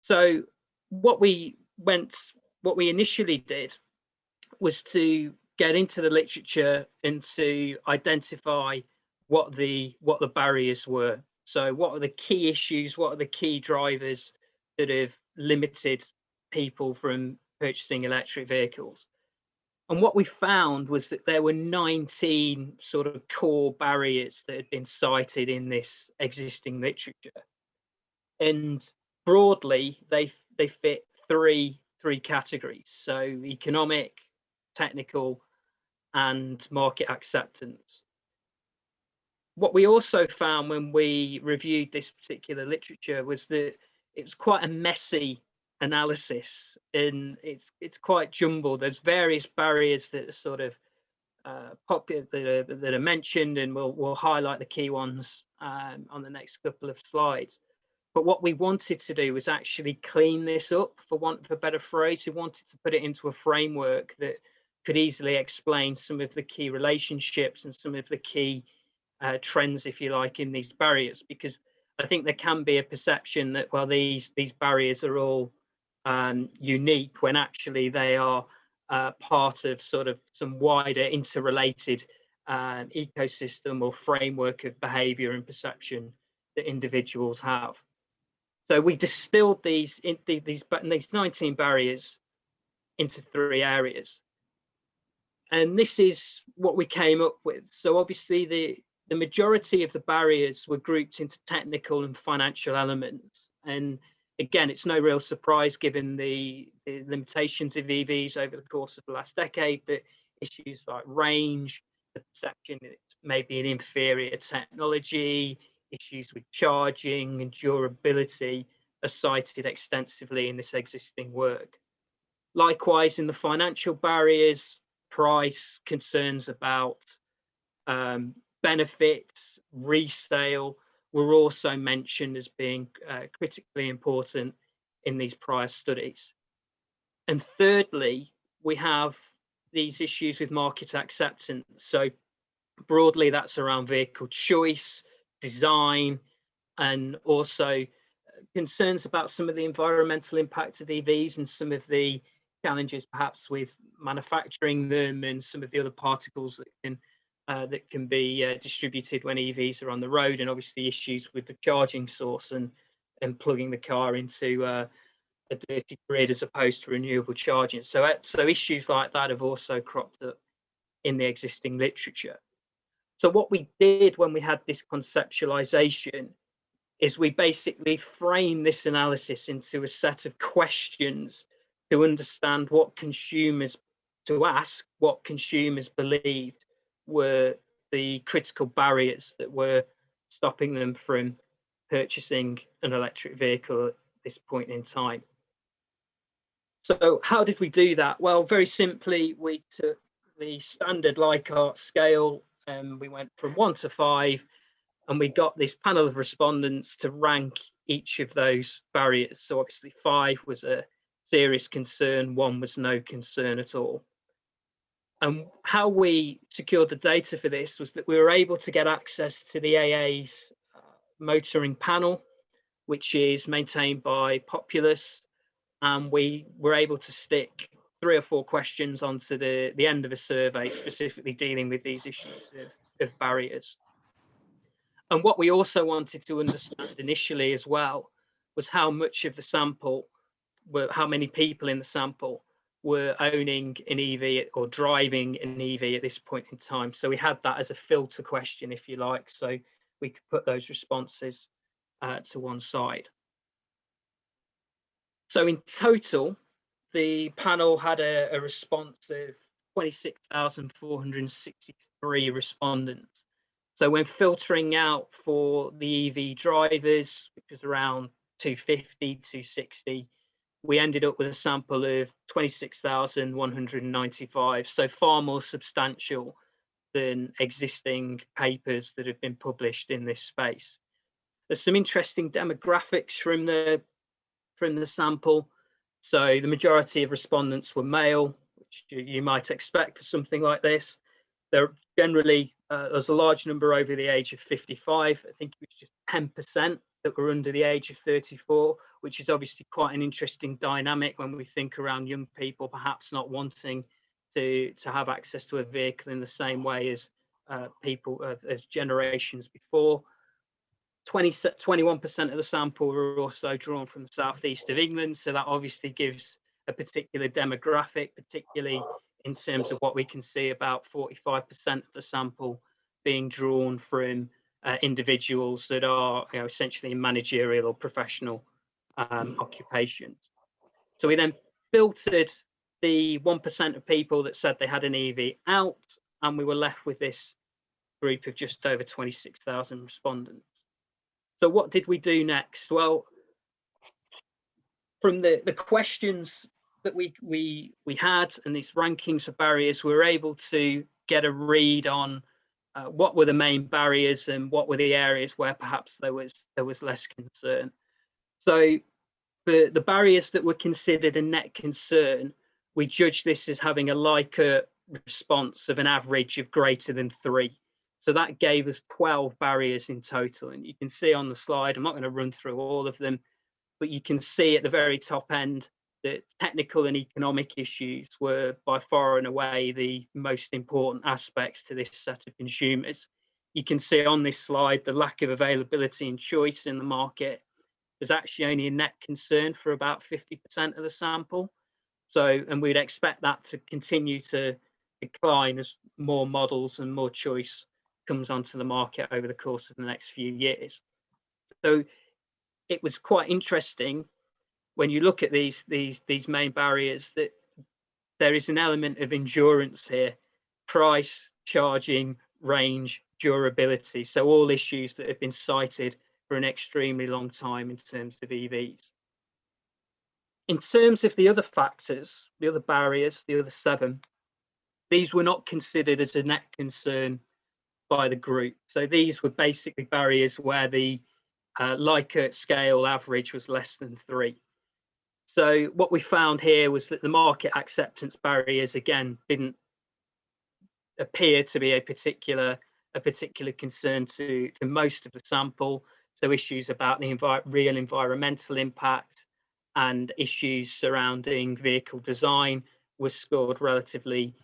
So what we initially did was to get into the literature and to identify what the barriers were. So what are the key issues? What are the key drivers that have limited people from purchasing electric vehicles? And what we found was that there were 19 sort of core barriers that had been cited in this existing literature. And broadly, they fit three categories. So economic, technical, and market acceptance. What we also found when we reviewed this particular literature was that it was quite a messy analysis, and it's quite jumbled. There's various barriers that are sort of popular that are mentioned, and we'll highlight the key ones on the next couple of slides. But what we wanted to do was actually clean this up, for want of a better phrase. We wanted to put it into a framework that could easily explain some of the key relationships and some of the key trends, if you like, in these barriers, because I think there can be a perception that, well, these barriers are all unique, when actually they are part of sort of some wider interrelated ecosystem or framework of behavior and perception that individuals have. So we distilled these 19 barriers into 3 areas. And this is what we came up with. So obviously the majority of the barriers were grouped into technical and financial elements. And again, it's no real surprise, given the limitations of EVs over the course of the last decade, that issues like range, the perception that it may be an inferior technology, issues with charging and durability are cited extensively in this existing work. Likewise, in the financial barriers, price, concerns about benefits, resale were also mentioned as being critically important in these prior studies. And thirdly, we have these issues with market acceptance. So broadly, that's around vehicle choice, design, and also concerns about some of the environmental impacts of EVs and some of the challenges perhaps with manufacturing them, and some of the other particles that can be distributed when EVs are on the road, and obviously issues with the charging source and plugging the car into a dirty grid as opposed to renewable charging. So issues like that have also cropped up in the existing literature. So what we did when we had this conceptualization is we basically framed this analysis into a set of questions to understand what consumers believed were the critical barriers that were stopping them from purchasing an electric vehicle at this point in time. So how did we do that? Well, very simply, we took the standard Likert scale and we went from 1 to 5, and we got this panel of respondents to rank each of those barriers. So obviously 5 was a serious concern, 1 was no concern at all. And how we secured the data for this was that we were able to get access to the AA's motoring panel, which is maintained by Populous, and we were able to stick 3 or 4 questions onto the end of a survey, specifically dealing with these issues of barriers. And what we also wanted to understand initially as well was how much of the sample, how many people in the sample were owning an EV or driving an EV at this point in time. So we had that as a filter question, if you like, so we could put those responses to one side. So in total, the panel had a response of 26,463 respondents. So when filtering out for the EV drivers, which was around 250, 260, we ended up with a sample of 26,195, so far more substantial than existing papers that have been published in this space. There's some interesting demographics from the sample. So the majority of respondents were male, which you might expect for something like this. There generally there's a large number over the age of 55. I think it was just 10% that were under the age of 34, which is obviously quite an interesting dynamic when we think around young people perhaps not wanting to have access to a vehicle in the same way as people as generations before. 21% of the sample were also drawn from the southeast of England, so that obviously gives a particular demographic, particularly in terms of what we can see about 45% of the sample being drawn from individuals that are, you know, essentially in managerial or professional occupations. So we then filtered the 1% of people that said they had an EV out, and we were left with this group of just over 26,000 respondents. So what did we do next? Well, from the questions that we had and these rankings for barriers, we were able to get a read on what were the main barriers and what were the areas where perhaps there was less concern. So for the barriers that were considered a net concern, we judged this as having a Likert response of an average of greater than 3. So that gave us 12 barriers in total. And you can see on the slide, I'm not going to run through all of them, but you can see at the very top end that technical and economic issues were by far and away the most important aspects to this set of consumers. You can see on this slide the lack of availability and choice in the market was actually only a net concern for about 50% of the sample. So, and we'd expect that to continue to decline as more models and more choice comes onto the market over the course of the next few years. So it was quite interesting when you look at these main barriers that there is an element of endurance here: price, charging, range, durability. So all issues that have been cited for an extremely long time in terms of EVs. In terms of the other factors, the other barriers, the other 7, these were not considered as a net concern by the group. So these were basically barriers where the Likert scale average was less than 3. So what we found here was that the market acceptance barriers, again, didn't appear to be a particular concern to most of the sample. So issues about the real environmental impact and issues surrounding vehicle design were scored relatively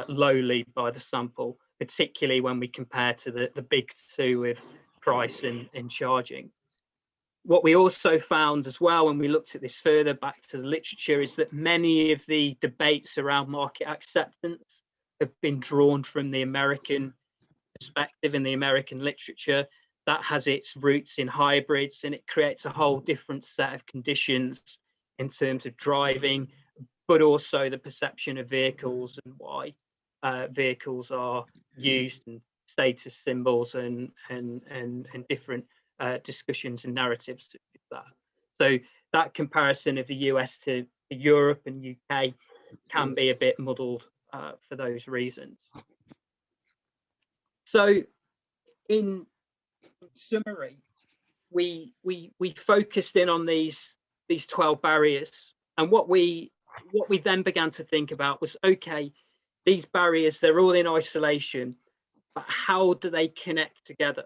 lowly by the sample, particularly when we compare to the big 2 with price and charging. What we also found as well, when we looked at this further back to the literature, is that many of the debates around market acceptance have been drawn from the American perspective in the American literature. That has its roots in hybrids, and it creates a whole different set of conditions in terms of driving, but also the perception of vehicles and why vehicles are used, and status symbols and different discussions and narratives to that. So that comparison of the US to Europe and UK can be a bit muddled for those reasons. So in summary, we focused in on these 12 barriers, and what we then began to think about was, okay, these barriers, they're all in isolation, but how do they connect together?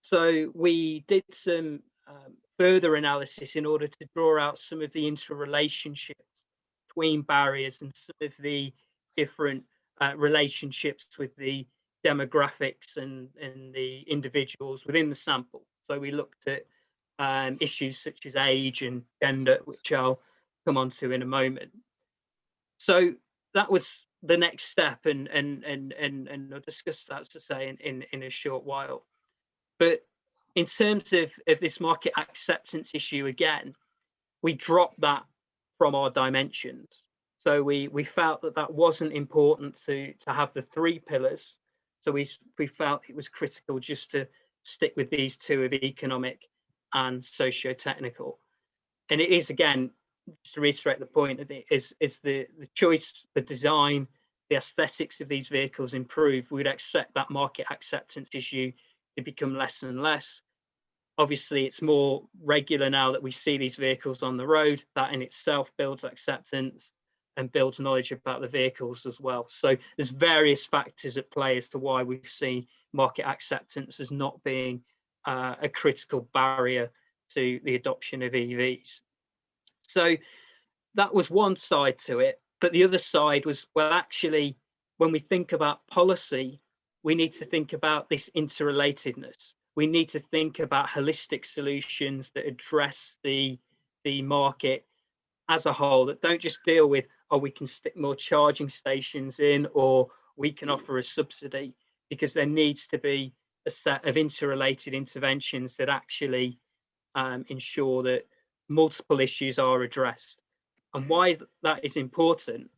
So we did some further analysis in order to draw out some of the interrelationships between barriers and some of the different relationships with the demographics and the individuals within the sample. So we looked at issues such as age and gender, which I'll come on to in a moment. So that was the next step, and I'll discuss that, as I say, in a short while. But in terms of this market acceptance issue, again, we dropped that from our dimensions. So we felt that wasn't important to have the 3 pillars. So we felt it was critical just to stick with these 2 of economic and socio-technical. And it is, again, just to reiterate the point, that is the choice, the design, the aesthetics of these vehicles improve, we'd expect that market acceptance issue to become less and less. Obviously, it's more regular now that we see these vehicles on the road. That in itself builds acceptance and builds knowledge about the vehicles as well. So there's various factors at play as to why we've seen market acceptance as not being a critical barrier to the adoption of EVs. So that was one side to it. But the other side was, well, actually, when we think about policy, we need to think about this interrelatedness. We need to think about holistic solutions that address the market as a whole, that don't just deal with, oh, we can stick more charging stations in, or we can offer a subsidy, because there needs to be a set of interrelated interventions that actually ensure that multiple issues are addressed. And why that is important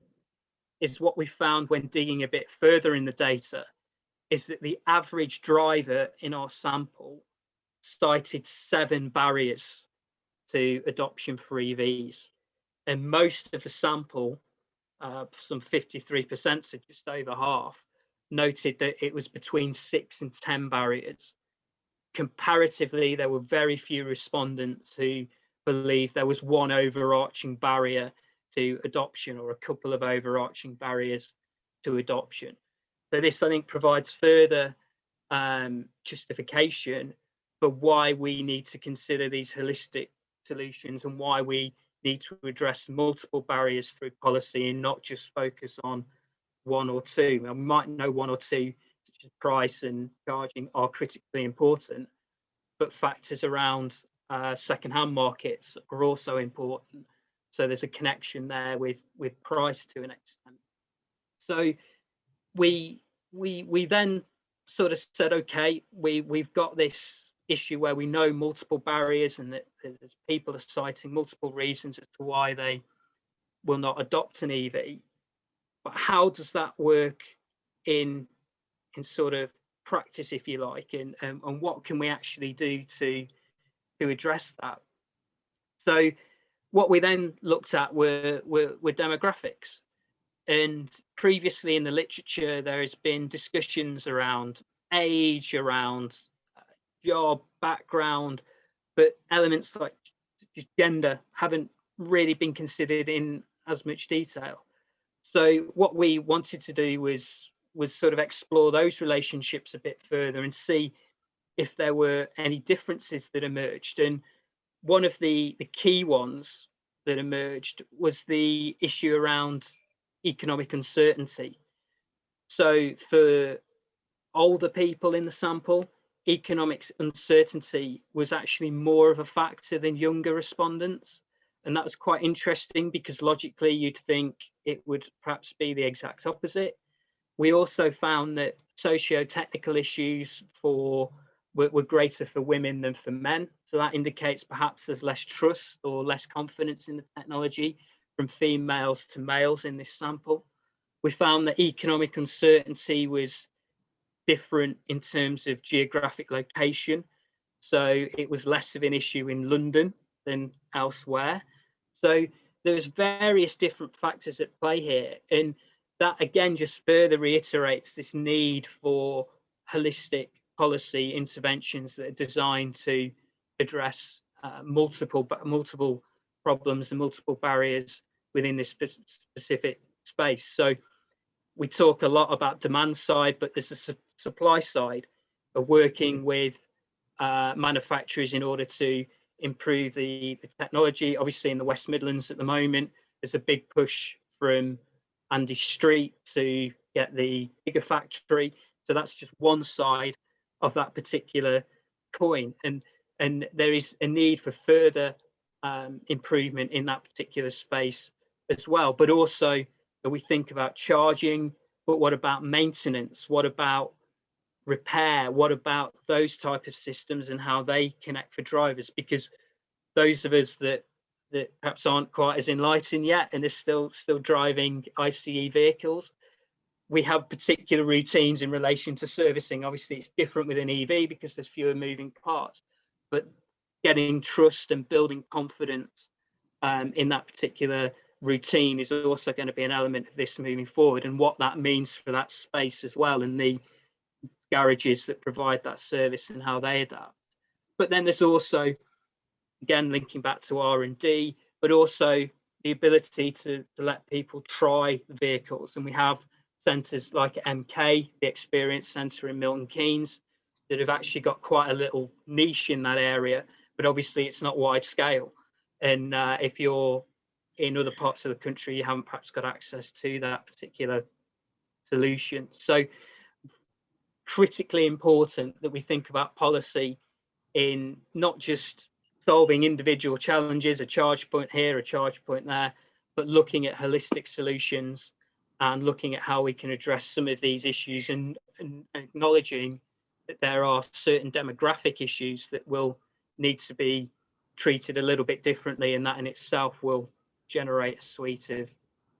is what we found when digging a bit further in the data is that the average driver in our sample cited 7 barriers to adoption for EVs. And most of the sample, some 53%, so just over half, noted that it was between 6 and 10 barriers. Comparatively, there were very few respondents who believed there was one overarching barrier to adoption or a couple of overarching barriers to adoption. So this, I think, provides further justification for why we need to consider these holistic solutions and why we need to address multiple barriers through policy and not just focus on one or two. And we might know one or two, such as price and charging, are critically important, but factors around second-hand markets are also important. So there's a connection there with price to an extent. So we then sort of said, okay, we've got this issue where we know multiple barriers and that people are citing multiple reasons as to why they will not adopt an EV. But how does that work in sort of practice, if you like, and what can we actually do to address that? So what we then looked at were demographics. And previously in the literature, there has been discussions around age, around job background, but elements like gender haven't really been considered in as much detail. So what we wanted to do was sort of explore those relationships a bit further and see if there were any differences that emerged. And one of the key ones that emerged was the issue around economic uncertainty. So for older people in the sample, economic uncertainty was actually more of a factor than younger respondents. And that was quite interesting because logically you'd think it would perhaps be the exact opposite. We also found that socio-technical issues were greater for women than for men. So that indicates perhaps there's less trust or less confidence in the technology from females to males in this sample. We found that economic uncertainty was different in terms of geographic location. So it was less of an issue in London than elsewhere. So there's various different factors at play here. And that again just further reiterates this need for holistic policy interventions that are designed to address multiple problems and multiple barriers within this specific space. So we talk a lot about demand side, but there's a supply side of working with manufacturers in order to improve the technology. Obviously in the West Midlands at the moment, there's a big push from Andy Street to get the gigafactory. So that's just one side of that particular coin. And there is a need for further improvement in that particular space as well. But also we think about charging, but what about maintenance? What about repair? What about those type of systems and how they connect for drivers? Because those of us that perhaps aren't quite as enlightened yet and are still driving ICE vehicles, we have particular routines in relation to servicing. Obviously it's different with an EV because there's fewer moving parts, but getting trust and building confidence in that particular routine is also going to be an element of this moving forward, and what that means for that space as well, and the garages that provide that service and how they adapt. But then there's also, again, linking back to R&D, but also the ability to let people try the vehicles. And we have centres like MK, the Experience Centre in Milton Keynes, that have actually got quite a little niche in that area, but obviously it's not wide scale. And if you're in other parts of the country, you haven't perhaps got access to that particular solution. So critically important that we think about policy in not just solving individual challenges, a charge point here, a charge point there, but looking at holistic solutions and looking at how we can address some of these issues, and acknowledging that there are certain demographic issues that will need to be treated a little bit differently, and that in itself will generate a suite of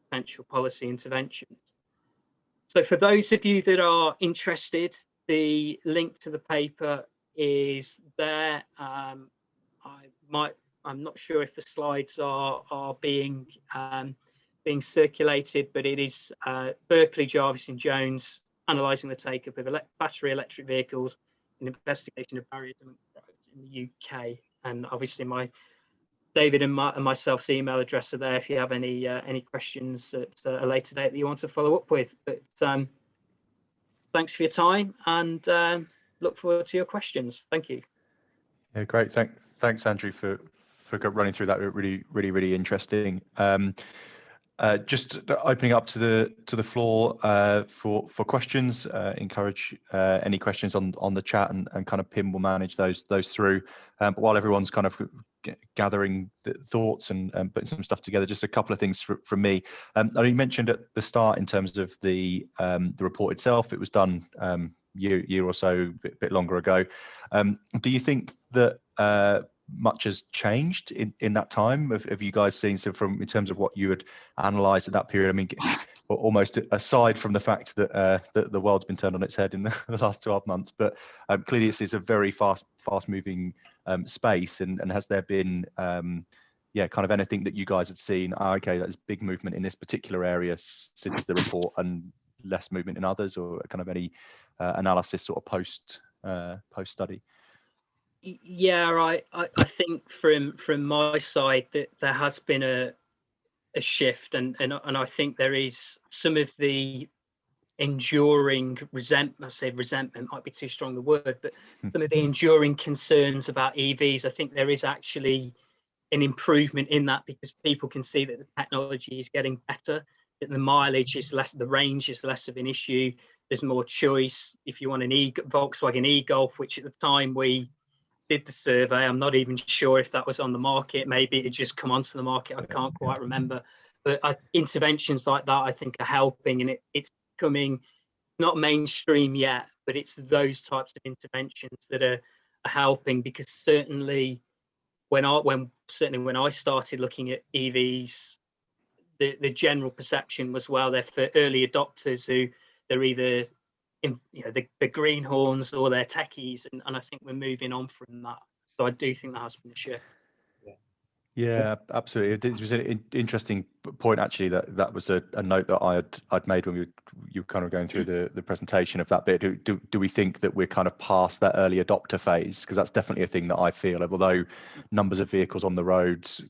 potential policy interventions. So for those of you that are interested, the link to the paper is there. I'm not sure if the slides are being circulated, but it is Berkeley, Jarvis and Jones, analysing the take-up of battery electric vehicles and investigation of barriers in the UK. And obviously my David and myself's email address are there if you have any questions at a later date that you want to follow up with. But thanks for your time, and look forward to your questions. Thank you. Yeah, great. Thanks, Andrew, for running through that. Really interesting. Just opening up to the floor for questions. Encourage any questions on the chat, and kind of Pim will manage those through. But while everyone's kind of gathering the thoughts and putting some stuff together, just a couple of things from me. You mentioned at the start in terms of the report itself, it was done year or so, bit longer ago. Do you think that much has changed in that time? Have you guys seen, so from in terms of what you had analysed at that period? I mean, almost aside from the fact that the world's been turned on its head in the last 12 months, but clearly this is a very fast moving space, and has there been kind of anything that you guys had seen? Okay, there's big movement in this particular area since the report, and less movement in others, or kind of any analysis sort of post study? Yeah, I think from my side that there has been a shift, and I think there is some of the enduring resentment. I say resentment might be too strong a word, but some of the enduring concerns about EVs. I think there is actually an improvement in that, because people can see that the technology is getting better, that the mileage is less, the range is less of an issue. There's more choice. If you want an Volkswagen e-Golf, which at the time we did the survey, I'm not even sure if that was on the market. Maybe it just come onto the market. I can't quite remember. But interventions like that, I think, are helping, and it's becoming not mainstream yet, but it's those types of interventions that are helping. Because certainly when I started looking at EVs, the general perception was, well, they're for early adopters who they're either the greenhorns or they're techies, and I think we're moving on from that. So I do think that has been a shift. Yeah, absolutely. It was an interesting point, actually. That was a note that I'd made when you were kind of going through the presentation of that bit. Do we think that we're kind of past that early adopter phase? Because that's definitely a thing that I feel. Although numbers of vehicles on the roads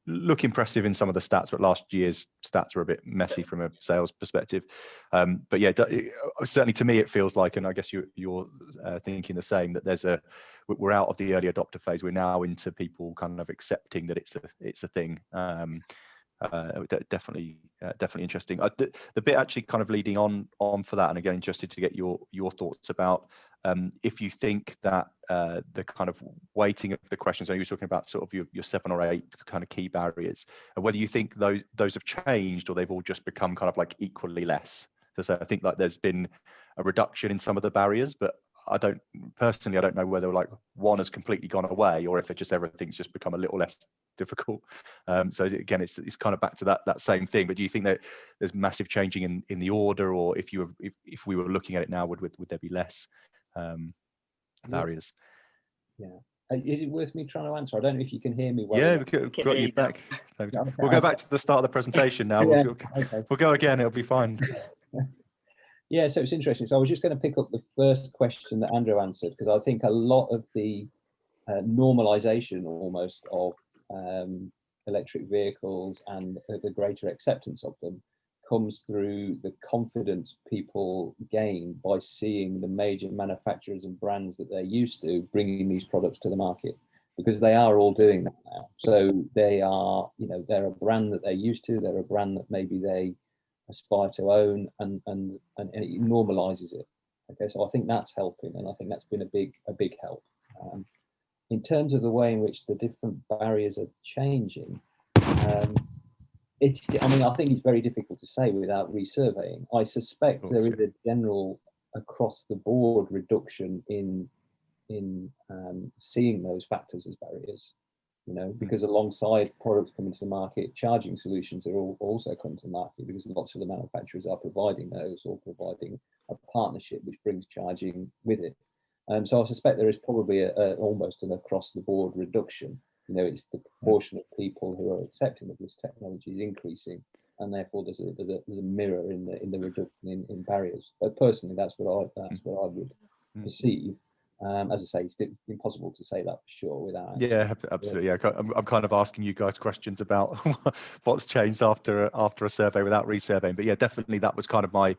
look impressive in some of the stats, but last year's stats were a bit messy from a sales perspective. But yeah, certainly to me it feels like, and I guess you're thinking the same, that we're out of the early adopter phase. We're now into people kind of accepting that it's a thing. Definitely interesting. The bit actually kind of leading on for that, and again, interested to get your thoughts about if you think that the kind of weighting of the questions, I know you were talking about sort of your 7 or 8 kind of key barriers, and whether you think those have changed, or they've all just become kind of like equally less. So I think like there's been a reduction in some of the barriers, but I don't know whether like one has completely gone away, or if everything's just become a little less difficult. So again, it's kind of back to that same thing. But do you think that there's massive changing in the order, or if we were looking at it now, would there be less barriers? Yeah. Is it worth me trying to answer? I don't know if you can hear me well. Yeah, we've got you back. We'll go back to the start of the presentation now. Yeah, we'll go again. It'll be fine. Yeah, so it's interesting. So I was just going to pick up the first question that Andrew answered, because I think a lot of the normalization almost of electric vehicles and the greater acceptance of them comes through the confidence people gain by seeing the major manufacturers and brands that they're used to bringing these products to the market. because they are all doing that now. So they are, they're a brand that they're used to. They're a brand that maybe they aspire to own, and it normalizes it. Okay, so I think that's helping, and I think that's been a big help. In terms of the way in which the different barriers are changing, I think it's very difficult to say without resurveying. I suspect there is a general across the board reduction in seeing those factors as barriers, because alongside products coming to the market, charging solutions are also coming to the market, because lots of the manufacturers are providing those, or providing a partnership which brings charging with it. So I suspect there is probably almost an across the board reduction. It's the proportion of people who are accepting of this technology is increasing, and therefore there's a mirror in the reduction in barriers. But personally, that's what I would perceive. As I say, it's impossible to say that for sure without. Yeah, absolutely. Yeah, I'm kind of asking you guys questions about what's changed after a survey without resurveying. But yeah, definitely that was kind of my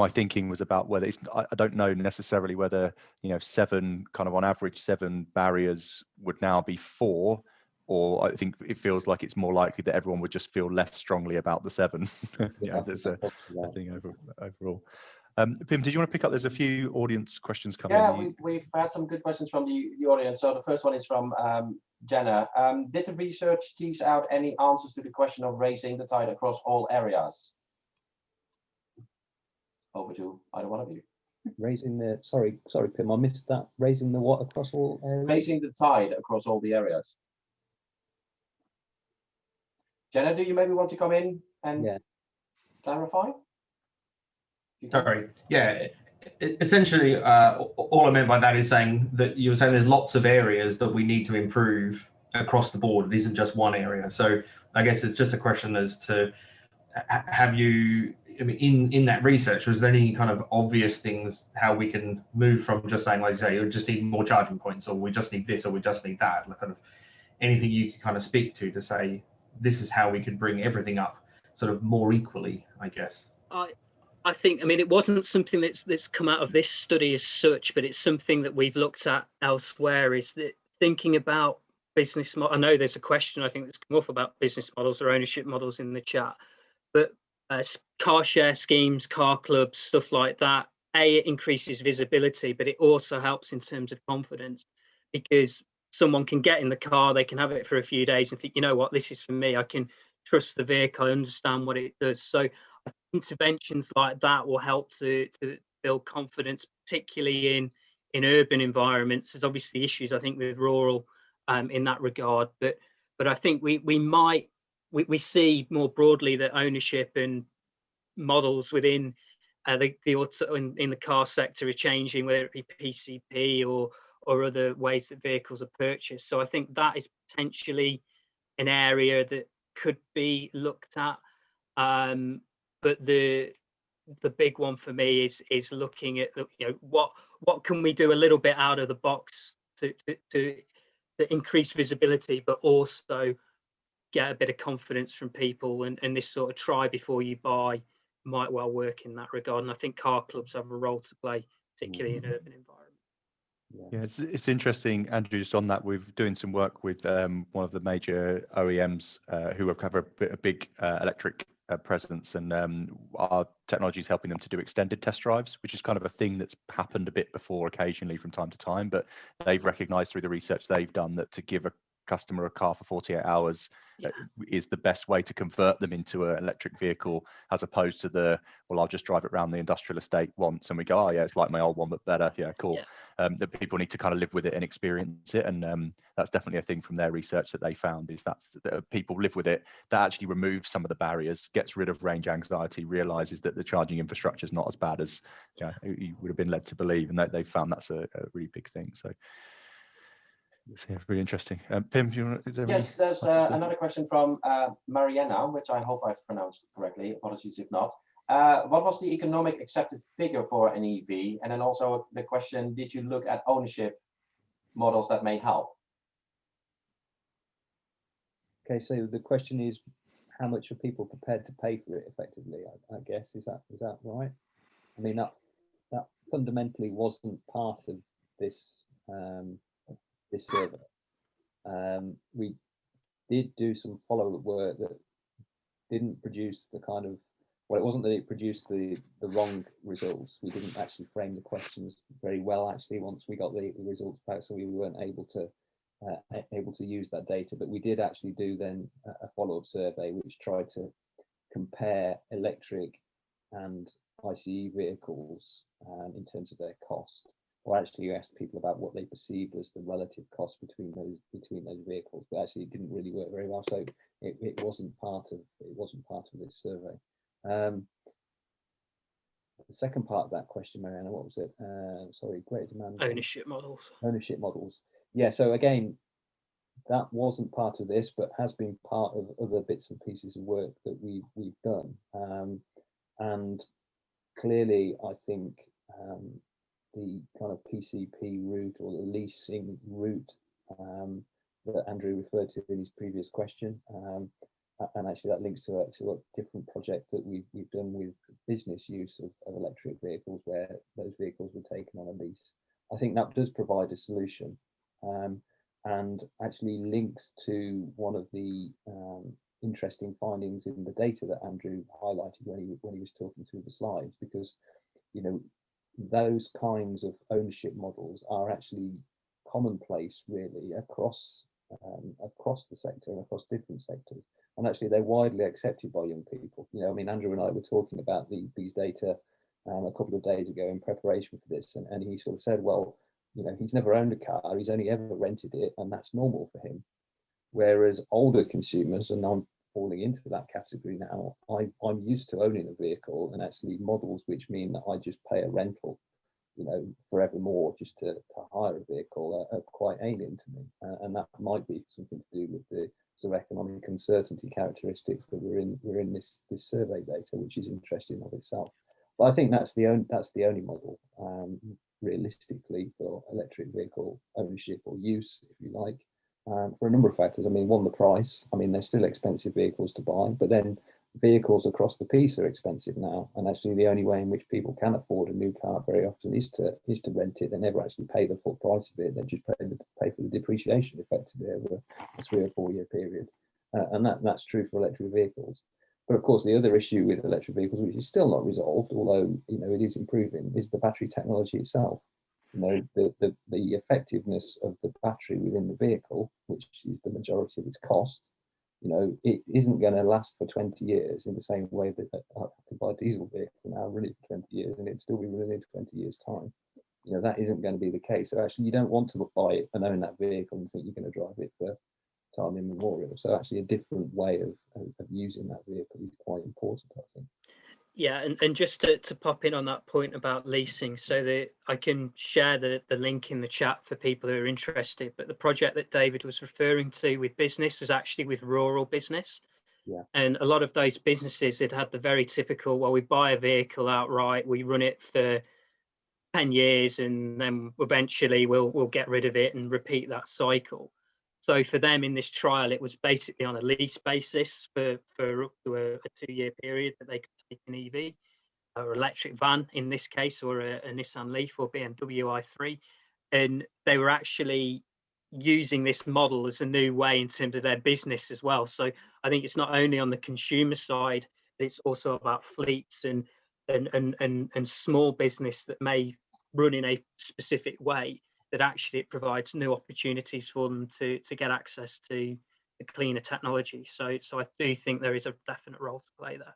thinking, was about whether I don't know necessarily whether 7 kind of on average 7 barriers would now be 4, or I think it feels like it's more likely that everyone would just feel less strongly about the 7. There's a thing overall. Pim, did you want to pick up? There's a few audience questions coming in. Yeah, we've had some good questions from the audience. So the first one is from Jenna. Did the research tease out any answers to the question of raising the tide across all areas? Over to either one of you. Raising the, sorry, Pim, I missed that. Raising the what across all areas? Raising the tide across all the areas. Jenna, do you maybe want to come in and clarify? Sorry, yeah. Essentially, all I meant by that is saying that you were saying there's lots of areas that we need to improve across the board. It isn't just one area. So I guess it's just a question as to, have you, I mean, in that research, was there any kind of obvious things how we can move from just saying, like you say, you just need more charging points, or we just need this, or we just need that, like kind of anything you could kind of speak to say, this is how we could bring everything up sort of more equally, I guess. I think, it wasn't something that's come out of this study as such, but it's something that we've looked at elsewhere, is that thinking about business model. I know there's a question, I think, that's come up about business models or ownership models in the chat, but car share schemes, car clubs, stuff like that, it increases visibility, but it also helps in terms of confidence, because someone can get in the car, they can have it for a few days and think, you know what, this is for me, I can trust the vehicle, I understand what it does. So interventions like that will help to build confidence, particularly in urban environments. There's obviously issues, I think, with rural in that regard, but I think we see more broadly that ownership and models within in the car sector are changing, whether it be PCP or other ways that vehicles are purchased. So I think that is potentially an area that could be looked at. But the big one for me is looking at what can we do a little bit out of the box to increase visibility, but also get a bit of confidence from people, and this sort of try before you buy might well work in that regard. And I think car clubs have a role to play, particularly in urban environments. Yeah, it's interesting, Andrew, just on that, we're doing some work with one of the major OEMs who have a big electric presence, and our technology is helping them to do extended test drives, which is kind of a thing that's happened a bit before occasionally from time to time, but they've recognized through the research they've done that to give a customer a car for 48 hours is the best way to convert them into an electric vehicle, as opposed to I'll just drive it around the industrial estate once and we go, oh yeah, it's like my old one but better. Yeah, cool. That people need to kind of live with it and experience it, and that's definitely a thing from their research that they found, is that people live with it. That actually removes some of the barriers, gets rid of range anxiety, realizes that the charging infrastructure is not as bad as you would have been led to believe, and they found that's a really big thing. So yeah, really interesting. Pim, do you want to? Yes, there's another question from Mariana, which I hope I've pronounced correctly. Apologies if not. What was the economic accepted figure for an EV? And then also the question, did you look at ownership models that may help? Okay, so the question is, how much are people prepared to pay for it effectively? I guess, is that right? I mean, that fundamentally wasn't part of this this survey. We did do some follow-up work that didn't produce the kind of, well, it wasn't that it produced the wrong results. We didn't actually frame the questions very well, actually, once we got the results back, so we weren't able to use that data. But we did actually do then a follow-up survey which tried to compare electric and ICE vehicles in terms of their cost. Or actually, you asked people about what they perceived as the relative cost between those vehicles, but actually it didn't really work very well. So it wasn't part of this survey. The second part of that question, Mariana, what was it? Sorry, greater demand. Ownership models. Ownership models. Yeah. So again, that wasn't part of this, but has been part of other bits and pieces of work that we've done. And clearly, I think the kind of PCP route or the leasing route that Andrew referred to in his previous question, and actually that links to a different project that we've done with business use of electric vehicles, where those vehicles were taken on a lease. I think that does provide a solution, and actually links to one of the interesting findings in the data that Andrew highlighted when he was talking through the slides, because those kinds of ownership models are actually commonplace really across the sector and across different sectors, and actually they're widely accepted by young people. I mean, Andrew and I were talking about these data a couple of days ago in preparation for this, and he sort of said, well, he's never owned a car, he's only ever rented it, and that's normal for him. Whereas older consumers, and I'm falling into that category now, I'm used to owning a vehicle, and actually models which mean that I just pay a rental, forevermore, just to hire a vehicle are quite alien to me. And that might be something to do with the sort of economic uncertainty characteristics that we're in this survey data, which is interesting of itself. But I think that's the only model realistically for electric vehicle ownership or use, if you like. For a number of factors. I mean, one, the price. I mean, they're still expensive vehicles to buy, but then vehicles across the piece are expensive now, and actually the only way in which people can afford a new car very often is to rent it. They never actually pay the full price of it. They just pay for the depreciation effectively over a 3 or 4 year period, and that's true for electric vehicles. But of course, the other issue with electric vehicles, which is still not resolved, although it is improving, is the battery technology itself. The effectiveness of the battery within the vehicle, which is the majority of its cost, it isn't going to last for 20 years in the same way that I could buy a diesel vehicle now, run it for 20 years, and it'd still be running in 20 years' time. That isn't going to be the case. So actually, you don't want to buy it and own that vehicle and think you're going to drive it for time immemorial. So actually, a different way of using that vehicle is quite important, I think. Yeah, and just to pop in on that point about leasing, so that I can share the link in the chat for people who are interested. But the project that David was referring to with business was actually with rural business. Yeah. And a lot of those businesses had the very typical, well, we buy a vehicle outright, we run it for 10 years, and then eventually we'll get rid of it and repeat that cycle. So for them in this trial, it was basically on a lease basis for up to a 2-year period that they could take an EV or electric van in this case, or a Nissan Leaf or BMW i3. And they were actually using this model as a new way in terms of their business as well. So I think it's not only on the consumer side, but it's also about fleets and small business that may run in a specific way, that actually it provides new opportunities for them to get access to the cleaner technology. So I do think there is a definite role to play there.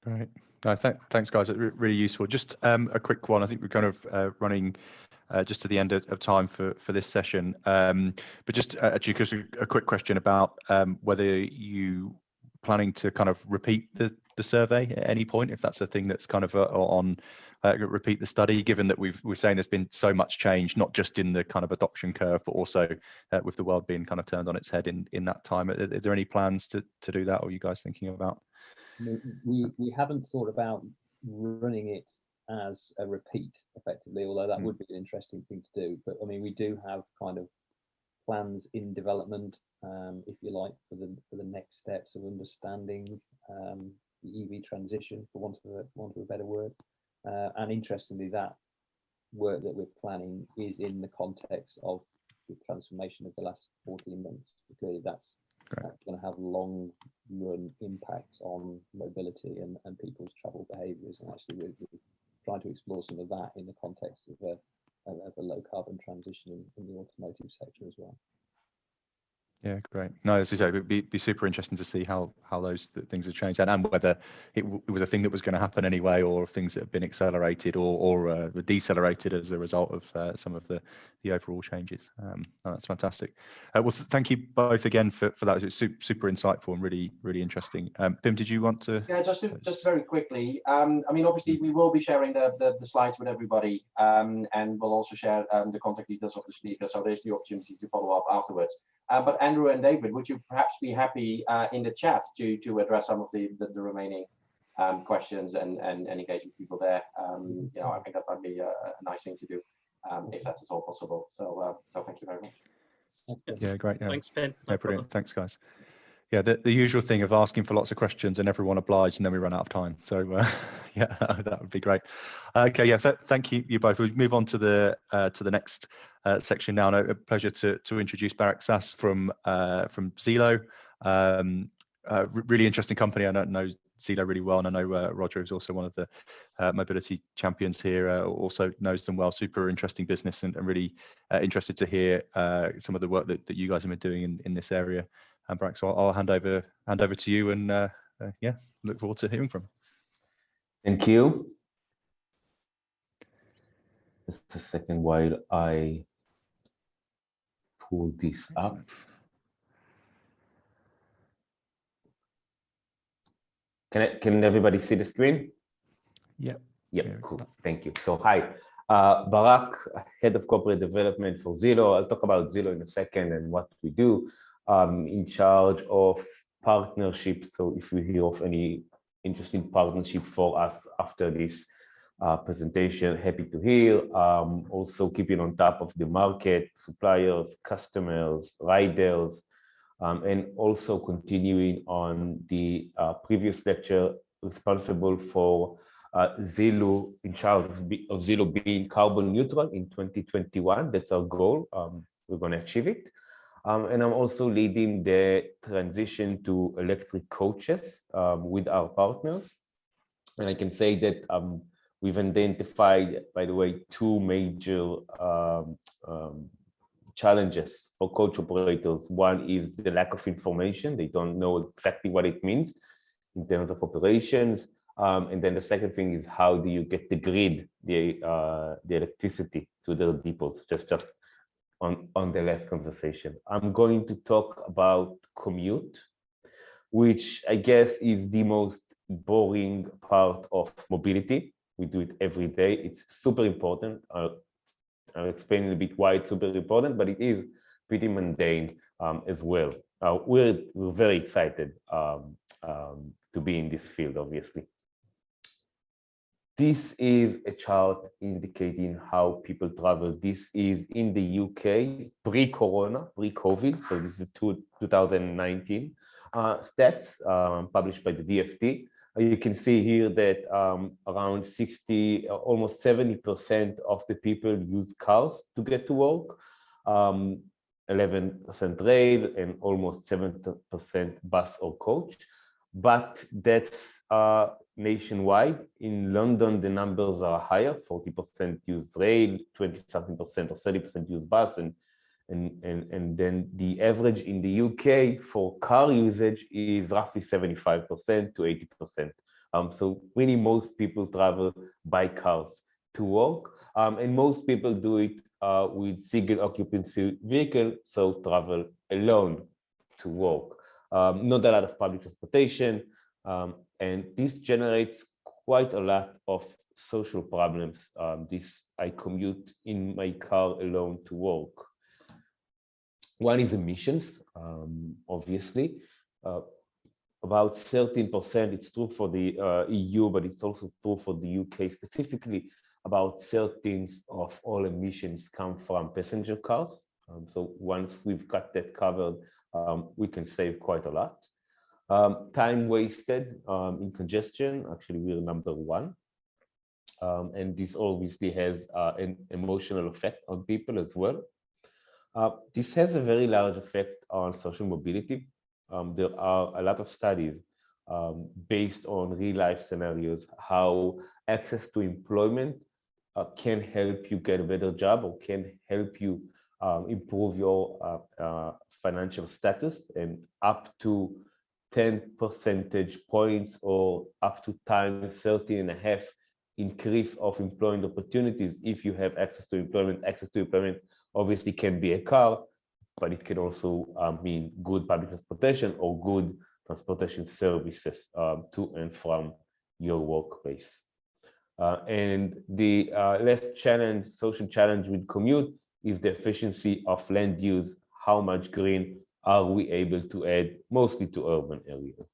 Great. No, thanks, guys. Really useful. Just a quick one. I think we're kind of running just to the end of time for this session. But just actually, because a quick question about whether you planning to kind of repeat the survey at any point, if that's a thing that's kind of on repeat the study, given that we're saying there's been so much change, not just in the kind of adoption curve, but also with the world being kind of turned on its head in that time. Are there any plans to do that, or are you guys thinking about? We haven't thought about running it as a repeat effectively, although that would be an interesting thing to do. But I mean, we do have kind of plans in development, if you like, for the next steps of understanding the EV transition, for want of a better word. And interestingly, that work that we're planning is in the context of the transformation of the last 14 months. Clearly, that's going to have long run impacts on mobility and people's travel behaviours. And actually, we're trying to explore some of that in the context of a low carbon transition in the automotive sector as well. Yeah, great. No, as you say, it'd be super interesting to see how those things have changed and whether it was a thing that was going to happen anyway, or things that have been accelerated or decelerated as a result of some of the overall changes. No, that's fantastic. Well, thank you both again for that. It's super insightful and really interesting. Pim, did you want to? Yeah, just very quickly. I mean, obviously, we will be sharing the slides with everybody, and we'll also share the contact details of the speaker. So there's the opportunity to follow up afterwards. But Andrew and David, would you perhaps be happy in the chat to address some of the remaining questions and engage with people there? You know, I think that might be a nice thing to do if that's at all possible. So thank you very much. Yeah, great. Yeah. Thanks, Ben. Yeah, brilliant. Thanks, guys. Yeah, the usual thing of asking for lots of questions and everyone obliged, and then we run out of time. So yeah, that would be great. Okay, yeah, thank you both. We'll move on to the next section now. And a pleasure to introduce Barak Sass from Zelo. Really interesting company. I know Zelo really well, and I know Roger is also one of the mobility champions here. Also knows them well. Super interesting business, and really interested to hear some of the work that you guys have been doing in this area. Barak, so I'll hand over to you, and yeah, look forward to hearing from you. Thank you. Just a second while I pull this up. Can everybody see the screen? Yeah. Yep, cool. Thank you. So hi, Barak, Head of Corporate Development for Zelo. I'll talk about Zelo in a second and what we do. In charge of partnerships. So if you hear of any interesting partnership for us after this presentation, happy to hear. Also keeping on top of the market, suppliers, customers, riders, and also continuing on the previous lecture, responsible for Zelo, in charge of Zelo being carbon neutral in 2021. That's our goal. We're going to achieve it. And I'm also leading the transition to electric coaches with our partners. And I can say that we've identified, by the way, two major challenges for coach operators. One is the lack of information. They don't know exactly what it means in terms of operations. And then the second thing is, how do you get the grid, the electricity to the depots, just on the last conversation. I'm going to talk about commute, which I guess is the most boring part of mobility. We do it every day. It's super important. I'll explain a bit why it's super important, but it is pretty mundane as well. We're very excited to be in this field, obviously. This is a chart indicating how people travel. This is in the UK, pre-corona, pre-COVID. So this is 2019 stats published by the DfT. You can see here that around 60, almost 70% of the people use cars to get to work, 11% rail, and almost 7% bus or coach. But that's nationwide. In London, the numbers are higher. 40% use rail, 20-something% or 30% use bus, and then the average in the UK for car usage is roughly 75% to 80%. So really, most people travel by cars to work, and most people do it with single occupancy vehicle, so travel alone to work. Not a lot of public transportation, and this generates quite a lot of social problems. I commute in my car alone to work. One is emissions, obviously. About 13%, it's true for the EU, but it's also true for the UK specifically. About 13% of all emissions come from passenger cars. So once we've got that covered, we can save quite a lot. Time wasted in congestion, actually we're number one. And this obviously has an emotional effect on people as well. This has a very large effect on social mobility. There are a lot of studies based on real life scenarios, how access to employment can help you get a better job or can help you improve your financial status, and up to 10 percentage points or up to times 13.5 increase of employment opportunities if you have access to employment. Access to employment obviously can be a car, but it can also mean good public transportation or good transportation services to and from your workplace. And the last challenge, social challenge with commute, is the efficiency of land use. How much green are we able to add, mostly to urban areas?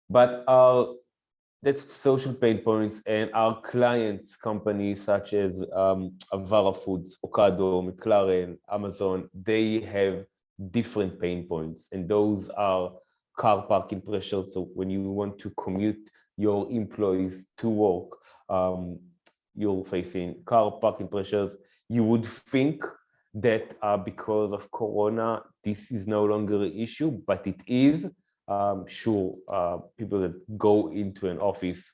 But that's social pain points, and our clients, companies such as Avara Foods, Ocado, McLaren, Amazon, they have different pain points, and those are car parking pressure. So when you want to commute your employees to work, you're facing car parking pressures. You would think that because of Corona, this is no longer an issue, but it is. Sure, people that go into an office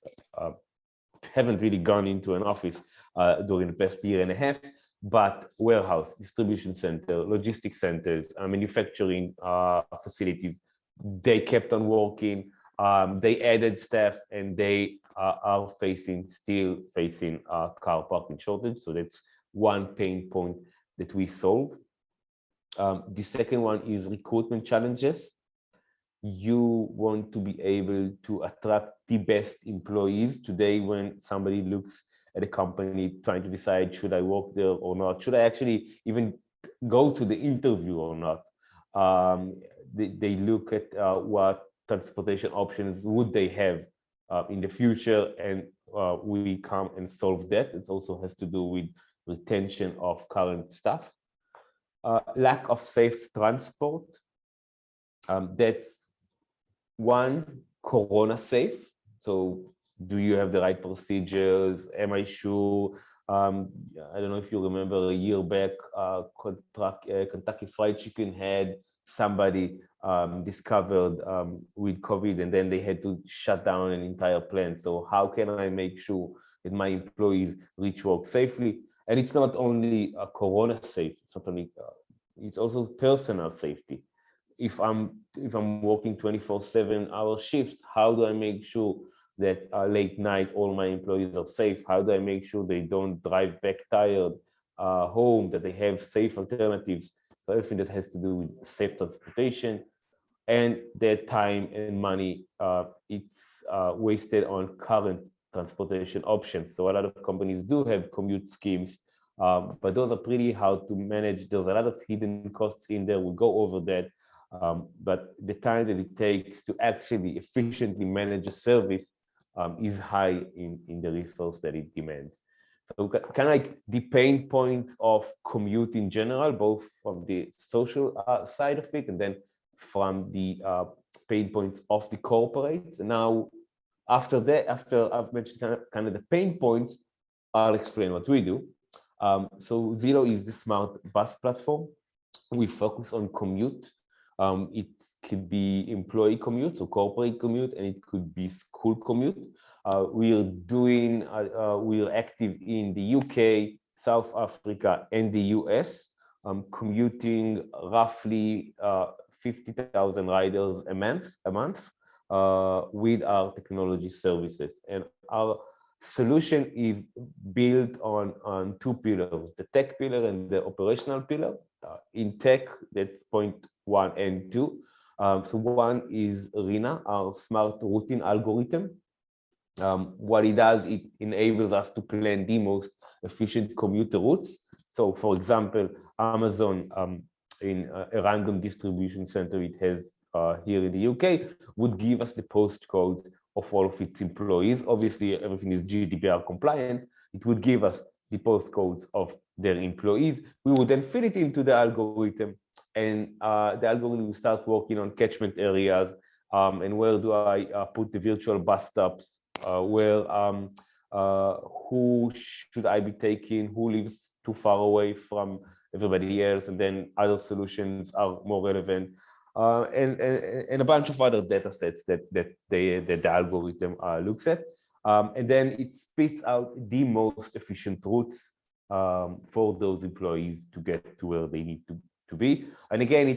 haven't really gone into an office during the past year and a half, but warehouse, distribution center, logistics centers, manufacturing facilities, they kept on working. They added staff, and they are still facing car parking shortage. So that's one pain point that we solve. The second one is recruitment challenges. You want to be able to attract the best employees. Today, when somebody looks at a company trying to decide, should I work there or not? Should I actually even go to the interview or not? They look at what transportation options would they have in the future, and we come and solve that. It also has to do with retention of current staff. Lack of safe transport. That's one, Corona safe. So do you have the right procedures? Am I sure? I don't know if you remember a year back, Kentucky Fried Chicken had somebody discovered with COVID, and then they had to shut down an entire plant. So how can I make sure that my employees reach work safely? And it's not only a Corona safe, it's not only, it's also personal safety. If I'm working 24/7 hour shifts, how do I make sure that late night all my employees are safe? How do I make sure they don't drive back tired home, that they have safe alternatives? So everything that has to do with safe transportation, and their time and money, it's wasted on current transportation options. So a lot of companies do have commute schemes, but those are pretty hard to manage. There's a lot of hidden costs in there. We'll go over that. But the time that it takes to actually efficiently manage a service is high in the resource that it demands. So kind of like the pain points of commute in general, both from the social side of it, and then from the pain points of the corporates. And now, after that, after I've mentioned kind of the pain points, I'll explain what we do. So Zillow is the smart bus platform. We focus on commute. It could be employee commute, so corporate commute, and it could be school commute. We are active in the UK, South Africa, and the US, commuting roughly 50,000 riders a month with our technology services. And our solution is built on two pillars, the tech pillar and the operational pillar. In tech, that's point 1 and 2. So one is RINA, our smart routing algorithm. What it does, it enables us to plan the most efficient commuter routes. So for example, Amazon in a random distribution center it has here in the UK would give us the postcodes of all of its employees. Obviously, everything is GDPR compliant. It would give us the postcodes of their employees. We would then feed it into the algorithm, and the algorithm will start working on catchment areas, and where do I put the virtual bus stops, where who should I be taking, who lives too far away from everybody else, and then other solutions are more relevant, and a bunch of other data sets that the algorithm looks at. And then it spits out the most efficient routes for those employees to get to where they need to be. And again,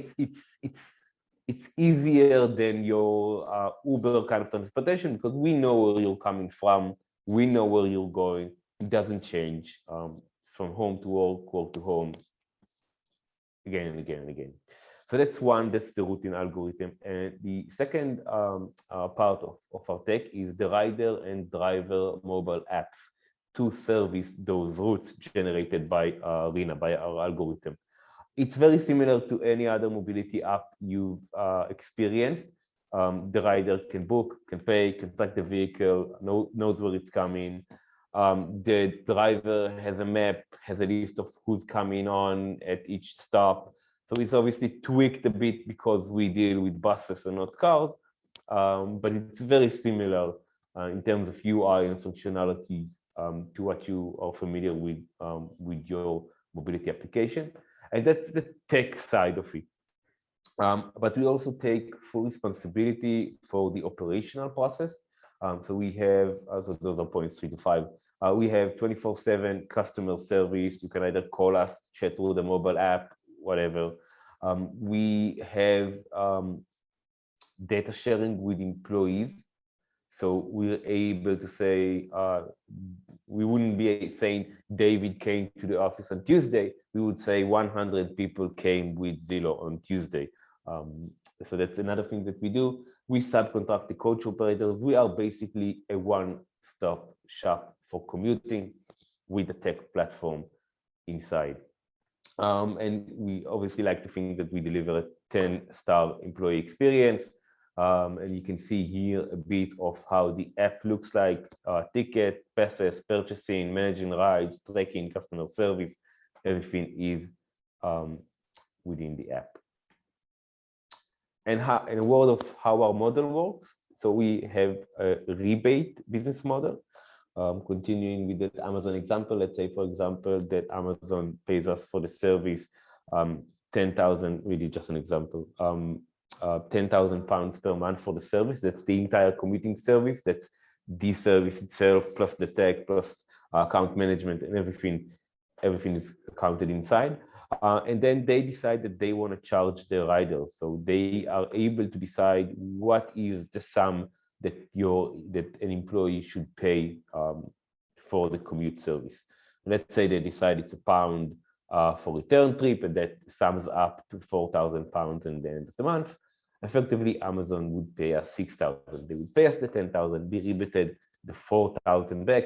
it's easier than your Uber kind of transportation, because we know where you're coming from, we know where you're going. It doesn't change. It's from home to work to home, again and again and again. So that's the routing algorithm. And the second part of our tech is the rider and driver mobile apps to service those routes generated by RINA, by our algorithm. It's very similar to any other mobility app you've experienced. The rider can book, can pay, can track the vehicle, knows where it's coming. The driver has a map, has a list of who's coming on at each stop. So it's obviously tweaked a bit because we deal with buses and not cars, but it's very similar in terms of UI and functionalities to what you are familiar with your mobility application. And that's the tech side of it. But we also take full responsibility for the operational process. So we have, so those are points 3 to 5. We have 24/7 customer service. You can either call us, chat through the mobile app, whatever. We have data sharing with employees. So we're able to say, we wouldn't be saying David came to the office on Tuesday. We would say 100 people came with Zillow on Tuesday. So that's another thing that we do. We subcontract the coach operators. We are basically a one-stop shop for commuting with a tech platform inside. And we obviously like to think that we deliver a 10-star employee experience. And you can see here a bit of how the app looks like: ticket, passes, purchasing, managing rides, tracking, customer service. Everything is within the app. And a word of how our model works. So we have a rebate business model. Continuing with the Amazon example, let's say, for example, that Amazon pays us for the service 10,000, really just an example, 10,000 pounds per month for the service. That's the entire commuting service. That's the service itself, plus the tech, plus account management, and everything is counted inside. And then they decide that they want to charge their riders. So they are able to decide what is the sum that an employee should pay for the commute service. Let's say they decide it's £1 for return trip, and that sums up to £4,000 at the end of the month. Effectively, Amazon would pay us 6,000. They would pay us the 10,000, be rebated the 4,000 back,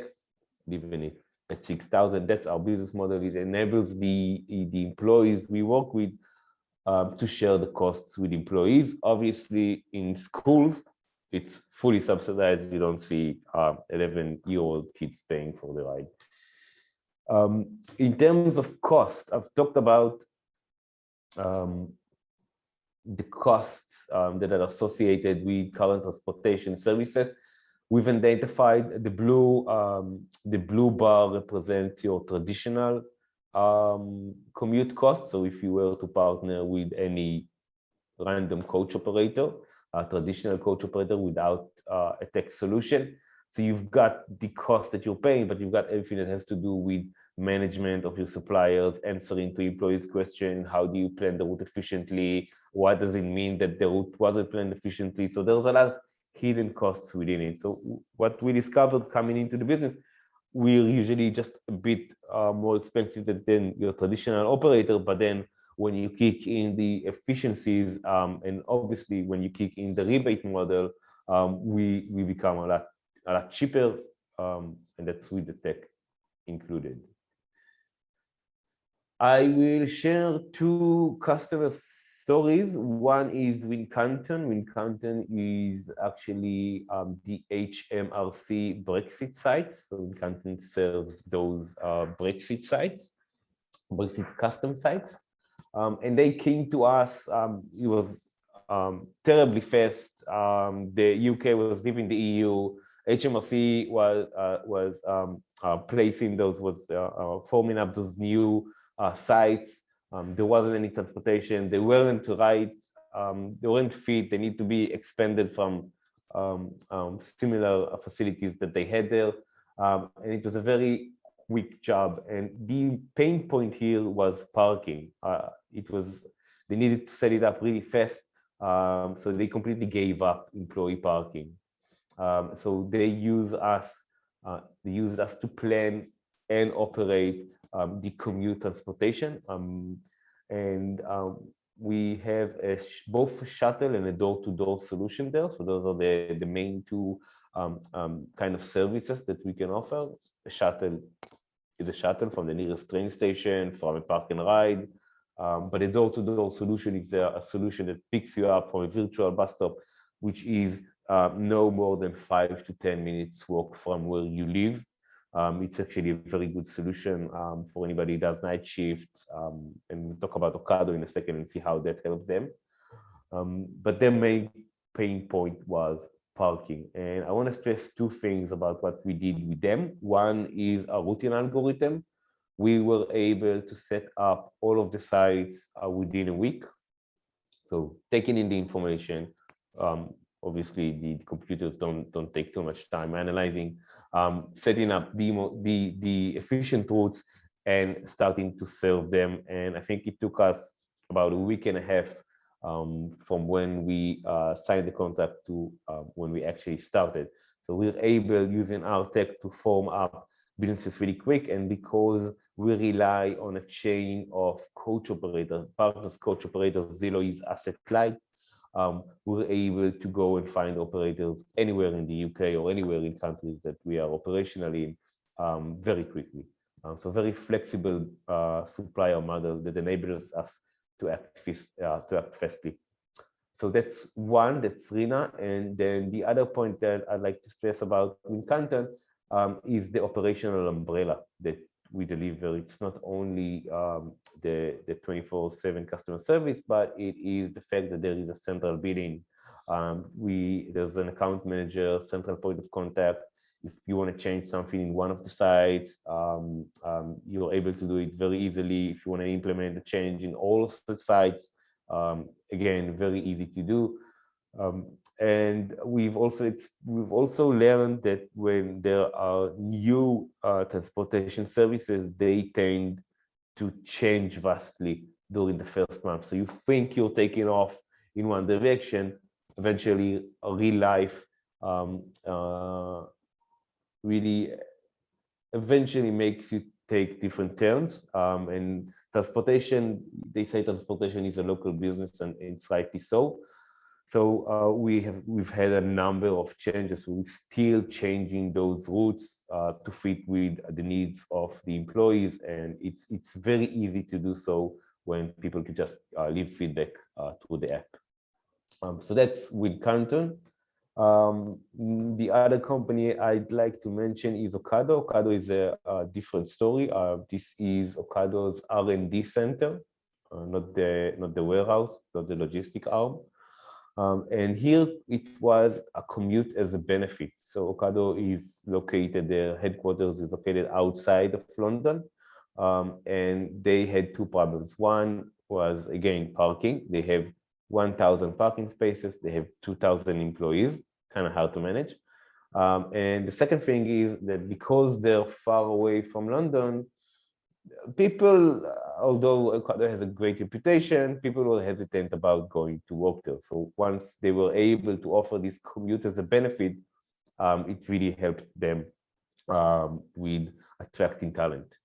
leaving it at 6,000. That's our business model. It enables the employees we work with to share the costs with employees. Obviously, in schools, it's fully subsidized. You don't see 11-year-old kids paying for the ride. In terms of cost, I've talked about the costs that are associated with current transportation services. We've identified the blue bar represents your traditional commute cost. So if you were to partner with any random coach operator, a traditional coach operator without a tech solution, so you've got the cost that you're paying, but you've got everything that has to do with management of your suppliers, answering to employees' questions. How do you plan the route efficiently? What does it mean that the route wasn't planned efficiently? So there's a lot of hidden costs within it. So what we discovered coming into the business, we're usually just a bit more expensive than your traditional operator, but then when you kick in the efficiencies, and obviously when you kick in the rebate model, we become a lot cheaper, and that's with the tech included. I will share two customer stories. One is Wincanton. Wincanton is actually the HMRC Brexit sites. So Wincanton serves those Brexit sites, Brexit custom sites. And they came to us. It was terribly fast. The UK was leaving the EU, HMRC was placing those, forming up those new sites. There wasn't any transportation. They weren't right. They weren't fit. They need to be expanded from similar facilities that they had there. And it was a very quick job. And the pain point here was parking. They needed to set it up really fast. So they completely gave up employee parking. So they used us to plan and operate the commute transportation. We have both a shuttle and a door-to-door solution there. So those are the main two kind of services that we can offer. A shuttle is a shuttle from the nearest train station, from a park and ride. But a door-to-door solution is a solution that picks you up from a virtual bus stop, which is no more than 5 to 10 minutes walk from where you live. It's actually a very good solution for anybody who does night shifts. And we'll talk about Ocado in a second and see how that helped them. But their main pain point was parking. And I want to stress two things about what we did with them. One is a routing algorithm. We were able to set up all of the sites within a week. So taking in the information, obviously the computers don't take too much time analyzing, setting up the efficient routes and starting to serve them. And I think it took us about a week and a half from when we signed the contract to when we actually started. So we were able, using our tech, to form up businesses really quick. And because we rely on a chain of coach operators, partners, coach operators, Zillow is asset light, we were able to go and find operators anywhere in the UK or anywhere in countries that we are operationally in very quickly. So very flexible supplier model that enables us to act fastly. So that's one, that's Rina. And then the other point that I'd like to stress about Wincanton is the operational umbrella that we deliver. It's not only the 24/7 customer service, but it is the fact that there is a central billing. There's an account manager, central point of contact. If you want to change something in one of the sites, you're able to do it very easily. If you want to implement a change in all of the sites, again, very easy to do. And we've also learned that when there are new transportation services, they tend to change vastly during the first month. So you think you're taking off in one direction, eventually real life really eventually makes you take different turns. And transportation, they say transportation is a local business, and it's rightly so. So we've had a number of changes. We're still changing those routes to fit with the needs of the employees, and it's very easy to do so when people can just leave feedback through the app. So that's with Canton. The other company I'd like to mention is Ocado. Ocado is a different story. This is Ocado's R&D center, not the warehouse, not the logistic arm. And here it was a commute as a benefit. So Ocado is located, their headquarters is located outside of London. And they had two problems. One was, again, parking. They have 1,000 parking spaces. They have 2,000 employees, kind of hard to manage. And the second thing is that because they're far away from London, people, although Ocado has a great reputation, people were hesitant about going to work there. So once they were able to offer this commute as a benefit, it really helped them with attracting talent.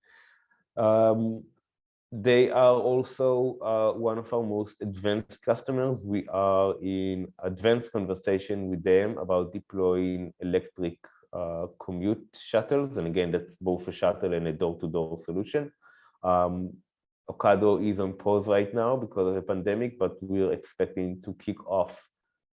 They are also one of our most advanced customers. We are in advanced conversation with them about deploying electric commute shuttles. And again, that's both a shuttle and a door-to-door solution. Ocado is on pause right now because of the pandemic, but we're expecting to kick off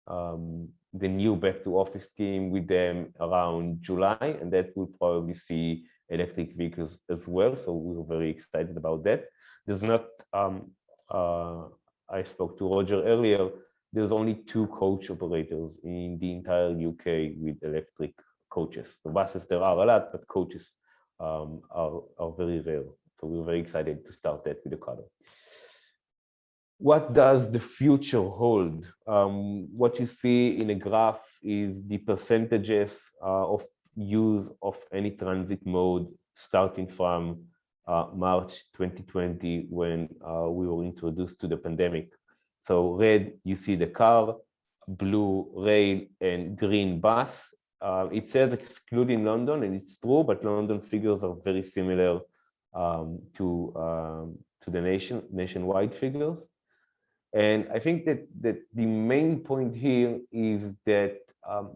the new back to office scheme with them around July, and that will probably see electric vehicles as well. So we're very excited about that. There's not, I spoke to Roger earlier, there's only 2 coach operators in the entire UK with electric coaches. The buses, there are a lot, but coaches are very rare. So we're very excited to start that with Ocado. What does the future hold? What you see in a graph is the percentages of use of any transit mode starting from March 2020 when we were introduced to the pandemic. So red, you see the car, blue, rail, and green bus. It says excluding London, and it's true, but London figures are very similar to the nationwide figures. And I think that the main point here is that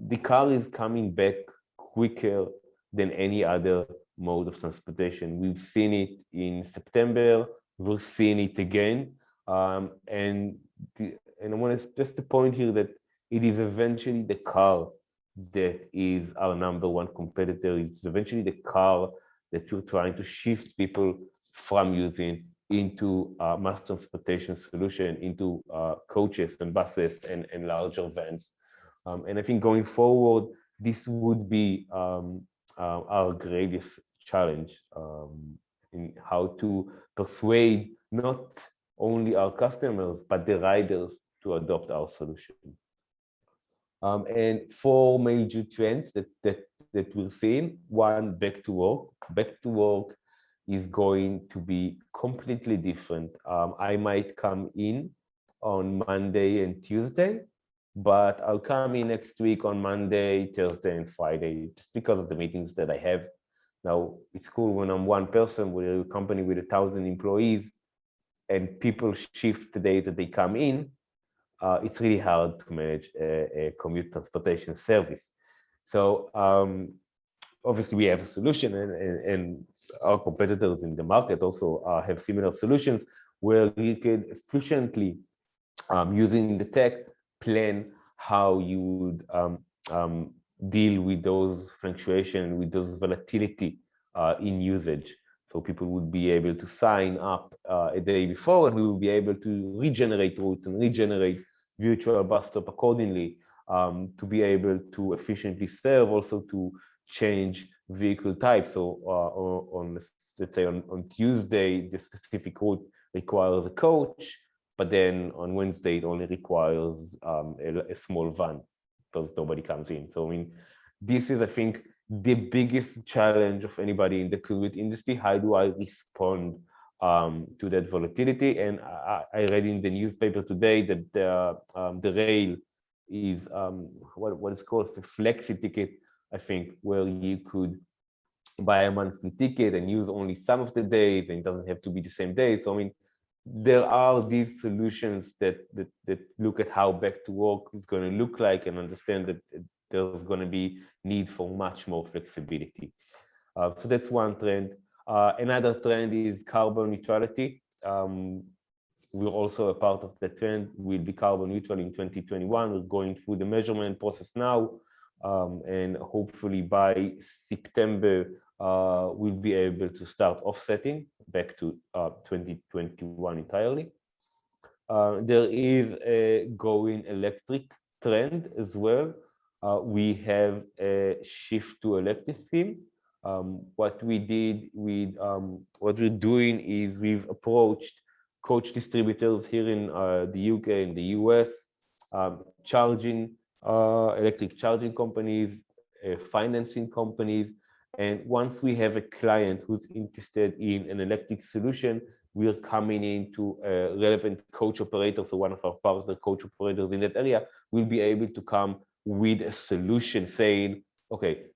the car is coming back quicker than any other mode of transportation. We've seen it in September, we'll see it again. And I want to just to point here that it is eventually the car that is our #1 competitor. It's eventually the car that we're trying to shift people from using into mass transportation solution, into coaches and buses and larger vans. And I think going forward, this would be our greatest challenge in how to persuade not only our customers, but the riders to adopt our solution. And 4 major trends that we're seeing. One, back to work. Back to work is going to be completely different. I might come in on Monday and Tuesday, but I'll come in next week on Monday, Thursday, and Friday, just because of the meetings that I have. Now, it's cool when I'm one person with a company with 1,000 employees and people shift the day that they come in. It's really hard to manage a commute transportation service. So obviously we have a solution, and our competitors in the market also have similar solutions where you can efficiently, using the tech, plan how you would deal with those fluctuations, with those volatility in usage. So people would be able to sign up a day before, and we will be able to regenerate routes and regenerate virtual bus stop accordingly, to be able to efficiently serve, also to change vehicle type. So on, let's say on Tuesday, the specific route requires a coach, but then on Wednesday, it only requires a small van because nobody comes in. So I mean, this is, I think, the biggest challenge of anybody in the commute industry. How do I respond to that volatility? And I read in the newspaper today that the rail is what is called the flexi ticket, I think, where you could buy a monthly ticket and use only some of the days, and it doesn't have to be the same day. So I mean, there are these solutions that look at how back to work is going to look like, and understand that there's going to be need for much more flexibility. So that's one trend. Another trend is carbon neutrality. We're also a part of the trend. We'll be carbon neutral in 2021. We're going through the measurement process now, and hopefully by September, we'll be able to start offsetting back to 2021 entirely. There is a going electric trend as well. We have a shift to electric theme. What we did with what we're doing is we've approached coach distributors here in the UK and the US, electric charging companies, financing companies. And once we have a client who's interested in an electric solution, we're coming into a relevant coach operator. So one of our partner coach operators in that area will be able to come with a solution saying, okay,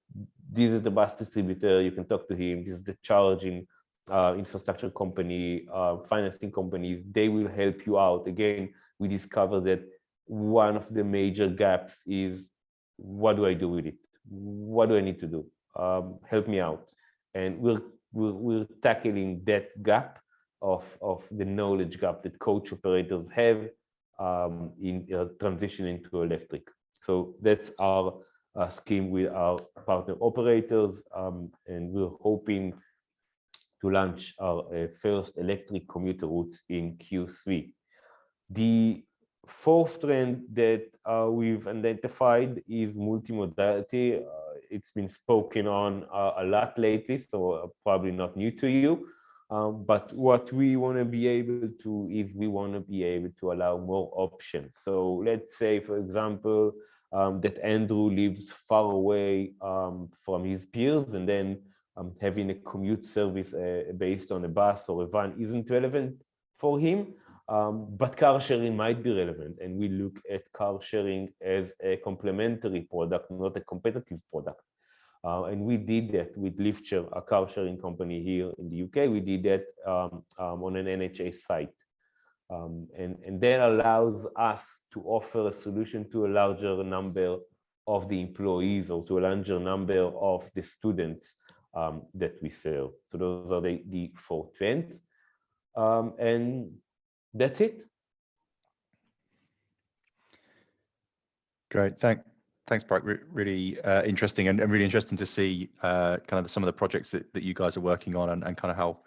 this is the bus distributor, you can talk to him. This is the charging infrastructure company, financing companies, they will help you out. Again, we discovered that one of the major gaps is, what do I do with it? What do I need to do? Help me out. And we're tackling that gap of the knowledge gap that coach operators have in transitioning to electric. So that's our scheme with our partner operators, and we're hoping to launch our first electric commuter routes in Q3. The fourth trend that we've identified is multimodality. it's been spoken on a lot lately, so probably not new to you. But what we want to be able to is we want to be able to allow more options. So let's say, for example, that Andrew lives far away from his peers, and then having a commute service based on a bus or a van isn't relevant for him. But car sharing might be relevant, and we look at car sharing as a complementary product, not a competitive product. And we did that with Liftshare, a car sharing company here in the UK. We did that on an NHS site. And that allows us to offer a solution to a larger number of the employees or to a larger number of the students that we serve. So those are the 4 trends. And that's it. Great, thanks, Bright. Really interesting and really interesting to see kind of some of the projects that you guys are working on and kind of how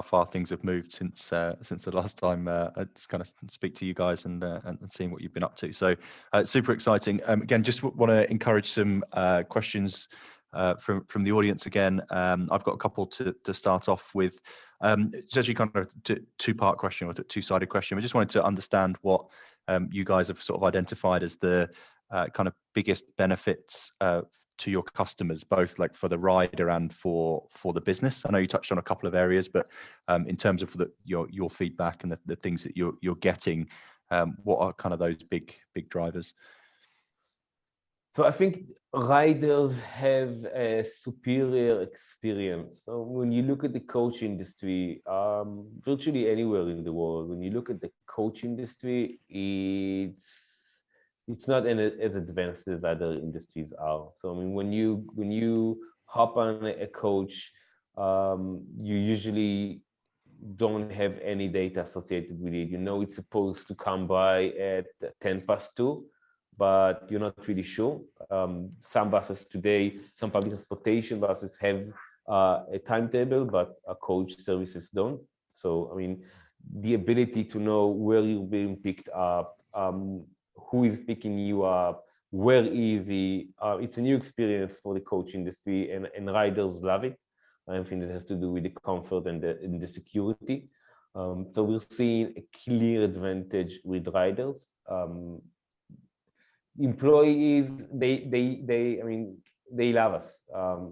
far things have moved since the last time I kind of speak to you guys and seeing what you've been up to. So super exciting. Again, just want to encourage some questions from the audience again. I've got a couple to start off with. It's actually kind of a two-part question or a two-sided question. We just wanted to understand what you guys have sort of identified as the kind of biggest benefits to your customers, both like for the rider and for the business. I know you touched on a couple of areas, but in terms of your feedback and the things that you're getting, what are kind of those big drivers? So I think riders have a superior experience. So when you look at the coach industry, virtually anywhere in the world, when you look at the coach industry, it's not as advanced as other industries are. So I mean, when you hop on a coach, you usually don't have any data associated with it. You know it's supposed to come by at 2:10, but you're not really sure. Some buses today, some public transportation buses have a timetable, but coach services don't. So I mean, the ability to know where you're being picked up, who is picking you up, where is he? It's a new experience for the coach industry, and riders love it. I think it has to do with the comfort and the security. So we're seeing a clear advantage with riders. Employees, they love us.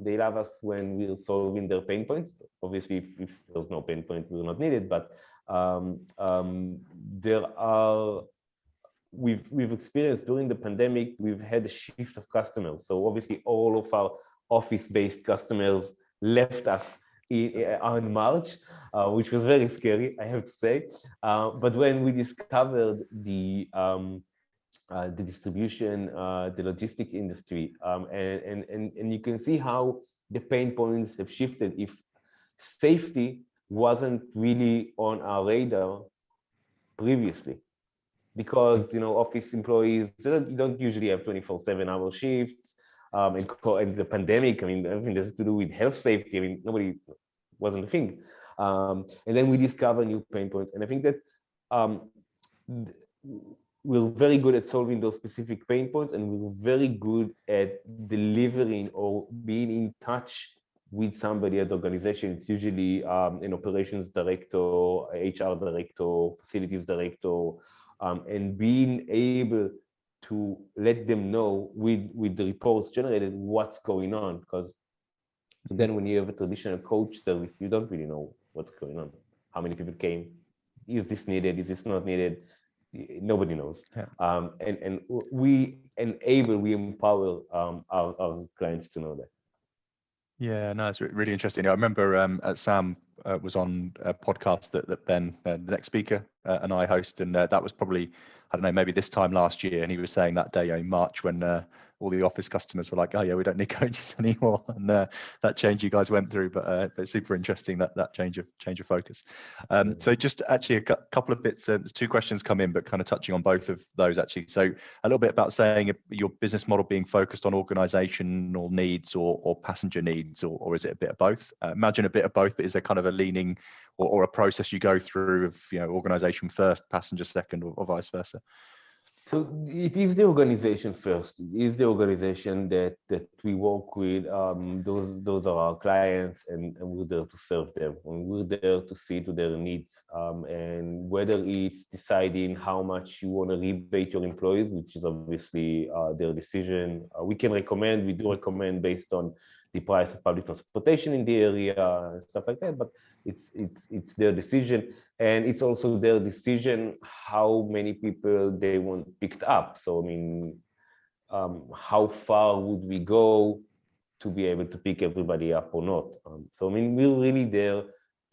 They love us when we're solving their pain points. Obviously, if there's no pain point, we're not needed. But we've experienced during the pandemic, we've had a shift of customers. So obviously, all of our office-based customers left us in March, which was very scary, I have to say. But when we discovered the distribution, the logistics industry, and you can see how the pain points have shifted. If safety wasn't really on our radar previously, because office employees don't usually have 24/7-hour shifts, and the pandemic, I mean, everything that's to do with health safety, I mean, nobody wasn't a thing. And then we discover new pain points, and I think that we're very good at solving those specific pain points, and we're very good at delivering or being in touch with somebody at the organization. It's usually an operations director, HR director, facilities director, and being able to let them know with the reports generated what's going on. Because then when you have a traditional coach service, you don't really know what's going on. How many people came? Is this needed? Is this not needed? Nobody knows. Yeah. And we empower our clients to know that. Yeah, no, it's really interesting. I remember Sam was on a podcast that Ben, the next speaker, and I host, and that was probably, I don't know, maybe this time last year, and he was saying that day in March when all the office customers were like, oh yeah, we don't need coaches anymore, and that change you guys went through, but super interesting that change of focus. So just actually a couple of bits, there's 2 questions come in, but kind of touching on both of those actually. So a little bit about saying your business model being focused on organizational needs or passenger needs, or is it a bit of both? Imagine a bit of both, but is there kind of a leaning or a process you go through of organization first, passenger second, or vice versa? So it is the organization first. It is the organization that we work with. Those are our clients, and we're there to serve them. And we're there to see to their needs. And whether it's deciding how much you want to rebate your employees, which is obviously their decision. We can recommend. We do recommend based on the price of public transportation in the area and stuff like that. But it's their decision. And it's also their decision how many people they want picked up. So, I mean, how far would we go to be able to pick everybody up or not? So, I mean, we're really there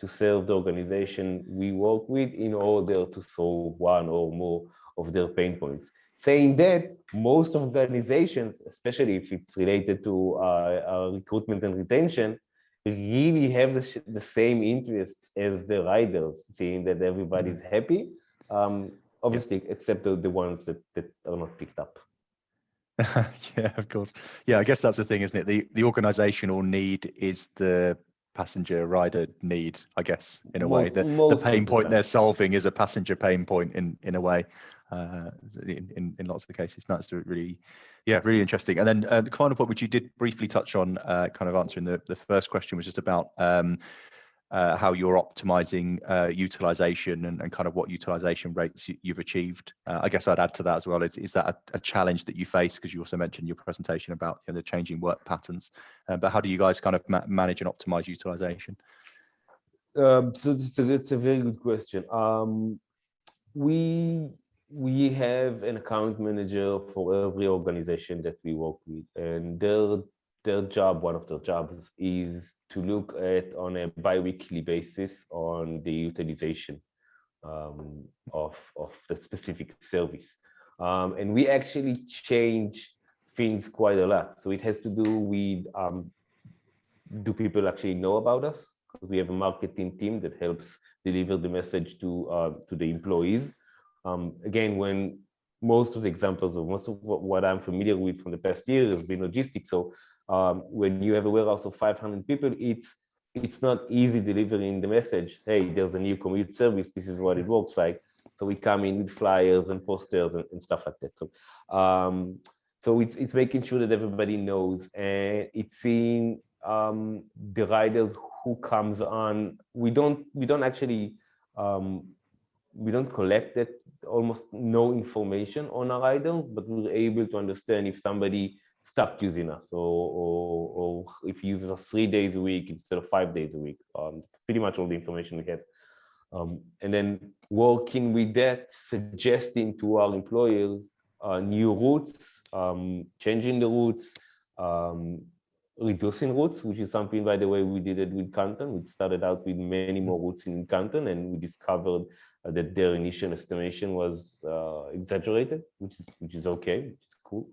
to serve the organization we work with in order to solve one or more of their pain points. Saying that, most organizations, especially if it's related to recruitment and retention, really have the same interests as the riders, seeing that everybody's happy, obviously, except the ones that are not picked up. Yeah, of course. Yeah, I guess that's the thing, isn't it? The organizational need is the passenger rider need, I guess, in a way. The pain point they're solving is a passenger pain point in a way. In lots of the cases. That's really, really interesting. And then the final point, which you did briefly touch on, kind of answering the first question, was just about how you're optimizing utilization and kind of what utilization rates you've achieved. I guess I'd add to that as well. Is that a challenge that you face? Because you also mentioned in your presentation about the changing work patterns. But how do you guys kind of manage and optimize utilization? So it's a very good question. We have an account manager for every organization that we work with, and their job, one of their jobs, is to look at on a bi-weekly basis on the utilization of the specific service. And we actually change things quite a lot. So it has to do with, do people actually know about us? Because we have a marketing team that helps deliver the message to the employees. Again, when most of the examples of most of what I'm familiar with from the past year has been logistics. So when you have a warehouse of 500 people, it's not easy delivering the message. Hey, there's a new commute service. This is what it works like. So we come in with flyers and posters and stuff like that. So so it's making sure that everybody knows, and it's seeing the riders who comes on. We don't actually we don't collect that almost no information on our riders, but we're able to understand if somebody stopped using us or if he uses us 3 days a week instead of 5 days a week. It's pretty much all the information we have. And then working with that, suggesting to our employers new routes, changing the routes, reducing routes, which is something, by the way, we did it with Canton. We started out with many more routes in Canton, and we discovered that their initial estimation was exaggerated, which is okay, which is cool.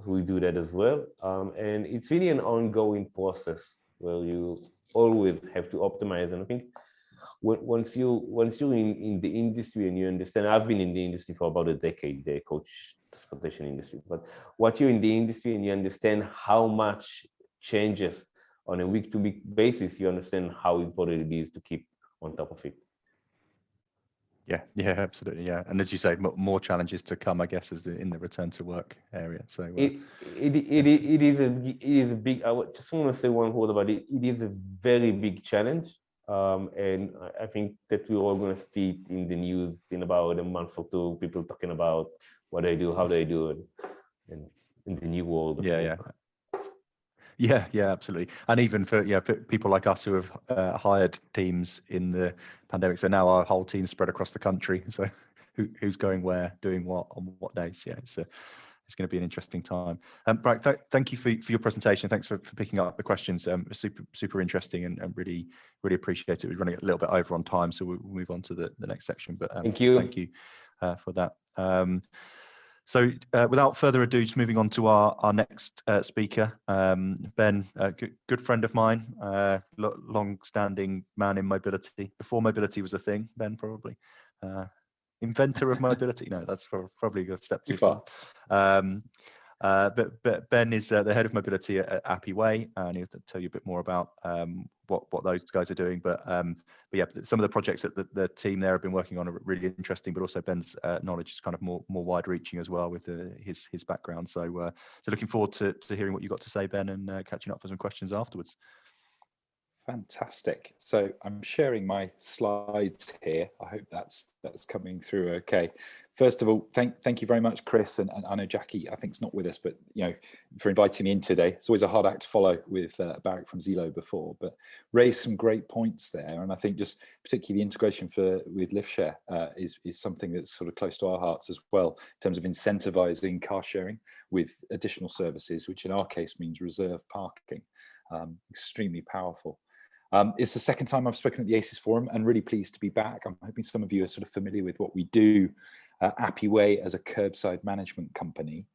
We do that as well, and it's really an ongoing process where you always have to optimize. And I think once you're in the industry and you understand, I've been in the industry for about a decade, the coach transportation industry, but what you're in the industry and you understand how much changes on a week-to-week basis, you understand how important it is to keep on top of it. Yeah, absolutely. Yeah, and as you say, more challenges to come, I guess, in the return to work area. So it is a big. I just want to say one word about it. It is a very big challenge, and I think that we're all going to see it in the news in about a month or two. People talking about what they do, how they do it, and in the new world. Yeah, absolutely. And even for people like us who have hired teams in the pandemic, so now our whole team spread across the country. So who's going where, doing what, on what days? Yeah, it's going to be an interesting time. Brian, thank you for your presentation. Thanks for picking up the questions. Super interesting and really appreciate it. We're running a little bit over on time, so we'll move on to the next section. But thank you for that. So without further ado, just moving on to our next speaker, Ben, a good friend of mine, long-standing man in mobility. Before mobility was a thing, Ben, probably. Inventor of mobility? No, that's probably a step too far. But Ben is the head of mobility at Appy Way, and he'll tell you a bit more about what those guys are doing. But yeah, some of the projects that the team there have been working on are really interesting. But also Ben's knowledge is kind of more wide-reaching as well with his background. So looking forward to hearing what you got to say, Ben, and catching up for some questions afterwards. Fantastic. So I'm sharing my slides here. I hope that's coming through okay. First of all, thank you very much, Chris, and I know Jackie, I think, is not with us, but for inviting me in today. It's always a hard act to follow with Barrick from Zelo before, but raised some great points there, and I think just particularly the integration with LiftShare is something that's sort of close to our hearts as well, in terms of incentivizing car sharing with additional services, which in our case means reserve parking. Extremely powerful. It's the second time I've spoken at the ACES Forum, and really pleased to be back. I'm hoping some of you are sort of familiar with what we do Appy Way as a curbside management company.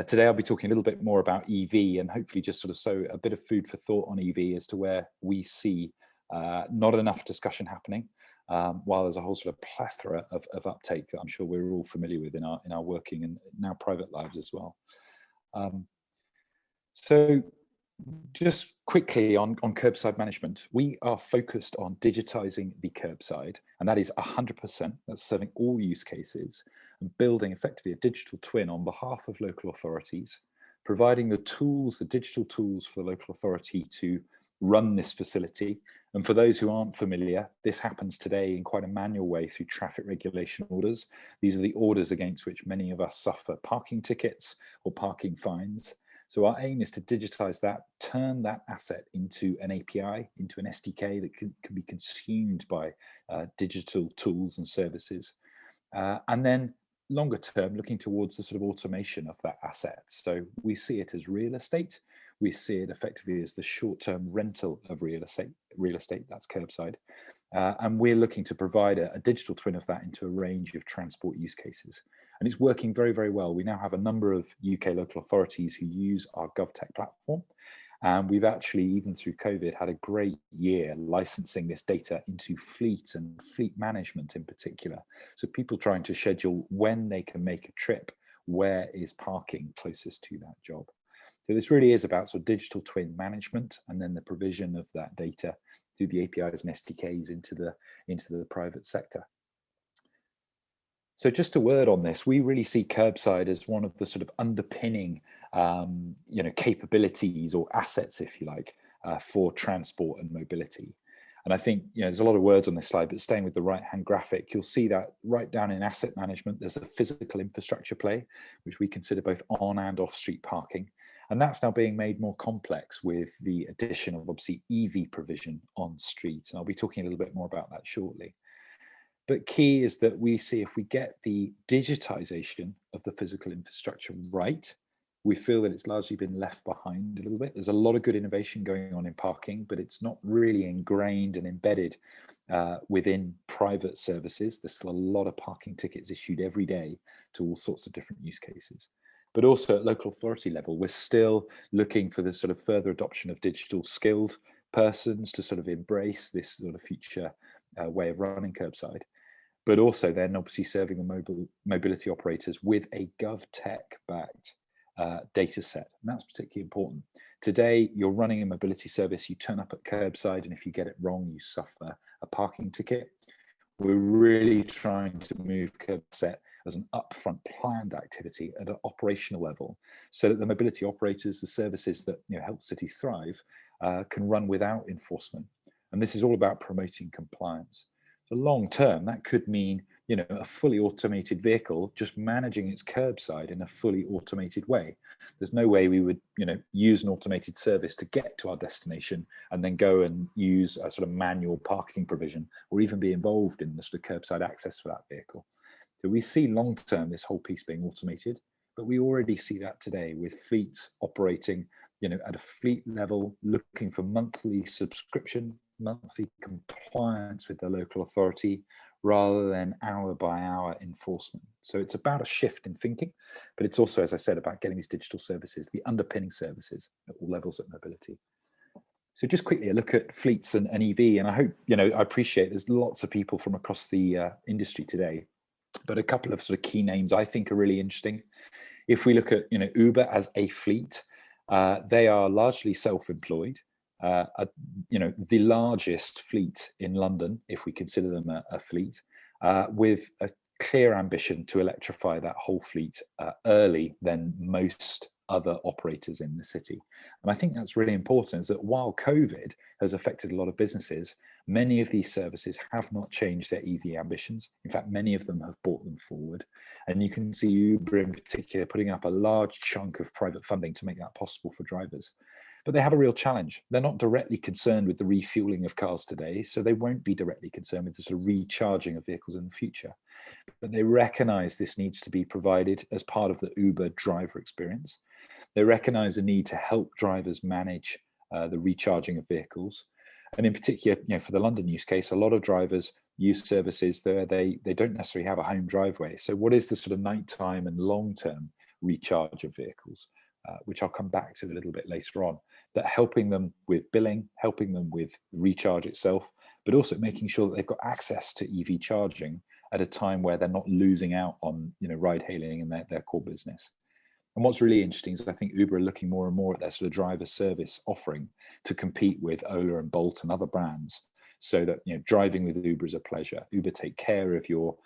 Today I'll be talking a little bit more about EV, and hopefully just sort of sow a bit of food for thought on EV as to where we see not enough discussion happening, while there's a whole sort of plethora of uptake that I'm sure we're all familiar with in our working and now private lives as well. So just quickly on curbside management, we are focused on digitizing the curbside, and that is 100%. That's serving all use cases and building effectively a digital twin on behalf of local authorities, providing the tools, the digital tools for the local authority to run this facility. And for those who aren't familiar, this happens today in quite a manual way through traffic regulation orders. These are the orders against which many of us suffer parking tickets or parking fines. So our aim is to digitize that, turn that asset into an API, into an SDK that can be consumed by digital tools and services. And then longer term, looking towards the sort of automation of that asset. So we see it as real estate. We see it effectively as the short-term rental of real estate, that's curbside. And we're looking to provide a digital twin of that into a range of transport use cases. And it's working very, very well. We now have a number of UK local authorities who use our GovTech platform. And we've actually, even through COVID, had a great year licensing this data into fleet and fleet management in particular. So people trying to schedule when they can make a trip, where is parking closest to that job. So this really is about sort of digital twin management, and then the provision of that data through the APIs and SDKs into the private sector. So just a word on this, we really see curbside as one of the sort of underpinning capabilities or assets, if you like, for transport and mobility. And I think, there's a lot of words on this slide, but staying with the right-hand graphic, you'll see that right down in asset management, there's a physical infrastructure play, which we consider both on and off-street parking. And that's now being made more complex with the addition of obviously EV provision on street. And I'll be talking a little bit more about that shortly. But key is that we see if we get the digitization of the physical infrastructure right, we feel that it's largely been left behind a little bit. There's a lot of good innovation going on in parking, but it's not really ingrained and embedded within private services. There's still a lot of parking tickets issued every day to all sorts of different use cases. But also at local authority level, we're still looking for this sort of further adoption of digital skilled persons to sort of embrace this sort of future way of running curbside, but also then obviously serving the mobility operators with a GovTech-backed data set. And that's particularly important. Today, you're running a mobility service, you turn up at curbside, and if you get it wrong, you suffer a parking ticket. We're really trying to move curbside as an upfront planned activity at an operational level, so that the mobility operators, the services that help cities thrive, can run without enforcement. And this is all about promoting compliance. So long term, that could mean a fully automated vehicle just managing its curbside in a fully automated way. There's no way we would use an automated service to get to our destination and then go and use a sort of manual parking provision, or even be involved in the sort of curbside access for that vehicle. So we see long term this whole piece being automated, but we already see that today with fleets operating at a fleet level, looking for monthly subscription, monthly compliance with the local authority, rather than hour by hour enforcement. So it's about a shift in thinking, but it's also, as I said, about getting these digital services, the underpinning services at all levels of mobility. So just quickly a look at fleets and EV, and I hope, I appreciate there's lots of people from across the industry today, but a couple of sort of key names I think are really interesting If we look at Uber as a fleet, they are largely self-employed. The largest fleet in London, if we consider them a fleet, with a clear ambition to electrify that whole fleet early than most other operators in the city. And I think that's really important, is that while COVID has affected a lot of businesses, many of these services have not changed their EV ambitions. In fact, many of them have brought them forward. And you can see Uber in particular putting up a large chunk of private funding to make that possible for drivers. But they have a real challenge. They're not directly concerned with the refueling of cars today, so they won't be directly concerned with the sort of recharging of vehicles in the future. But they recognize this needs to be provided as part of the Uber driver experience. They recognize the need to help drivers manage the recharging of vehicles. And in particular, for the London use case, a lot of drivers use services where they don't necessarily have a home driveway. So what is the sort of nighttime and long-term recharge of vehicles, which I'll come back to a little bit later on, that helping them with billing, helping them with recharge itself, but also making sure that they've got access to EV charging at a time where they're not losing out on ride hailing and their core business. And what's really interesting is I think Uber are looking more and more at their sort of driver service offering to compete with Ola and Bolt and other brands, so that driving with Uber is a pleasure. Uber take care of your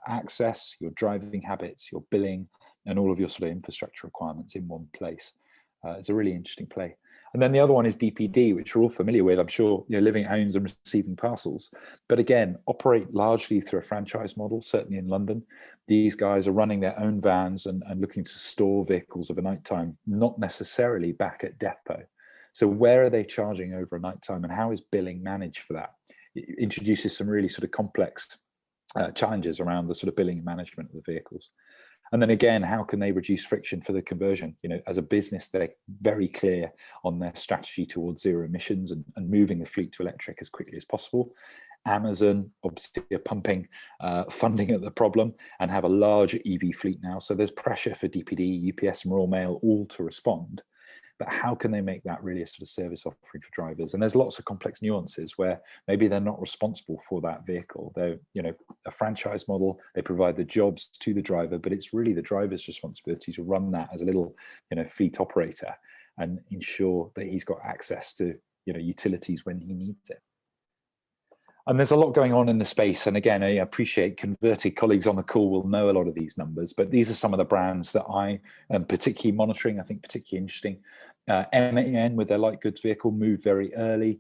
access, your driving habits, your billing, and all of your sort of infrastructure requirements in one place. It's a really interesting play. And then the other one is DPD, which we're all familiar with, I'm sure, living at homes and receiving parcels. But again, operate largely through a franchise model, certainly in London. These guys are running their own vans and looking to store vehicles of a night time, not necessarily back at depot. So where are they charging over a night time, and how is billing managed for that? It introduces some really sort of complex challenges around the sort of billing and management of the vehicles. And then again, how can they reduce friction for the conversion? As a business, they're very clear on their strategy towards zero emissions and moving the fleet to electric as quickly as possible. Amazon obviously are pumping funding at the problem and have a large EV fleet now. So there's pressure for DPD, UPS and Royal Mail all to respond. But how can they make that really a sort of service offering for drivers? And there's lots of complex nuances where maybe they're not responsible for that vehicle. They're, a franchise model, they provide the jobs to the driver, but it's really the driver's responsibility to run that as a little, fleet operator and ensure that he's got access to, utilities when he needs it. And there's a lot going on in the space. And again, I appreciate converted colleagues on the call will know a lot of these numbers, but these are some of the brands that I am particularly monitoring, I think particularly interesting. MAN with their light goods vehicle moved very early,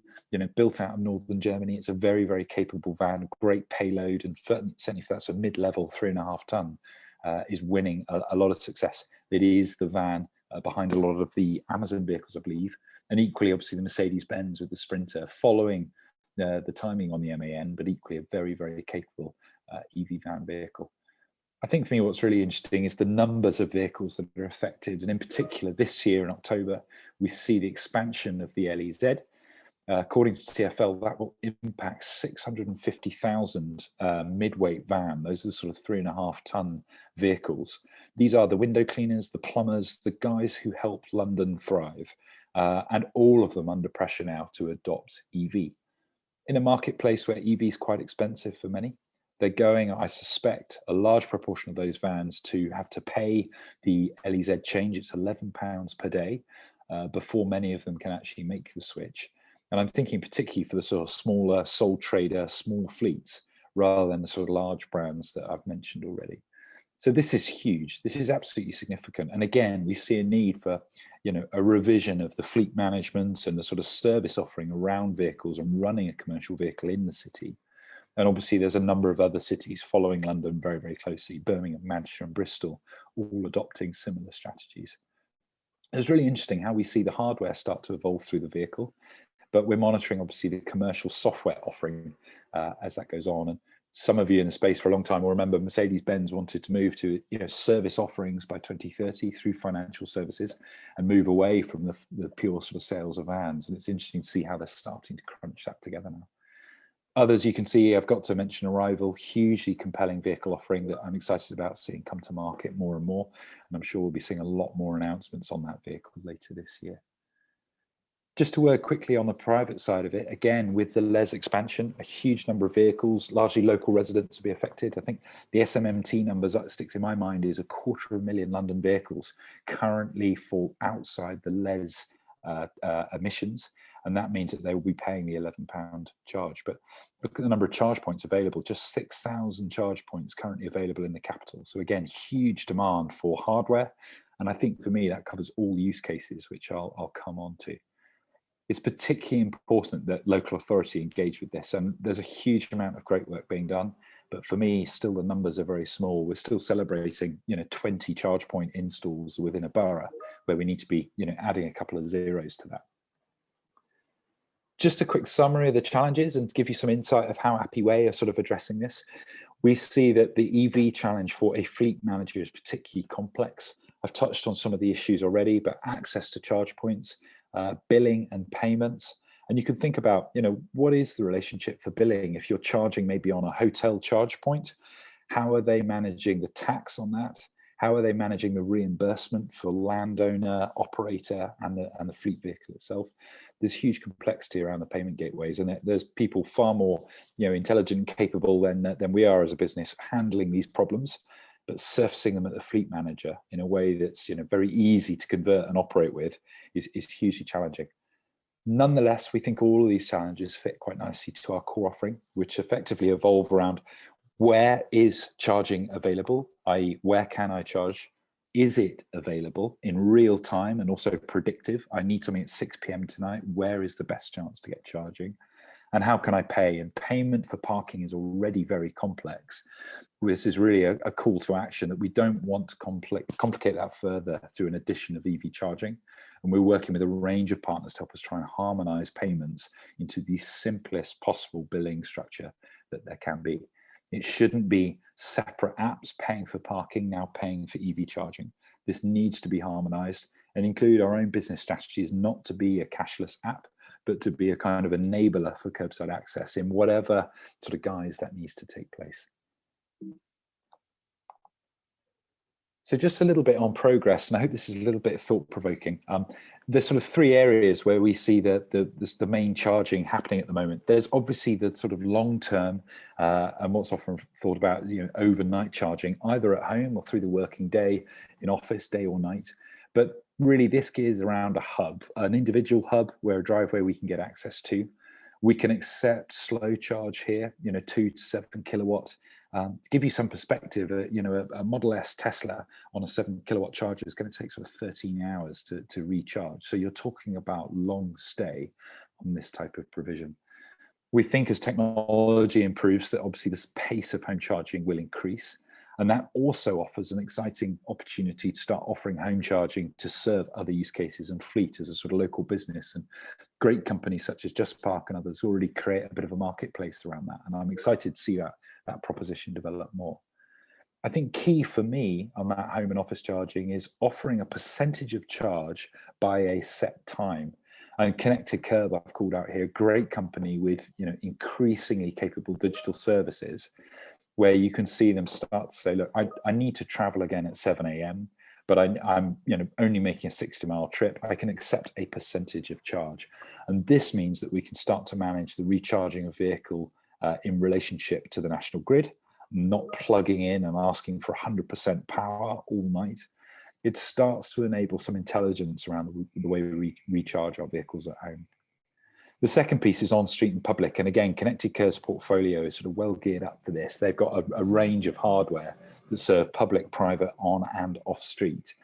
built out of Northern Germany. It's a very, very capable van, great payload, and certainly for that's a mid-level 3.5 ton, is winning a lot of success. It is the van behind a lot of the Amazon vehicles, I believe. And equally, obviously, the Mercedes-Benz with the Sprinter following the timing on the MAN, but equally a very, very capable EV van vehicle. I think for me, what's really interesting is the numbers of vehicles that are affected. And in particular, this year in October, we see the expansion of the LEZ. According to TfL, that will impact 650,000 mid-weight van. Those are the sort of 3.5 ton vehicles. These are the window cleaners, the plumbers, the guys who helped London thrive, and all of them under pressure now to adopt EV. In a marketplace where EV is quite expensive for many, they're going, I suspect, a large proportion of those vans to have to pay the LEZ change. It's £11 per day before many of them can actually make the switch. And I'm thinking particularly for the sort of smaller sole trader, small fleets, rather than the sort of large brands that I've mentioned already. So this is huge. This is absolutely significant. And again, we see a need for, a revision of the fleet management and the sort of service offering around vehicles and running a commercial vehicle in the city. And obviously there's a number of other cities following London very, very closely, Birmingham, Manchester and Bristol, all adopting similar strategies. It's really interesting how we see the hardware start to evolve through the vehicle, but we're monitoring obviously the commercial software offering as that goes on. And some of you in the space for a long time will remember Mercedes-Benz wanted to move to service offerings by 2030 through financial services and move away from the pure sort of sales of vans. And it's interesting to see how they're starting to crunch that together now. Others you can see, I've got to mention Arrival, hugely compelling vehicle offering that I'm excited about seeing come to market more and more. And I'm sure we'll be seeing a lot more announcements on that vehicle later this year. Just to work quickly on the private side of it, again, with the LES expansion, a huge number of vehicles, largely local residents, will be affected. I think the SMMT numbers that sticks in my mind is 250,000 London vehicles currently fall outside the LES emissions, and that means that they will be paying the £11 charge. But look at the number of charge points available, just 6,000 charge points currently available in the capital. So again, huge demand for hardware. And I think for me, that covers all use cases, which I'll come on to. It's particularly important that local authority engage with this, and there's a huge amount of great work being done. But for me, still the numbers are very small. We're still celebrating, 20 charge point installs within a borough, where we need to be, adding a couple of zeros to that. Just a quick summary of the challenges and to give you some insight of how Happy Way are sort of addressing this. We see that the EV challenge for a fleet manager is particularly complex. I've touched on some of the issues already, but access to charge points, billing and payments. And you can think about, what is the relationship for billing if you're charging maybe on a hotel charge point? How are they managing the tax on that? How are they managing the reimbursement for landowner, operator, and the fleet vehicle itself? There's huge complexity around the payment gateways, and there's people far more, intelligent and capable than we are as a business handling these problems, but surfacing them at the fleet manager in a way that's very easy to convert and operate with is hugely challenging. Nonetheless, we think all of these challenges fit quite nicely to our core offering, which effectively evolve around where is charging available, i.e. where can I charge? Is it available in real time and also predictive? I need something at 6 p.m. tonight. Where is the best chance to get charging? And how can I pay? And payment for parking is already very complex. This is really a call to action that we don't want to complicate that further through an addition of EV charging. And we're working with a range of partners to help us try and harmonize payments into the simplest possible billing structure that there can be. It shouldn't be separate apps paying for parking, now paying for EV charging. This needs to be harmonized and include our own business strategies, not to be a cashless app, but to be a kind of enabler for curbside access in whatever sort of guise that needs to take place. So just a little bit on progress, and I hope this is a little bit thought-provoking. There's sort of three areas where we see the main charging happening at the moment. There's obviously the sort of long-term and what's often thought about, overnight charging, either at home or through the working day, in office, day or night. But really this gears around a hub, an individual hub where a driveway we can get access to. We can accept slow charge here, 2 to 7 kilowatt. To give you some perspective, a Model S Tesla on a 7 kilowatt charger is going to take sort of 13 hours to recharge. So you're talking about long stay on this type of provision. We think as technology improves that obviously this pace of home charging will increase. And that also offers an exciting opportunity to start offering home charging to serve other use cases and fleet as a sort of local business. And great companies such as Just Park and others already create a bit of a marketplace around that. And I'm excited to see that proposition develop more. I think key for me on that home and office charging is offering a percentage of charge by a set time. And Connected Curb, I've called out here, great company with increasingly capable digital services, where you can see them start to say, look, I need to travel again at 7 a.m., but I'm only making a 60-mile trip. I can accept a percentage of charge. And this means that we can start to manage the recharging of vehicle in relationship to the national grid, not plugging in and asking for 100% power all night. It starts to enable some intelligence around the way we recharge our vehicles at home. The second piece is on street and public. And again, Connected Curb's portfolio is sort of well geared up for this. They've got a range of hardware that serve public, private, on and off street.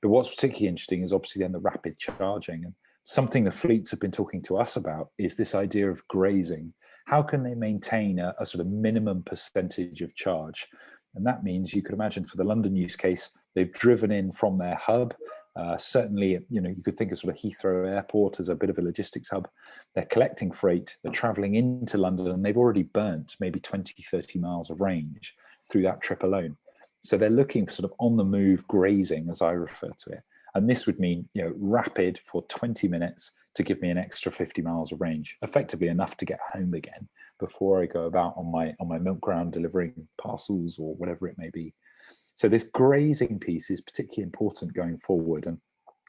But what's particularly interesting is obviously then the rapid charging. And something the fleets have been talking to us about is this idea of grazing. How can they maintain a sort of minimum percentage of charge? And that means you could imagine for the London use case, they've driven in from their hub. Certainly, you could think of sort of Heathrow Airport as a bit of a logistics hub. They're collecting freight, they're traveling into London, and they've already burnt maybe 20, 30 miles of range through that trip alone. So they're looking for sort of on the move grazing, as I refer to it. And this would mean, rapid for 20 minutes to give me an extra 50 miles of range, effectively enough to get home again before I go about on my milk ground delivering parcels or whatever it may be. So this grazing piece is particularly important going forward. And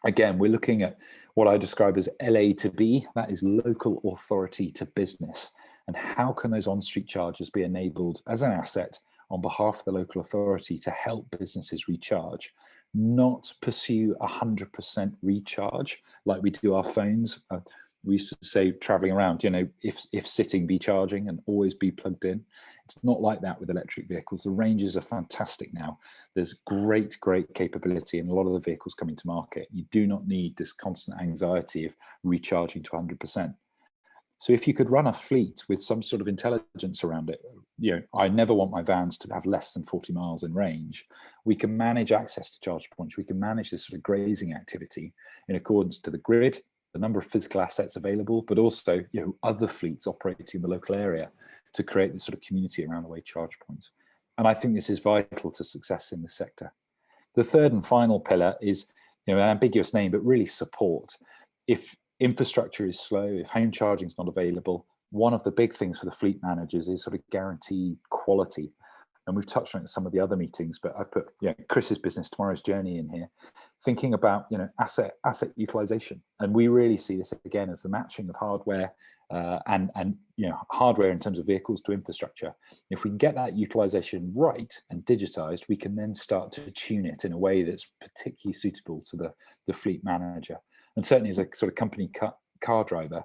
Again, we're looking at what I describe as LA to B, that is local authority to business. And how can those on-street charges be enabled as an asset on behalf of the local authority to help businesses recharge, not pursue 100% recharge like we do our phones. We used to say traveling around, you know, if sitting, be charging and always be plugged in. It's not like that with electric vehicles. The ranges are fantastic now. There's great capability in a lot of the vehicles coming to market. You do not need this constant anxiety of recharging to 100%. So if you could run a fleet with some sort of intelligence around it, you know, I never want my vans to have less than 40 miles in range. We can manage access to charge points. We can manage this sort of grazing activity in accordance to the grid, the number of physical assets available, but also, you know, other fleets operating in the local area to create this sort of community around the way charge points. And I think this is vital to success in the sector. The third and final pillar is, you know, an ambiguous name, but really support. If infrastructure is slow, if home charging is not available, one of the big things for the fleet managers is sort of guaranteed quality. And we've touched on it in some of the other meetings, but I put, you know, Chris's business, Tomorrow's Journey in here, thinking about, you know, asset utilization. And we really see this again as the matching of hardware and you know, hardware in terms of vehicles to infrastructure. If we can get that utilization right and digitized, we can then start to tune it in a way that's particularly suitable to the fleet manager. And certainly as a sort of company car driver,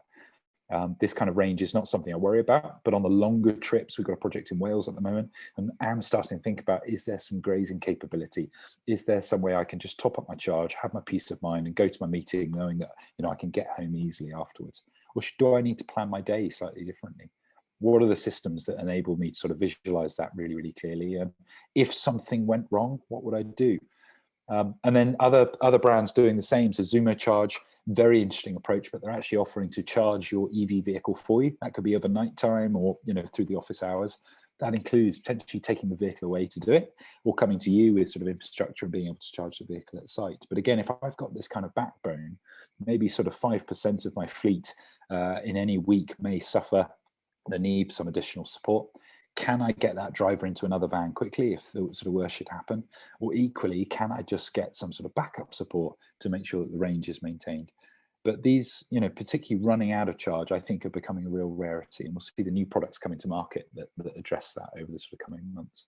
this kind of range is not something I worry about, but on the longer trips, we've got a project in Wales at the moment, and I'm starting to think about, is there some grazing capability? Is there some way I can just top up my charge, have my peace of mind and go to my meeting knowing that, you know, I can get home easily afterwards? Or do I need to plan my day slightly differently? What are the systems that enable me to sort of visualize that really clearly? And if something went wrong, what would I do? And then other brands doing the same. So Zumo Charge, very interesting approach, but they're actually offering to charge your EV vehicle for you. That could be overnight time or, you know, through the office hours. That includes potentially taking the vehicle away to do it, or coming to you with sort of infrastructure and being able to charge the vehicle at site. But again, if I've got this kind of backbone, maybe sort of 5% of my fleet in any week may suffer the need for some additional support. Can I get that driver into another van quickly if the sort of worst should happen? Or equally, can I just get some sort of backup support to make sure that the range is maintained? But these, you know, particularly running out of charge, I think are becoming a real rarity, and we'll see the new products coming to market that address that over the sort of coming months.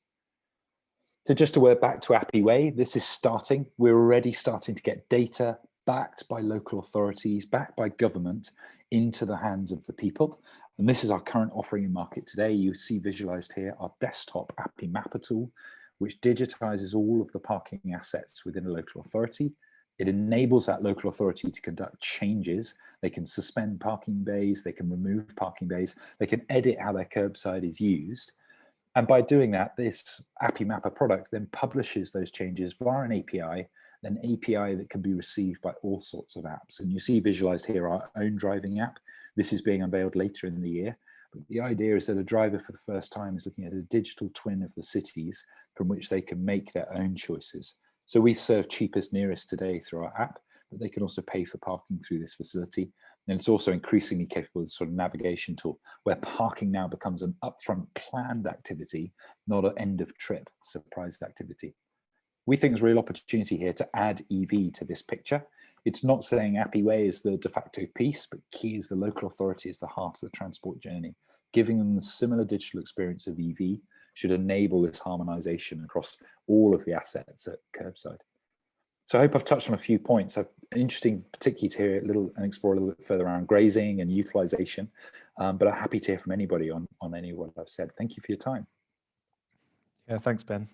So just a word back to Appy Way, this is starting. We're already starting to get data backed by local authorities, backed by government, into the hands of the people. And this is our current offering in market today. You see visualized here our desktop Appy Mapper tool, which digitizes all of the parking assets within a local authority. It enables that local authority to conduct changes. They can suspend parking bays, they can remove parking bays, they can edit how their curbside is used. And by doing that, this Appy Mapper product then publishes those changes via an API that can be received by all sorts of apps. And you see visualized here our own driving app. This is being unveiled later in the year. But the idea is that a driver for the first time is looking at a digital twin of the cities from which they can make their own choices. So we serve cheapest nearest today through our app, but they can also pay for parking through this facility. And it's also increasingly capable as a sort of navigation tool where parking now becomes an upfront planned activity, not an end of trip surprise activity. We think there's a real opportunity here to add EV to this picture. It's not saying Appy Way is the de facto piece, but key is the local authority is the heart of the transport journey. Giving them the similar digital experience of EV should enable this harmonization across all of the assets at curbside. So I hope I've touched on a few points. Interesting, particularly to hear a little and explore a little bit further around grazing and utilization, but I'm happy to hear from anybody on any of what I've said. Thank you for your time. Yeah, thanks, Ben.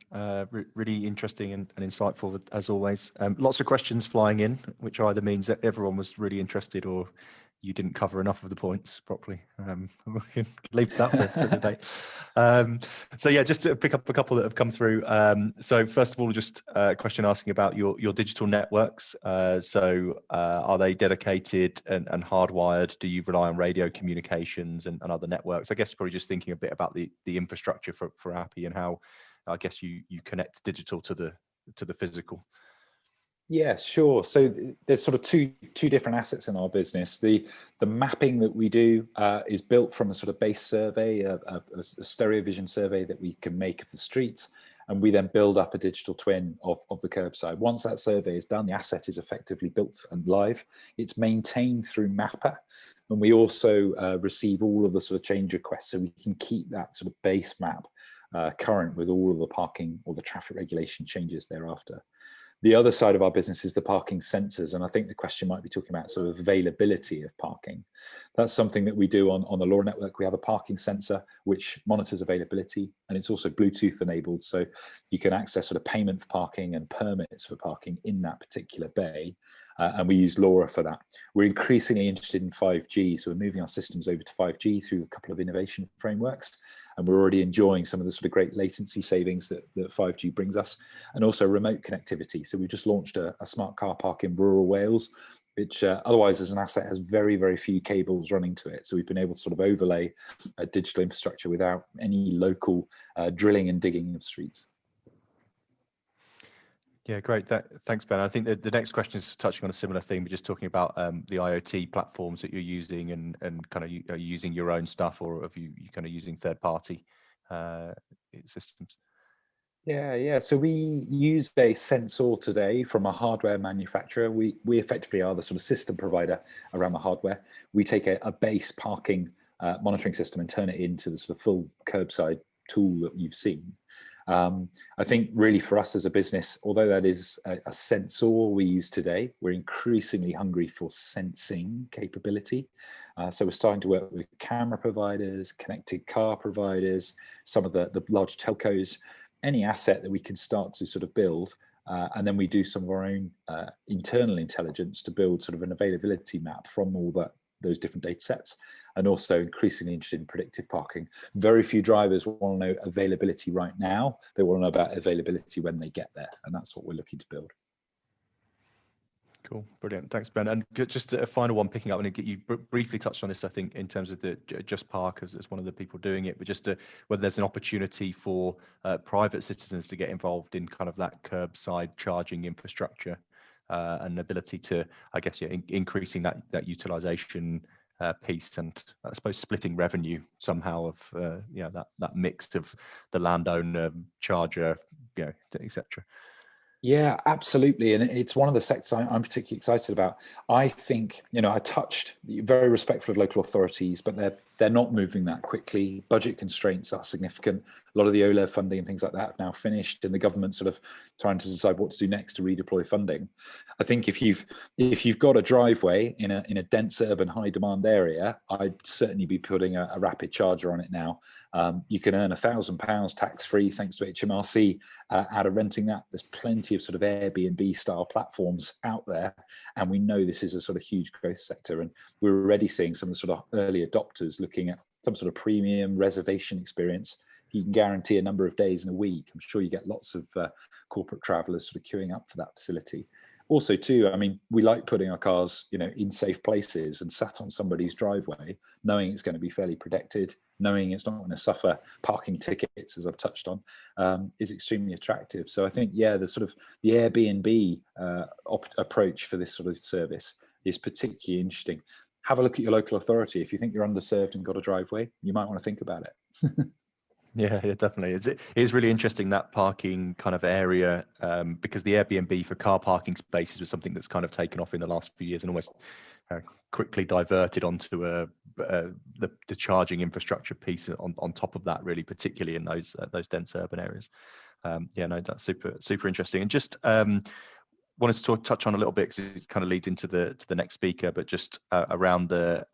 Really interesting and insightful as always. Lots of questions flying in, which either means that everyone was really interested or you didn't cover enough of the points properly. We can leave that for today. So yeah, just to pick up a couple that have come through. So first of all, just a question asking about your digital networks. So are they dedicated and hardwired? Do you rely on radio communications and other networks? I guess probably just thinking a bit about the infrastructure for Appy and how I guess you connect digital to the physical. Yeah, sure. So there's sort of two different assets in our business. The mapping that we do is built from a sort of base survey, a stereo vision survey that we can make of the streets. and we then build up a digital twin of the curbside. Once that survey is done, the asset is effectively built and live. It's maintained through Mapper, and we also receive all of the sort of change requests, so we can keep that sort of base map current with all of the parking or the traffic regulation changes thereafter. The other side of our business is the parking sensors, and I think the question might be talking about sort of availability of parking. That's something that we do on the Law Network. We have a parking sensor which monitors availability, and it's also Bluetooth enabled, so you can access sort of payment for parking and permits for parking in that particular bay. And we use LoRa for that. We're increasingly interested in 5G, so we're moving our systems over to 5G through a couple of innovation frameworks. And we're already enjoying some of the sort of great latency savings that 5G brings us, and also remote connectivity. So we just launched a smart car park in rural Wales, which otherwise as an asset has very, very few cables running to it. So we've been able to sort of overlay a digital infrastructure without any local drilling and digging of streets. Yeah, great. Thanks, Ben. I think the next question is touching on a similar theme, but just talking about the IoT platforms that you're using, and kind of are you using your own stuff, or have you kind of using third-party systems? Yeah. So we use a sensor today from a hardware manufacturer. We effectively are the sort of system provider around the hardware. We take a base parking monitoring system and turn it into the sort of full curbside tool that you've seen. I think really for us as a business, although that is a sensor we use today, we're increasingly hungry for sensing capability. So we're starting to work with camera providers, connected car providers, some of the large telcos, any asset that we can start to sort of build. And then we do some of our own internal intelligence to build sort of an availability map from all those different data sets, and also increasingly interested in predictive parking. Very few drivers want to know availability right now. They want to know about availability when they get there, and that's what we're looking to build. Cool, brilliant. Thanks, Ben. And just a final one, picking up, and you briefly touched on this, I think, in terms of the Just Park as one of the people doing it, but just whether there's an opportunity for private citizens to get involved in kind of that curbside charging infrastructure and ability to, I guess, increasing that utilization piece, and I suppose splitting revenue somehow of that mix of the landowner, charger, etc. Yeah, absolutely. And it's one of the sectors I'm particularly excited about. I think, I touched, very respectful of local authorities, but they're not moving that quickly. Budget constraints are significant. A lot of the OLEV funding and things like that have now finished, and the government sort of trying to decide what to do next to redeploy funding. I think if you've got a driveway in a dense urban high demand area, I'd certainly be putting a rapid charger on it now. You can earn £1,000 tax free thanks to HMRC out of renting that. There's plenty of sort of Airbnb style platforms out there, and we know this is a sort of huge growth sector, and we're already seeing some of the sort of early adopters looking at some sort of premium reservation experience. You can guarantee a number of days in a week. I'm sure you get lots of corporate travelers sort of queuing up for that facility. Also too, I mean, we like putting our cars, in safe places and sat on somebody's driveway, knowing it's going to be fairly protected, knowing it's not going to suffer parking tickets, as I've touched on, is extremely attractive. So I think, the sort of the Airbnb approach for this sort of service is particularly interesting. Have a look at your local authority. If you think you're underserved and got a driveway, you might want to think about it. Yeah, definitely. It is really interesting, that parking kind of area, because the Airbnb for car parking spaces was something that's kind of taken off in the last few years and almost quickly diverted onto the charging infrastructure piece on top of that, really, particularly in those dense urban areas. That's super interesting. And just wanted to touch on a little bit, because it kind of leads into the next speaker, but just around the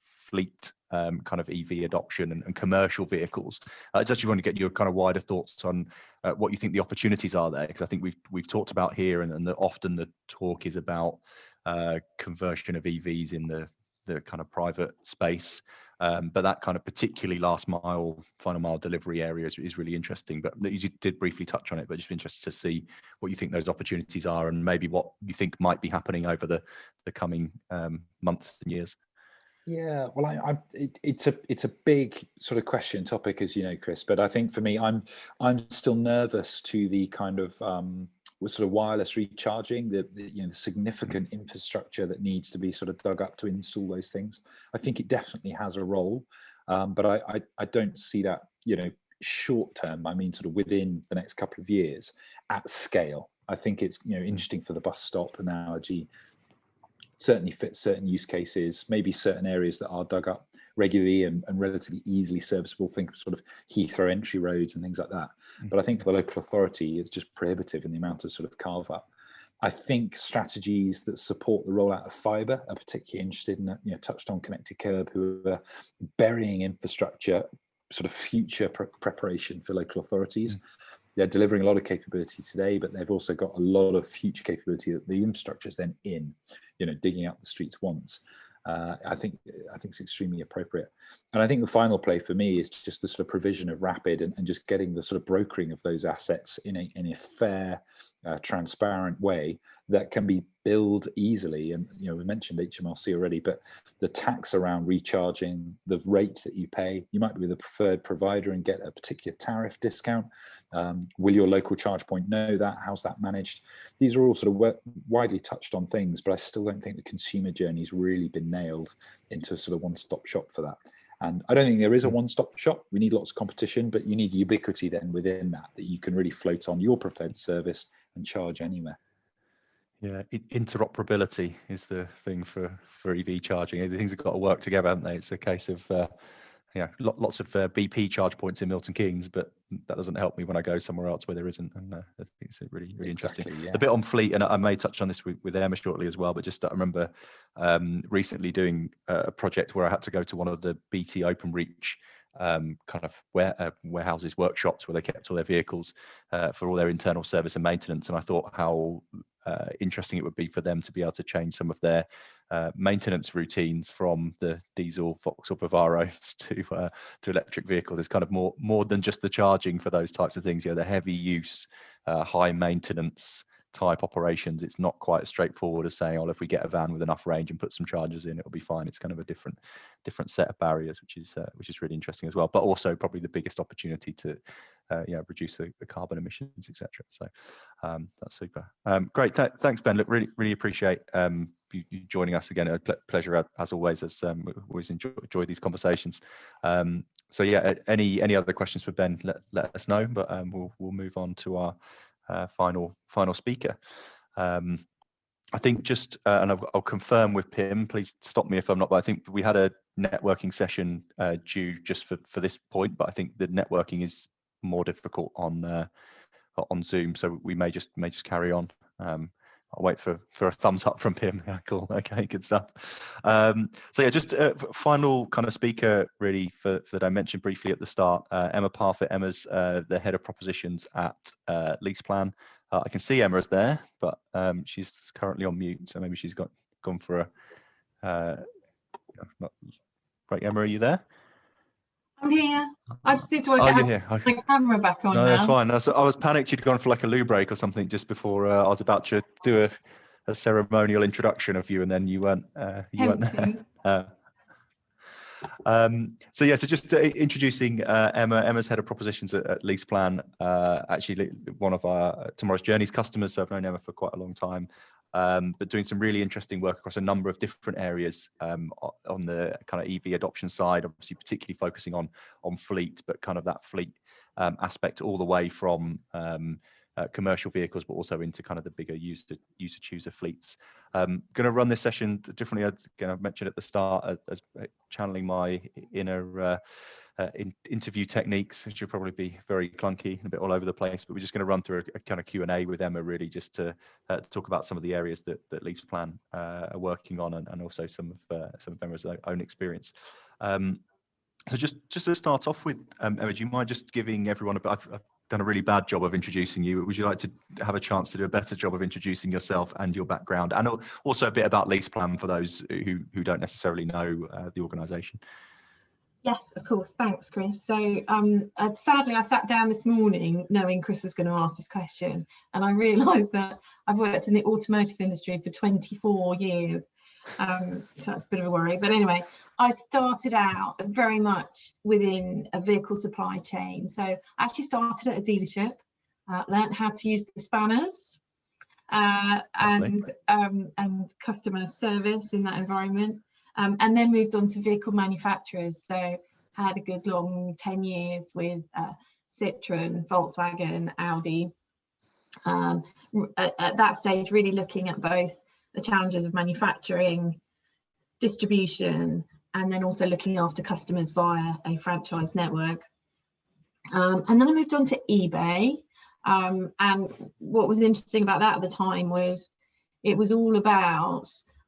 fleet kind of EV adoption and commercial vehicles. I just actually want to get your kind of wider thoughts on what you think the opportunities are there, because I think we've talked about here, and often the talk is about conversion of EVs in the kind of private space, but that kind of particularly final mile delivery area is really interesting. But you did briefly touch on it, but just interested to see what you think those opportunities are, and maybe what you think might be happening over the coming months and years. Yeah, well, it's a big sort of question topic, as you know, Chris. But I think for me, I'm still nervous to the kind of sort of wireless recharging, the significant infrastructure that needs to be sort of dug up to install those things. I think it definitely has a role, but I don't see that short term, I mean sort of within the next couple of years, at scale. I think it's, you know, interesting for the bus stop analogy. Certainly fits certain use cases, maybe certain areas that are dug up regularly and relatively easily serviceable. Think of sort of Heathrow entry roads and things like that. But I think for the local authority, it's just prohibitive in the amount of sort of carve up. I think strategies that support the rollout of fibre are particularly interested in that. You know, touched on Connected Curb, who are burying infrastructure, sort of future preparation for local authorities. They're delivering a lot of capability today, but they've also got a lot of future capability that the infrastructure is then in, you know, digging out the streets once. I think it's extremely appropriate. And I think the final play for me is just the sort of provision of rapid and just getting the sort of brokering of those assets in a fair, transparent way that can be billed easily. And, you know, we mentioned HMRC already, but the tax around recharging, the rate that you pay, you might be with a preferred provider and get a particular tariff discount. Will your local charge point know that? How's that managed? These are all sort of widely touched on things, but I still don't think the consumer journey's really been nailed into a sort of one-stop shop for that. And I don't think there is a one-stop shop. We need lots of competition, but you need ubiquity then within that you can really float on your preferred service and charge anywhere. Yeah, interoperability is the thing for EV charging. The things have got to work together, haven't they? It's a case of lots of BP charge points in Milton Keynes, but that doesn't help me when I go somewhere else where there isn't. And I think it's really interesting. Yeah. The bit on fleet, and I may touch on this with Emma shortly as well, but just I remember recently doing a project where I had to go to one of the BT OpenReach kind of warehouses, workshops where they kept all their vehicles for all their internal service and maintenance. And I thought how interesting it would be for them to be able to change some of their maintenance routines from the diesel Vauxhall Bavaros to electric vehicles. It's kind of more than just the charging for those types of things. You know, the heavy use, high maintenance type operations. It's not quite as straightforward as saying, oh, if we get a van with enough range and put some chargers in, it'll be fine. It's kind of a different set of barriers, which is really interesting as well. But also probably the biggest opportunity to reduce the carbon emissions, etc. So that's super. Great. Thanks, Ben. Look, really appreciate you joining us again. A pleasure as always. As we always enjoy these conversations. So yeah, any other questions for Ben? Let us know. But we'll move on to our final speaker. I think just and I'll confirm with Pim. Please stop me if I'm not. But I think we had a networking session due just for this point. But I think the networking is more difficult on Zoom, so we may just carry on. I'll wait for a thumbs up from Pim. Yeah, cool. Okay, good stuff. So yeah, just final kind of speaker really that I mentioned briefly at the start. Emma Parfitt. Emma's the head of propositions at LeasePlan. I can see Emma's there, but she's currently on mute, so maybe she's gone for a. Right, Emma, are you there? I'm here. I just need to work out my camera back on. No, that's fine. I was panicked you'd gone for like a loo break or something just before I was about to do a ceremonial introduction of you, and then you weren't there. So yeah, so just introducing Emma. Emma's head of propositions at LeasePlan. Actually, one of our Tomorrow's Journeys customers. So I've known Emma for quite a long time. But doing some really interesting work across a number of different areas on the kind of EV adoption side, obviously particularly focusing on fleet, but kind of that fleet aspect all the way from commercial vehicles, but also into kind of the bigger user chooser fleets. Going to run this session differently. Again, I've mentioned at the start as channeling my inner interview techniques, which will probably be very clunky and a bit all over the place, but we're just going to run through a kind of Q&A with Emma, really just to talk about some of the areas that LeasePlan are working on, and also some of Emma's own experience. So just to start off with, Emma, do you mind just giving everyone I've done a really bad job of introducing you. Would you like to have a chance to do a better job of introducing yourself and your background, and also a bit about LeasePlan for those who don't necessarily know the organisation? Yes, of course. Thanks, Chris. So sadly, I sat down this morning knowing Chris was going to ask this question, and I realised that I've worked in the automotive industry for 24 years. So that's a bit of a worry. But anyway, I started out very much within a vehicle supply chain. So I actually started at a dealership, learned how to use the spanners and customer service in that environment. And then moved on to vehicle manufacturers. So I had a good long 10 years with Citroën, Volkswagen, Audi. At that stage, really looking at both the challenges of manufacturing, distribution, and then also looking after customers via a franchise network. And then I moved on to eBay. And what was interesting about that at the time was it was all about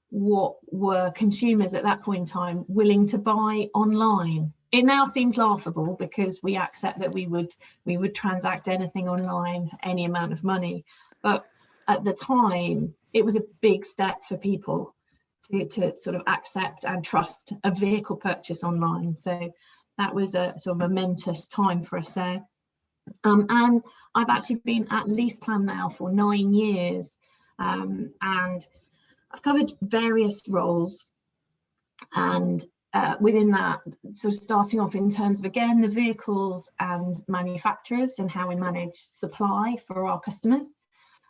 what were consumers at that point in time willing to buy online. It now seems laughable because we accept that we would transact anything online, any amount of money. But at the time, it was a big step for people to sort of accept and trust a vehicle purchase online. So that was a sort of momentous time for us there. And I've actually been at LeasePlan now for 9 years, and I've covered various roles, and within that, sort of starting off in terms of, again, the vehicles and manufacturers and how we manage supply for our customers,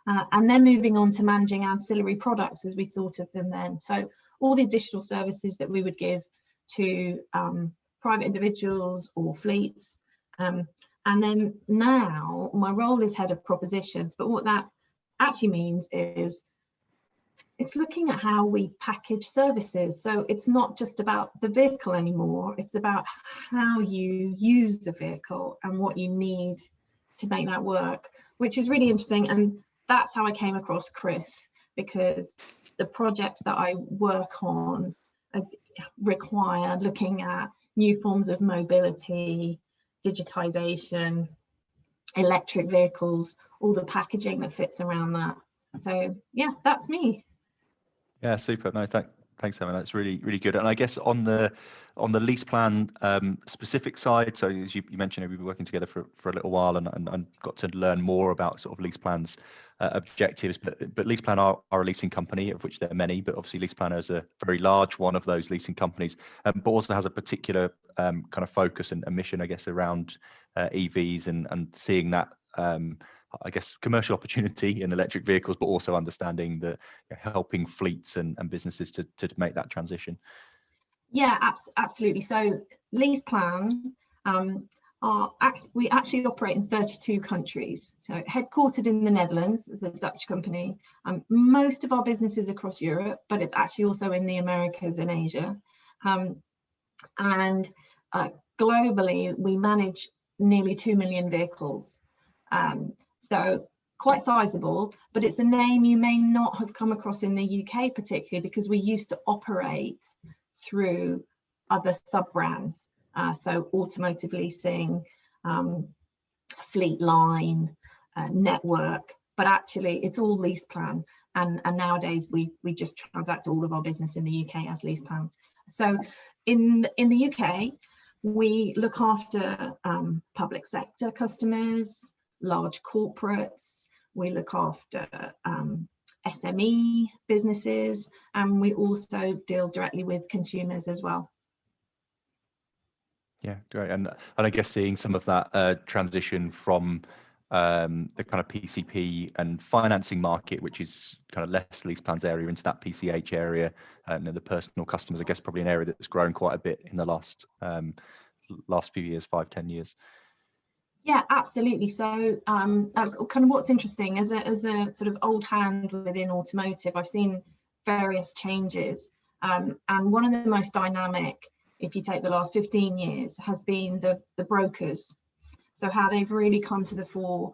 and then moving on to managing ancillary products as we thought of them then. So all the additional services that we would give to private individuals or fleets. And then now my role is head of propositions, but what that actually means is it's looking at how we package services. So it's not just about the vehicle anymore, it's about how you use the vehicle and what you need to make that work, which is really interesting. And that's how I came across Chris, because the projects that I work on require looking at new forms of mobility, digitization, electric vehicles, all the packaging that fits around that. So yeah, that's me. Yeah, super. No, thanks, Emma. That's really good. And I guess on the LeasePlan specific side, so as you mentioned, we've been working together for a little while, and got to learn more about sort of LeasePlan's objectives. But LeasePlan are a leasing company, of which there are many, but obviously LeasePlan is a very large one of those leasing companies, but also has a particular kind of focus and mission, I guess, around EVs and seeing that I guess commercial opportunity in electric vehicles, but also understanding that helping fleets and businesses to make that transition. Yeah, absolutely. So LeasePlan, we actually operate in 32 countries. So headquartered in the Netherlands, as a Dutch company. Most of our business is across Europe, but it's actually also in the Americas and Asia. And globally, we manage nearly 2 million vehicles. So quite sizable, but it's a name you may not have come across in the UK particularly, because we used to operate through other sub-brands. So automotive leasing, fleet line, network, but actually it's all LeasePlan. And nowadays we just transact all of our business in the UK as LeasePlan. So in the UK, we look after public sector customers, large corporates, we look after SME businesses, and we also deal directly with consumers as well. Yeah, great. And I guess seeing some of that transition from the kind of PCP and financing market, which is kind of less LeasePlan's area, into that PCH area, and the personal customers, I guess probably an area that's grown quite a bit in the last few years, 5-10 years. Yeah, absolutely. So kind of what's interesting as a sort of old hand within automotive, I've seen various changes, and one of the most dynamic, if you take the last 15 years, has been the brokers. So how they've really come to the fore,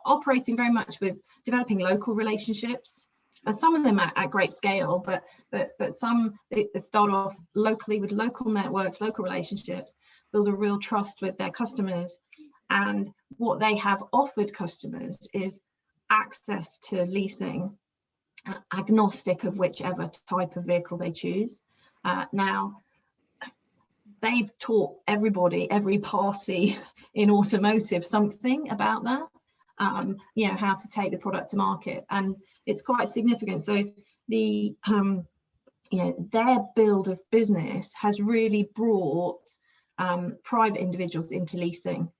operating very much with developing local relationships. Some of them at great scale, but some they start off locally with local networks, local relationships, build a real trust with their customers. And what they have offered customers is access to leasing, agnostic of whichever type of vehicle they choose. Now, they've taught everybody, every party in automotive, something about that, how to take the product to market, and it's quite significant. So the their build of business has really brought private individuals into leasing.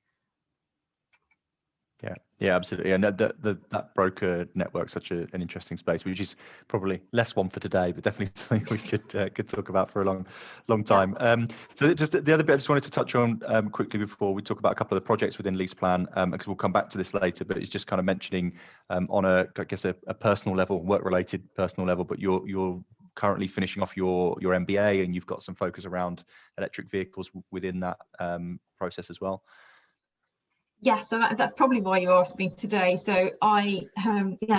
Yeah, absolutely. And that broker network, such an interesting space, which is probably less one for today, but definitely something we could talk about for a long time. So just the other bit I just wanted to touch on quickly before we talk about a couple of the projects within LeasePlan, because we'll come back to this later, but it's just kind of mentioning on a personal level, work-related personal level, but you're currently finishing off your MBA, and you've got some focus around electric vehicles within that process as well. Yes, so that's probably why you asked me today. So I,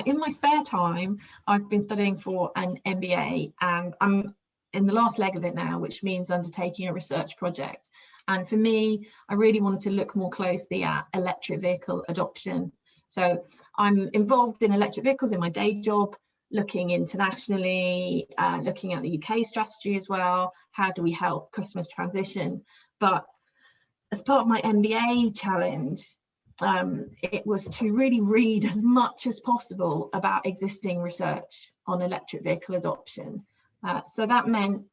in my spare time, I've been studying for an MBA, and I'm in the last leg of it now, which means undertaking a research project. And for me, I really wanted to look more closely at electric vehicle adoption. So I'm involved in electric vehicles in my day job, looking internationally, looking at the UK strategy as well. How do we help customers transition? But as part of my MBA challenge, it was to really read as much as possible about existing research on electric vehicle adoption. So that meant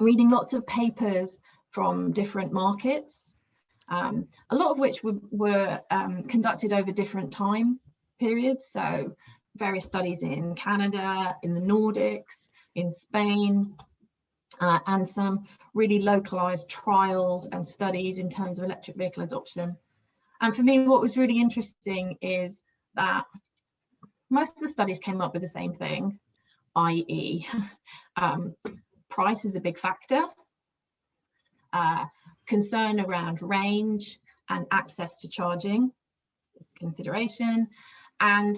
reading lots of papers from different markets, a lot of which were conducted over different time periods. So various studies in Canada, in the Nordics, in Spain, and some really localized trials and studies in terms of electric vehicle adoption. And for me, what was really interesting is that most of the studies came up with the same thing, i.e. Price is a big factor, concern around range and access to charging is a consideration, and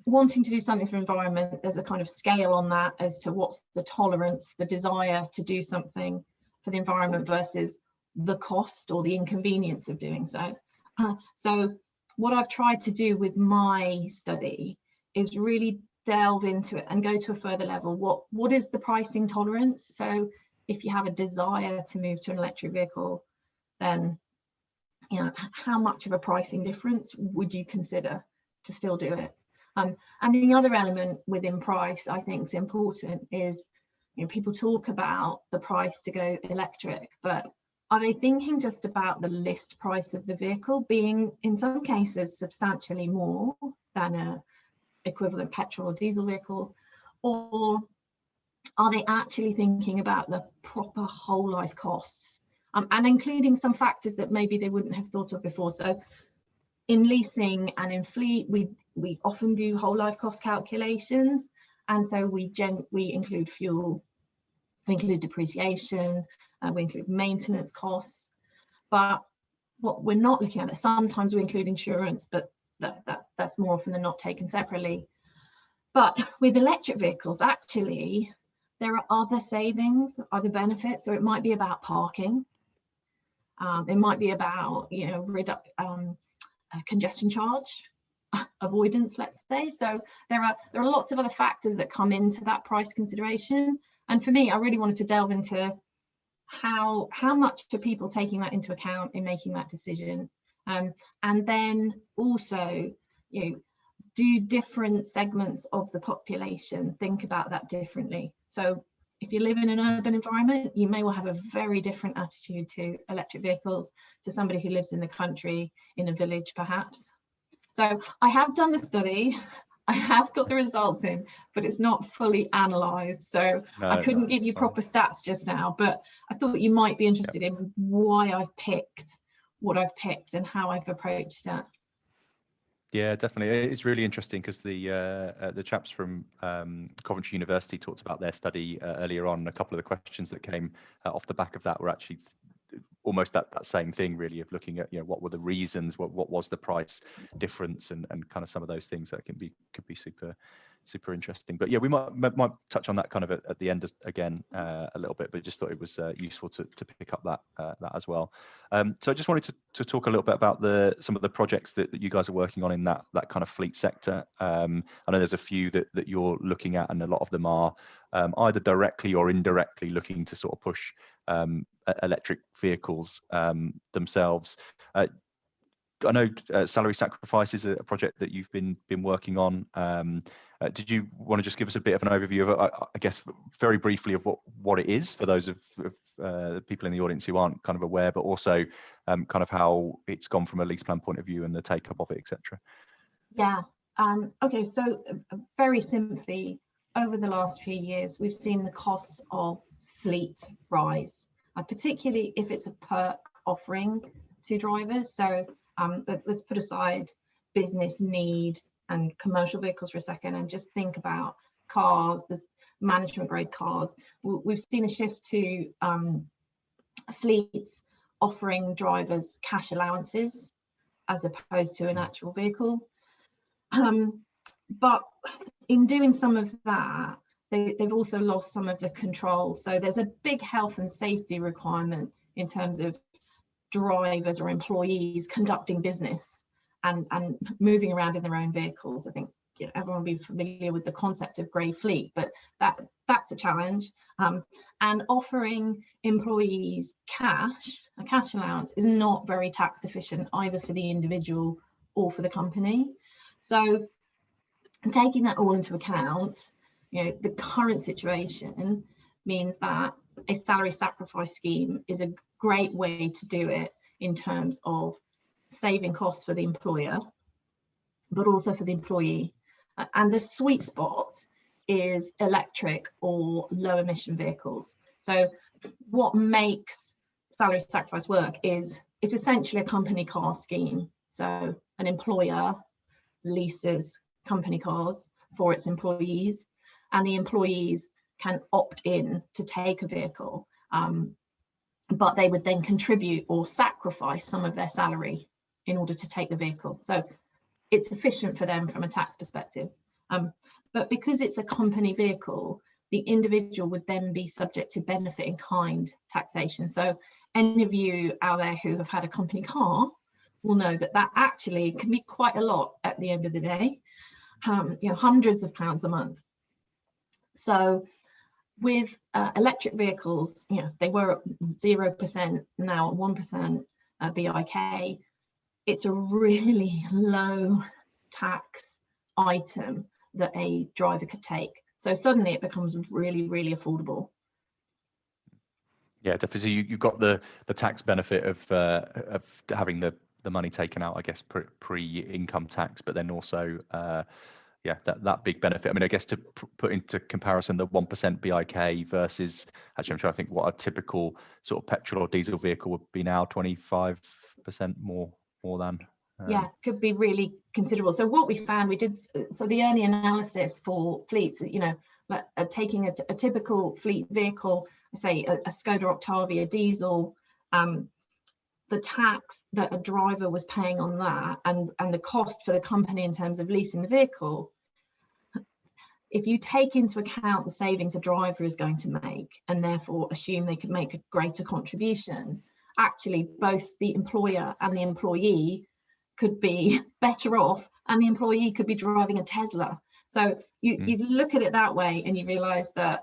wanting to do something for environment. There's a kind of scale on that as to what's the tolerance, the desire to do something for the environment versus the cost or the inconvenience of doing so. So what I've tried to do with my study is really delve into it and go to a further level. What is the pricing tolerance? So if you have a desire to move to an electric vehicle, then how much of a pricing difference would you consider to still do it? And the other element within price I think is important is, people talk about the price to go electric, but are they thinking just about the list price of the vehicle being in some cases substantially more than a equivalent petrol or diesel vehicle, or are they actually thinking about the proper whole life costs, and including some factors that maybe they wouldn't have thought of before? So in leasing and in fleet, we often do whole life cost calculations, and so we include fuel, we include depreciation, we include maintenance costs. But what we're not looking at, sometimes we include insurance, but that's more often than not taken separately. But with electric vehicles, actually, there are other savings, other benefits. So it might be about parking. It might be about, congestion charge avoidance, let's say. So there are lots of other factors that come into that price consideration. And for me, I really wanted to delve into how much are people taking that into account in making that decision, and then also, do different segments of the population think about that differently? So if you live in an urban environment, you may well have a very different attitude to electric vehicles to somebody who lives in the country, in a village perhaps. So I have done the study, I have got the results in, but it's not fully analysed. So I couldn't give you proper stats just now, but I thought you might be interested in why I've picked what I've picked and how I've approached that. Yeah, definitely. It's really interesting because the chaps from Coventry University talked about their study earlier on. A couple of the questions that came off the back of that were actually almost that same thing, really, of looking at what were the reasons, what was the price difference, and kind of some of those things that could be super interesting. But yeah, we might touch on that kind of at the end again a little bit, but just thought it was useful to pick up that as well. So I just wanted to talk a little bit about some of the projects that you guys are working on in that kind of fleet sector. I know there's a few that you're looking at, and a lot of them are either directly or indirectly looking to sort of push electric vehicles themselves. I know salary sacrifice is a project that you've been working on. Did you want to just give us a bit of an overview of, I guess, very briefly, of what it is for those of people in the audience who aren't kind of aware, but also kind of how it's gone from a lease plan point of view and the take up of it, etc. Yeah. Okay, so very simply, over the last few years, we've seen the cost of fleet rise, particularly if it's a perk offering to drivers. So let's put aside business need and commercial vehicles for a second and just think about cars, the management grade cars. We've seen a shift to fleets offering drivers cash allowances as opposed to an actual vehicle. But in doing some of that, they've also lost some of the control. So there's a big health and safety requirement in terms of drivers or employees conducting business and moving around in their own vehicles. I think everyone will be familiar with the concept of grey fleet, but that's a challenge. And offering employees a cash allowance is not very tax efficient either for the individual or for the company. So taking that all into account, the current situation means that a salary sacrifice scheme is a great way to do it in terms of saving costs for the employer, but also for the employee. And the sweet spot is electric or low emission vehicles. So what makes salary sacrifice work is it's essentially a company car scheme. So an employer leases company cars for its employees, and the employees can opt in to take a vehicle, but they would then contribute or sacrifice some of their salary in order to take the vehicle. So it's efficient for them from a tax perspective. But because it's a company vehicle, the individual would then be subject to benefit in kind taxation. So any of you out there who have had a company car will know that actually can be quite a lot at the end of the day, hundreds of pounds a month. So with electric vehicles, they were at 0%, now at 1% BIK. It's a really low tax item that a driver could take. So suddenly it becomes really, really affordable. Yeah, definitely. You've got the tax benefit of having the money taken out, I guess, pre-income tax, but then also that big benefit. I mean, I guess to put into comparison the 1% BIK versus, actually I'm trying to think what a typical sort of petrol or diesel vehicle would be now, 25% more than. Yeah, could be really considerable. So what we found, so the early analysis for fleets, taking a typical fleet vehicle, say a Skoda Octavia diesel, the tax that a driver was paying on that and the cost for the company in terms of leasing the vehicle, if you take into account the savings a driver is going to make and therefore assume they could make a greater contribution, actually both the employer and the employee could be better off, and the employee could be driving a Tesla. So you look at it that way and you realize that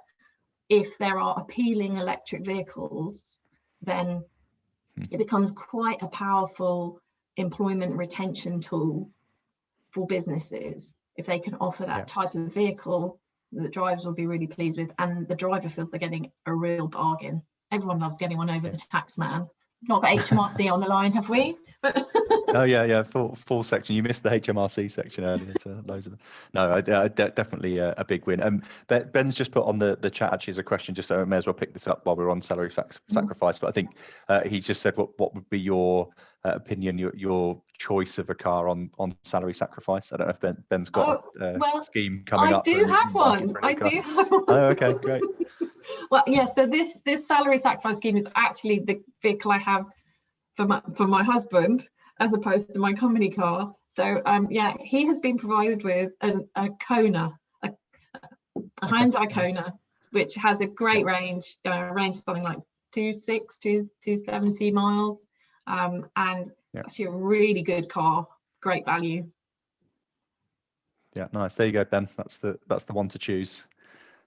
if there are appealing electric vehicles, then it becomes quite a powerful employment retention tool for businesses. If they can offer that type of vehicle, the drivers will be really pleased with, and the driver feels they're getting a real bargain. Everyone loves getting one over the tax man. Not got HMRC on the line, have we? Oh yeah, full section. You missed the HMRC section earlier. To loads of them. No, definitely a big win. Ben's just put on the chat actually as a question, just so I may as well pick this up while we're on salary sacrifice. But I think he just said what would be your opinion, your choice of a car on salary sacrifice. I don't know if Ben's got a scheme coming up. I do have one. Oh, okay, great. Well, yeah. So this salary sacrifice scheme is actually the vehicle I have for my husband, as opposed to my company car. So he has been provided with a Kona, a Hyundai Kona, which has a great range. Range is something like 270 miles, and actually a really good car, great value. Yeah, nice. There you go, Ben. That's the one to choose.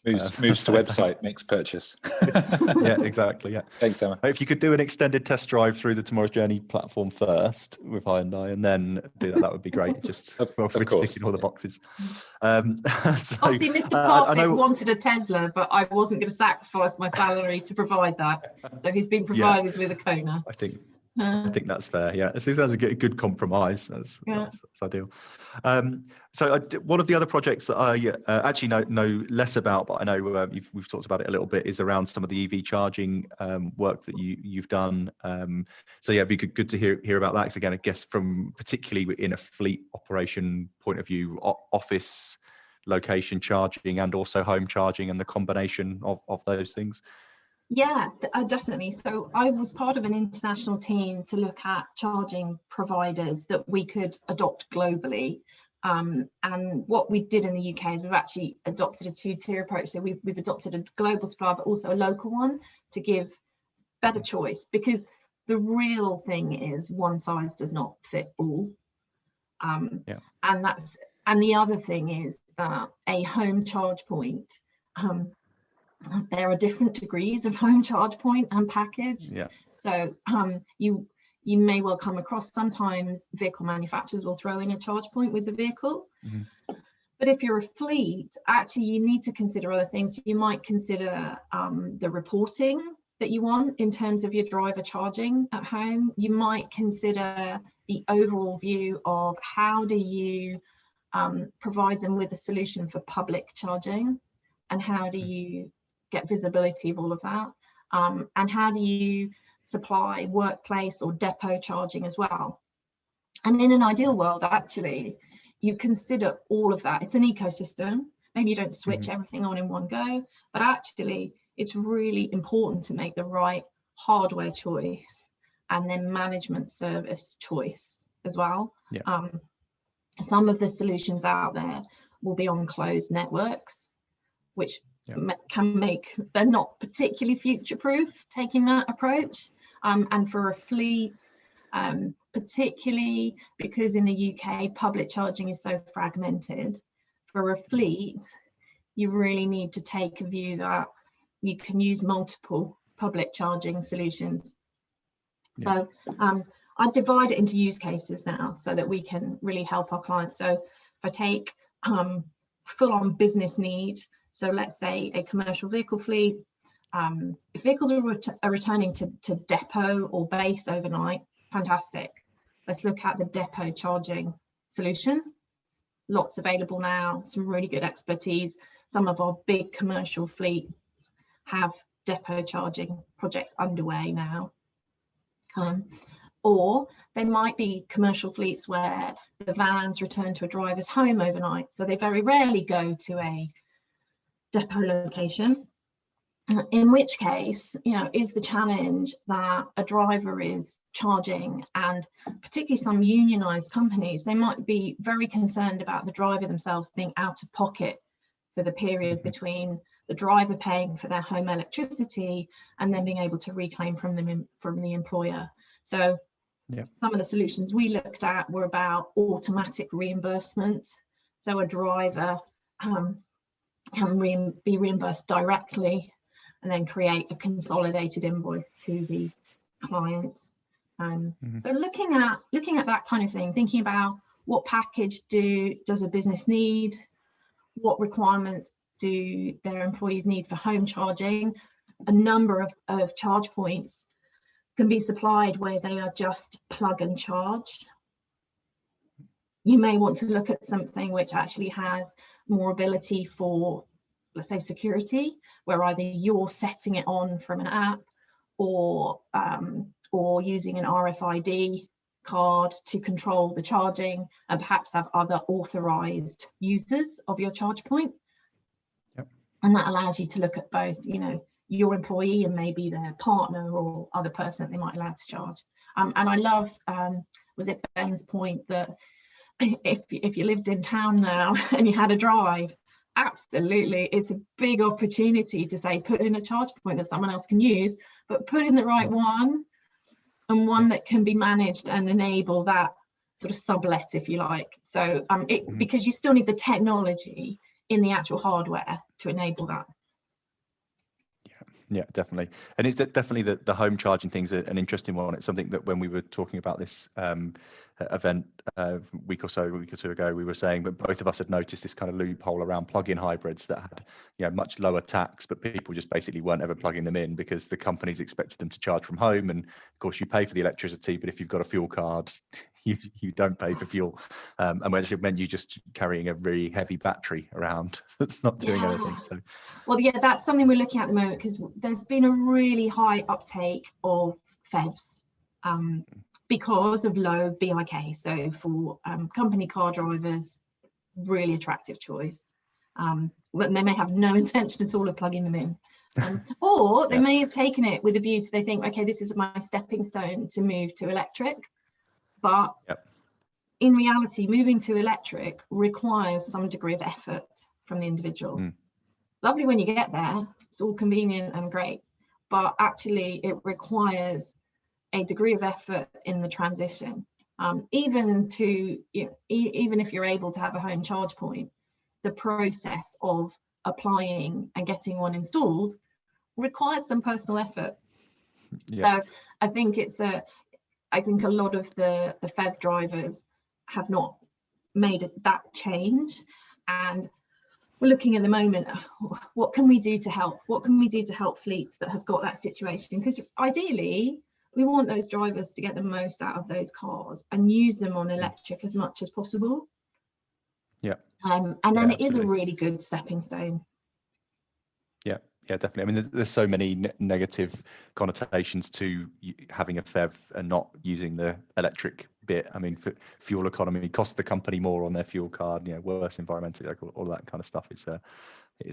Moves to website, makes purchase. Yeah, exactly. Yeah. Thanks, Emma. If you could do an extended test drive through the Tomorrow's Journey platform first with Hyundai, and then do that, that would be great. Just Of for course. ticking all the boxes. So, Obviously, Mr. Parfit wanted a Tesla, but I wasn't going to sacrifice my salary to provide that. So he's been provided with a Kona. I think that's fair. Yeah, it sounds a good compromise. That's ideal. So one of the other projects that I actually know less about, but I know we've talked about it a little bit, is around some of the EV charging work that you've done. So yeah, it'd be good to hear about that. Because again, I guess from particularly in a fleet operation point of view, office location charging and also home charging, and the combination of those things. Yeah, definitely. So I was part of an international team to look at charging providers that we could adopt globally. And what we did in the UK is we've actually adopted a two-tier approach. So we've adopted a global supplier, but also a local one to give better choice, because the real thing is one size does not fit all. And the other thing is that a home charge point, there are different degrees of home charge point and package. Yeah. So you may well come across, sometimes vehicle manufacturers will throw in a charge point with the vehicle. Mm-hmm. But if you're a fleet, actually you need to consider other things. You might consider the reporting that you want in terms of your driver charging at home. You might consider the overall view of how do you provide them with a solution for public charging, and how do you get visibility of all of that, and how do you supply workplace or depot charging as well. And in an ideal world, actually, you consider all of that. It's an ecosystem. Maybe you don't switch everything on in one go, but actually it's really important to make the right hardware choice and then management service choice as well. Yeah. Some of the solutions out there will be on closed networks, which can make, they're not particularly future-proof taking that approach. And for a fleet, particularly because in the UK, public charging is so fragmented, for a fleet, you really need to take a view that you can use multiple public charging solutions. Yeah. So I divide it into use cases now so that we can really help our clients. So if I take full-on business need, so let's say a commercial vehicle fleet, if vehicles are returning to depot or base overnight, fantastic. Let's look at the depot charging solution. Lots available now, some really good expertise. Some of our big commercial fleets have depot charging projects underway now. Or there might be commercial fleets where the vans return to a driver's home overnight, so they very rarely go to a depot location. In which case, is the challenge that a driver is charging, and particularly some unionized companies, they might be very concerned about the driver themselves being out of pocket for the period between the driver paying for their home electricity and then being able to reclaim from the employer. So some of the solutions we looked at were about automatic reimbursement. So a driver can be reimbursed directly and then create a consolidated invoice to the client. So looking at that kind of thing, thinking about what package does a business need, what requirements do their employees need for home charging. A number of charge points can be supplied where they are just plug and charge. You may want to look at something which actually has more ability for, let's say, security, where either you're setting it on from an app or using an RFID card to control the charging, and perhaps have other authorized users of your charge point. And that allows you to look at both, your employee and maybe their partner or other person that they might allow to charge. And I love, was it Ben's point that if you lived in town now and you had a drive, absolutely, it's a big opportunity to say, put in a charge point that someone else can use, but put in the right one, and one that can be managed and enable that sort of sublet, if you like. So because you still need the technology, in the actual hardware to enable that. Yeah, definitely. And it's definitely the home charging thing's an interesting one. It's something that when we were talking about this event a week or two ago, we were saying that both of us had noticed this kind of loophole around plug-in hybrids that had, you know, much lower tax, but people just basically weren't ever plugging them in because the companies expected them to charge from home. And of course you pay for the electricity, but if you've got a fuel card, you don't pay for fuel, and which meant you just carrying a really heavy battery around that's not doing anything. So, well, yeah, that's something we're looking at the moment, because there's been a really high uptake of PHEVs because of low BIK. So for company car drivers, really attractive choice. But they may have no intention at all of plugging them in. Or they may have taken it with a view to, they think, okay, this is my stepping stone to move to electric. But in reality, moving to electric requires some degree of effort from the individual. Lovely when you get there, it's all convenient and great, but actually it requires a degree of effort in the transition. Even if you're able to have a home charge point, the process of applying and getting one installed requires some personal effort. So I think I think a lot of the PHEV drivers have not made that change, and we're looking at the moment, what can we do to help? What can we do to help fleets that have got that situation? Because ideally, we want those drivers to get the most out of those cars and use them on electric as much as possible. And then it is a really good stepping stone. Yeah, definitely. I mean, there's so many negative connotations to having a PHEV and not using the electric bit. I mean, for fuel economy, cost the company more on their fuel card, you know, worse environmentally, like all that kind of stuff. It's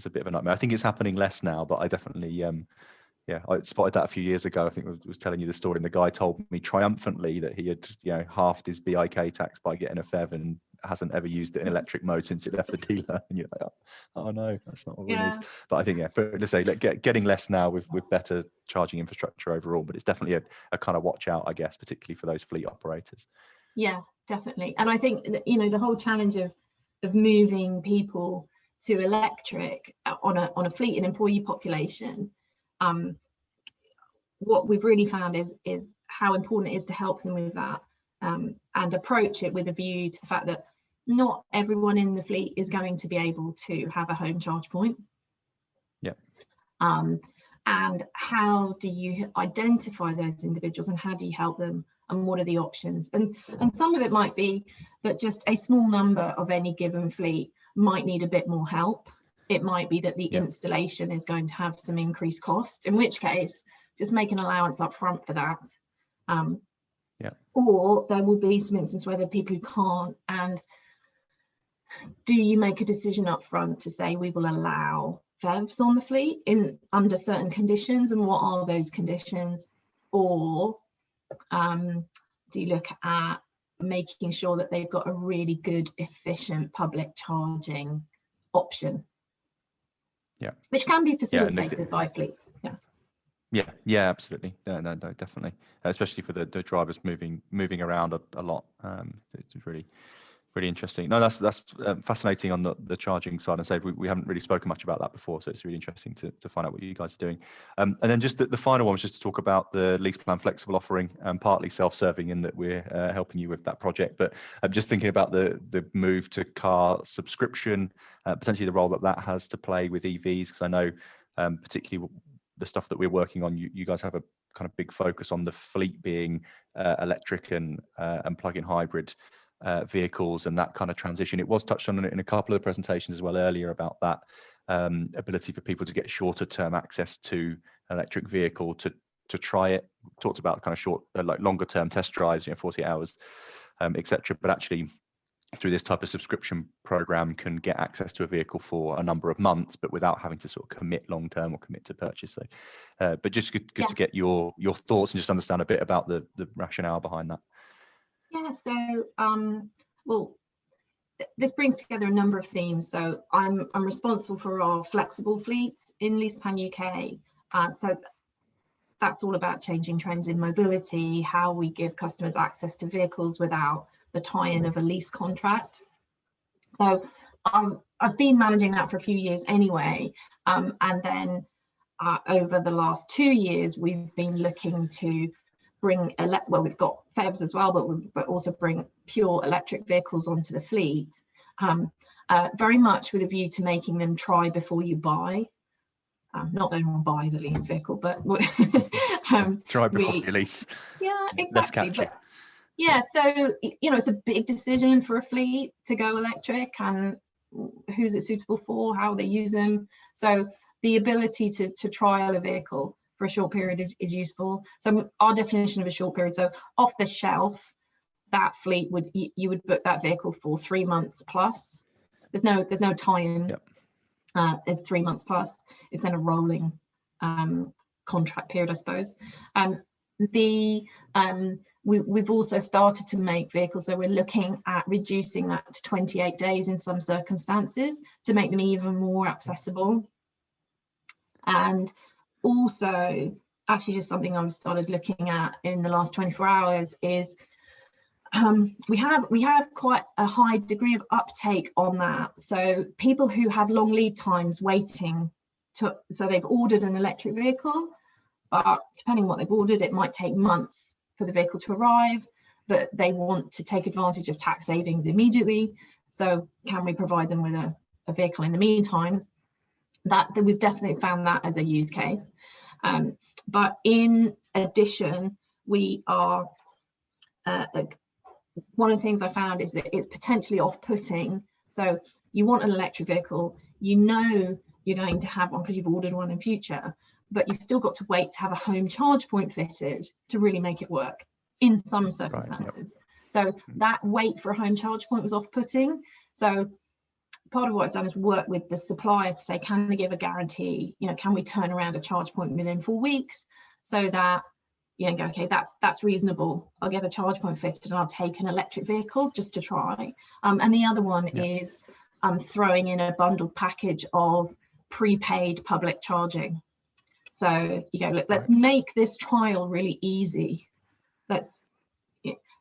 a bit of a nightmare. I think it's happening less now, but I definitely, I spotted that a few years ago. I think I was telling you the story, and the guy told me triumphantly that he had, you know, halved his BIK tax by getting a PHEV and hasn't ever used it in electric mode since it left the dealer. And you're like, oh no, that's not what we need. But I think, let's say getting less now with better charging infrastructure overall, but it's definitely a kind of watch out, I guess, particularly for those fleet operators. Yeah, definitely. And I think that, you know, the whole challenge of moving people to electric on a fleet and employee population, what we've really found is how important it is to help them with that, and approach it with a view to the fact that not everyone in the fleet is going to be able to have a home charge point. And how do you identify those individuals, and how do you help them, and what are the options? And some of it might be that just a small number of any given fleet might need a bit more help. It might be that the installation is going to have some increased cost, in which case just make an allowance up front for that. Or there will be some instances where the people who can't, and do you make a decision up front to say we will allow PHEVs on the fleet under certain conditions, and what are those conditions? Or do you look at making sure that they've got a really good, efficient public charging option? Which can be facilitated by fleets. Yeah, absolutely. No, definitely. Especially for the drivers moving around a lot. It's really interesting. No, that's fascinating on the charging side. And said we haven't really spoken much about that before, so it's really interesting to find out what you guys are doing. And then just the final one was just to talk about the lease plan flexible offering, partly self-serving in that we're helping you with that project. But I'm just thinking about the move to car subscription, potentially the role that has to play with EVs, because I know particularly the stuff that we're working on, you guys have a kind of big focus on the fleet being electric and plug-in hybrid vehicles and that kind of transition. It was touched on in a couple of presentations as well earlier about that ability for people to get shorter term access to an electric vehicle to try it. Talked about kind of short, like longer term test drives, 40 hours, etc. But actually, through this type of subscription program, can get access to a vehicle for a number of months, but without having to sort of commit long term or commit to purchase. So, but just good to get your thoughts and just understand a bit about the rationale behind that. Yeah, so well, this brings together a number of themes. So I'm responsible for our flexible fleets in LeasePlan UK. So that's all about changing trends in mobility, how we give customers access to vehicles without the tie-in of a lease contract. So I've been managing that for a few years anyway, and then over the last 2 years we've been looking to bring well, we've got PHEVs as well, but also bring pure electric vehicles onto the fleet, very much with a view to making them try before you buy. Not that anyone buys a leased vehicle, but try before you lease. Yeah, exactly. Less catchy. But yeah, so it's a big decision for a fleet to go electric, and who's it suitable for, how they use them. So the ability to trial a vehicle for a short period is useful. So our definition of a short period, so off the shelf, that fleet you would book that vehicle for 3 months plus. There's no tie-in. Yep. It's 3 months plus. It's then a rolling contract period, I suppose. We've also started to make vehicles, so we're looking at reducing that to 28 days in some circumstances to make them even more accessible. And also, actually just something I've started looking at in the last 24 hours is we have quite a high degree of uptake on that. So people who have long lead times waiting so they've ordered an electric vehicle, but depending on what they've ordered, it might take months for the vehicle to arrive, but they want to take advantage of tax savings immediately. So can we provide them with a vehicle in the meantime? That we've definitely found that as a use case. But in addition, we are one of the things I found is that it's potentially off-putting. So you want an electric vehicle, you're going to have one because you've ordered one in future, but you've still got to wait to have a home charge point fitted to really make it work in some circumstances. Right, yep. So that wait for a home charge point was off-putting. So part of what I've done is work with the supplier to say, can they give a guarantee? Can we turn around a charge point within 4 weeks, so that go, okay, that's reasonable. I'll get a charge point fitted and I'll take an electric vehicle just to try. And the other one is throwing in a bundled package of prepaid public charging. So you go, look, let's make this trial really easy.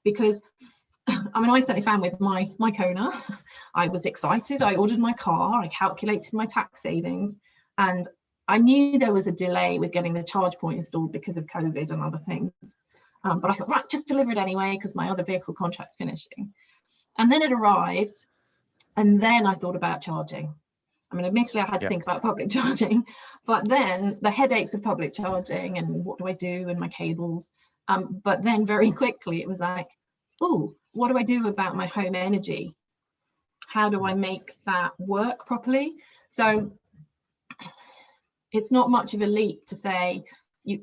Because I certainly found with my Kona, I was excited. I ordered my car, I calculated my tax savings, and I knew there was a delay with getting the charge point installed because of COVID and other things. But I thought, right, just deliver it anyway, because my other vehicle contract's finishing. And then it arrived, and then I thought about charging. Admittedly, I had to think about public charging, but then the headaches of public charging and what do I do and my cables. But then very quickly it was like, oh, what do I do about my home energy? How do I make that work properly? So it's not much of a leap to say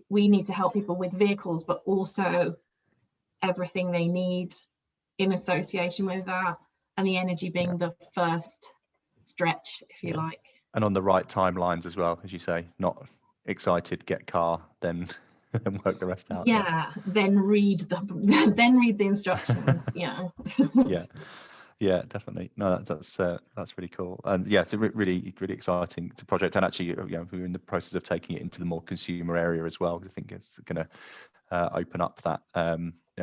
we need to help people with vehicles, but also everything they need in association with that, and the energy being the first stretch, if you like. And on the right timelines as well, as you say, not excited, get car, then work the rest out. Then read the instructions. Yeah, definitely. No, that's really cool. And it's a really exciting project. And actually, we're in the process of taking it into the more consumer area as well. I think it's going to open up that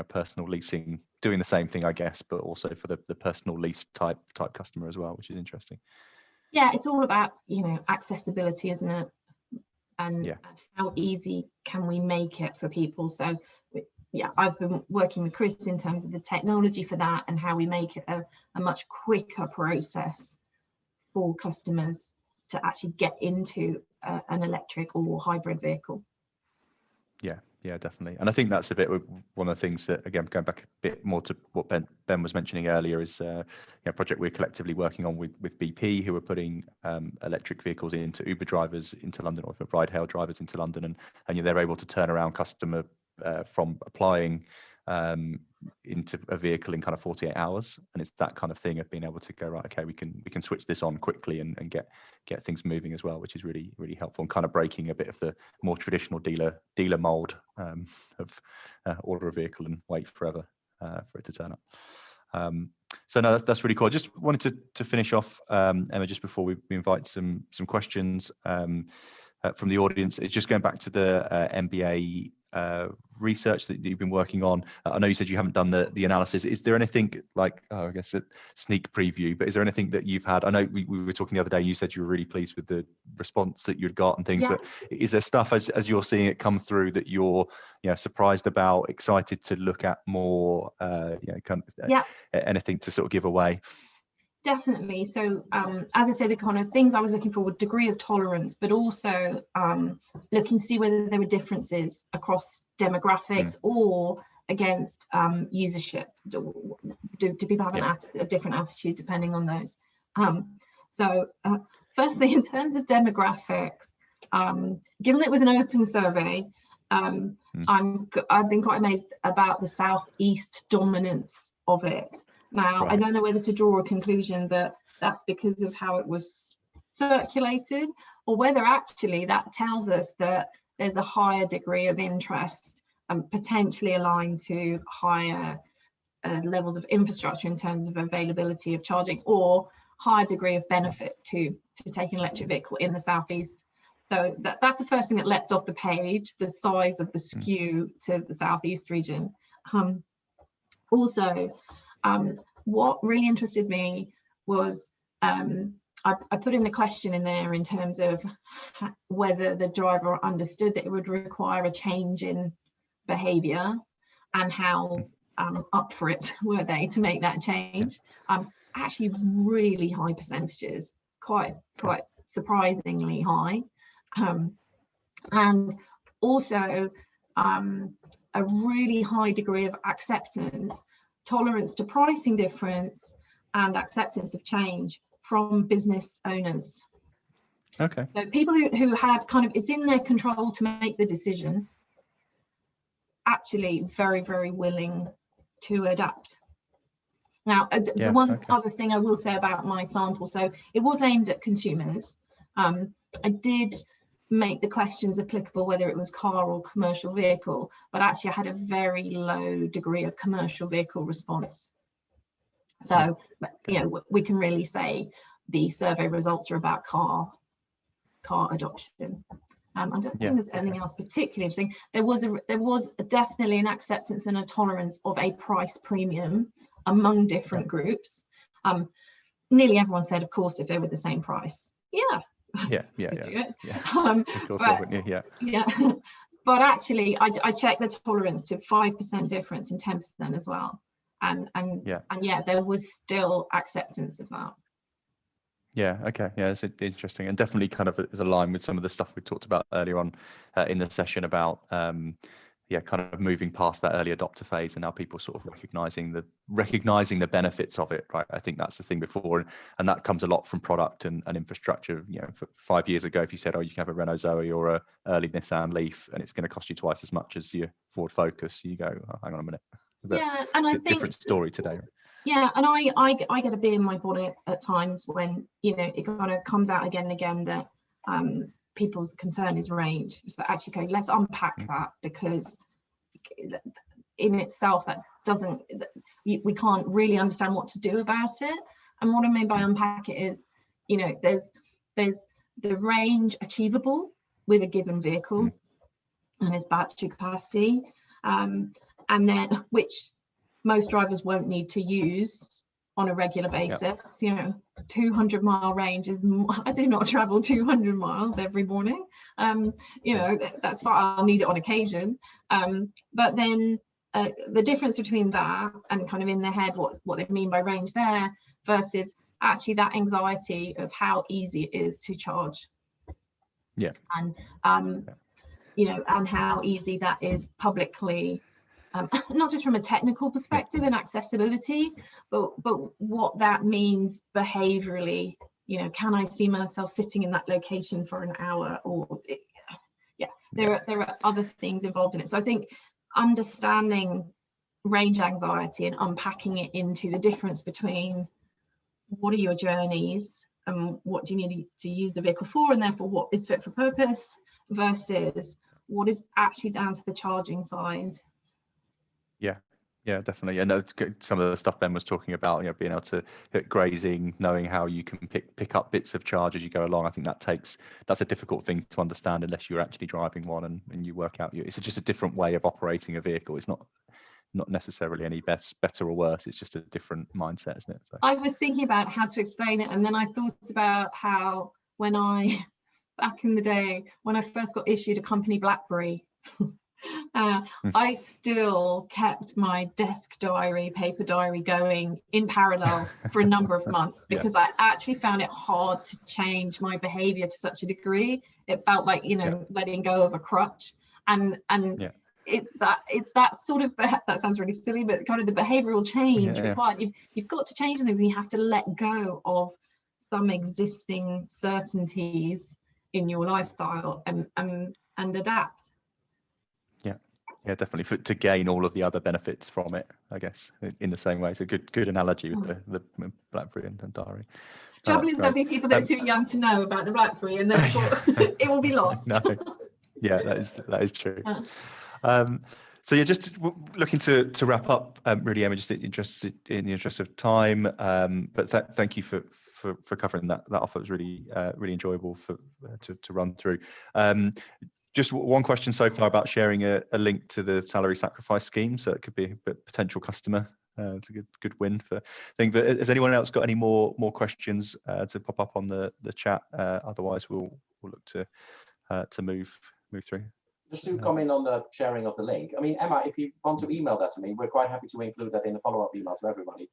personal leasing, doing the same thing, I guess, but also for the personal lease type customer as well, which is interesting. Yeah, it's all about accessibility, isn't it? And how easy can we make it for people? So I've been working with Chris in terms of the technology for that and how we make it a much quicker process for customers to actually get into an electric or hybrid vehicle. Yeah, definitely. And I think that's a bit one of the things that, again, going back a bit more to what Ben was mentioning earlier, is a project we're collectively working on with BP, who are putting electric vehicles into Uber drivers into London, or for ride-hail drivers into London, and they're able to turn around customer from applying into a vehicle in kind of 48 hours. And it's that kind of thing of being able to go, right, okay, we can switch this on quickly and get things moving as well, which is really helpful, and kind of breaking a bit of the more traditional dealer mold of order a vehicle and wait forever for it to turn up. So no, that's really cool. I just wanted to finish off, Emma, just before we invite some questions from the audience. It's just going back to the MBA research that you've been working on? I know you said you haven't done the analysis. Is there anything like, I guess a sneak preview, but is there anything that you've had? I know we were talking the other day, you said you were really pleased with the response that you'd got and things, Yeah. but is there stuff as you're seeing it come through that you're, you know, surprised about, excited to look at more, you know, kind of, Yeah. anything to sort of give away? Definitely. So as I said, the kind of things I was looking for were degree of tolerance, but also looking to see whether there were differences across demographics or against usership. Do people have a different attitude depending on those? So firstly, in terms of demographics, given it was an open survey, I've been quite amazed about the Southeast dominance of it. Now, I don't know whether to draw a conclusion that that's because of how it was circulated, or whether actually that tells us that there's a higher degree of interest and potentially aligned to higher levels of infrastructure in terms of availability of charging, or higher degree of benefit to taking an electric vehicle in the Southeast. So that's the first thing that leapt off the page, the size of the skew to the Southeast region. Also, what really interested me was I put in a question in there in terms of whether the driver understood that it would require a change in behaviour and how up for it were they to make that change. Actually really high percentages, quite surprisingly high, and also a really high degree of acceptance, tolerance to pricing difference, and acceptance of change from business owners. Okay. So people who had kind of, it's in their control to make the decision, actually very, very willing to adapt. Now, the one other thing I will say about my sample, so it was aimed at consumers. I did make the questions applicable whether it was car or commercial vehicle, but actually I had a very low degree of commercial vehicle response. So, you know, we can really say the survey results are about car adoption. I don't think there's anything else particularly interesting. There was definitely an acceptance and a tolerance of a price premium among different groups. Nearly everyone said, of course, if they were the same price. But actually I checked the tolerance to 5% difference and 10% as well, and there was still acceptance of that. It's interesting, and definitely kind of is aligned with some of the stuff we talked about earlier on in the session about kind of moving past that early adopter phase and now people sort of recognizing the benefits of it, right? I think that's the thing before, and that comes a lot from product and infrastructure. You know, 5 years ago, if you said, oh, you can have a Renault Zoe or a early Nissan Leaf and it's going to cost you twice as much as your Ford Focus, you go, oh, hang on a minute. And I think different story today. Yeah, and I get a bee in my bonnet at times when, you know, it kind of comes out again and again that people's concern is range. So actually, okay, let's unpack that, because in itself that doesn't, we can't really understand what to do about it. And what I mean by unpack it is, you know, there's the range achievable with a given vehicle and its battery capacity, and then which most drivers won't need to use on a regular basis. You know, 200-mile range is, I do not travel 200 miles every morning. You know, that's fine, I'll need it on occasion. But then the difference between that and kind of in their head what they mean by range there versus actually that anxiety of how easy it is to charge. And you know, and how easy that is publicly, not just from a technical perspective and accessibility, but what that means behaviorally. You know, can I see myself sitting in that location for an hour? Or there are other things involved in it. So I think understanding range anxiety and unpacking it into the difference between what are your journeys and what do you need to use the vehicle for, and therefore what is fit for purpose, versus what is actually down to the charging side. Yeah, definitely. And some of the stuff Ben was talking about, being able to hit grazing, knowing how you can pick up bits of charge as you go along. I think that's a difficult thing to understand unless you're actually driving one and you work out. It's just a different way of operating a vehicle. It's not necessarily any better or worse. It's just a different mindset, isn't it? So. I was thinking about how to explain it, and then I thought about how back in the day when I first got issued a company BlackBerry. I still kept my desk diary, paper diary going in parallel for a number of months because I actually found it hard to change my behavior to such a degree. It felt like, letting go of a crutch, and it's that sort of, that sounds really silly, but kind of the behavioral change required. You've got to change things, and you have to let go of some existing certainties in your lifestyle and adapt. Yeah, definitely, to gain all of the other benefits from it, I guess, in the same way. It's a good analogy with the BlackBerry and diary. The trouble is there'll be people that are too young to know about the BlackBerry, and therefore it will be lost. No. Yeah, that is true. So yeah, just looking to wrap up, really, Emma, just interested in the interest of time, but thank you for covering that off. It was really enjoyable to run through. Just one question so far about sharing a link to the salary sacrifice scheme, so it could be a potential customer. It's a good win for thing. But has anyone else got any more questions to pop up on the chat? Otherwise, we'll look to move through. Just to comment on the sharing of the link. I mean, Emma, if you want to email that to me, we're quite happy to include that in the follow-up email to everybody.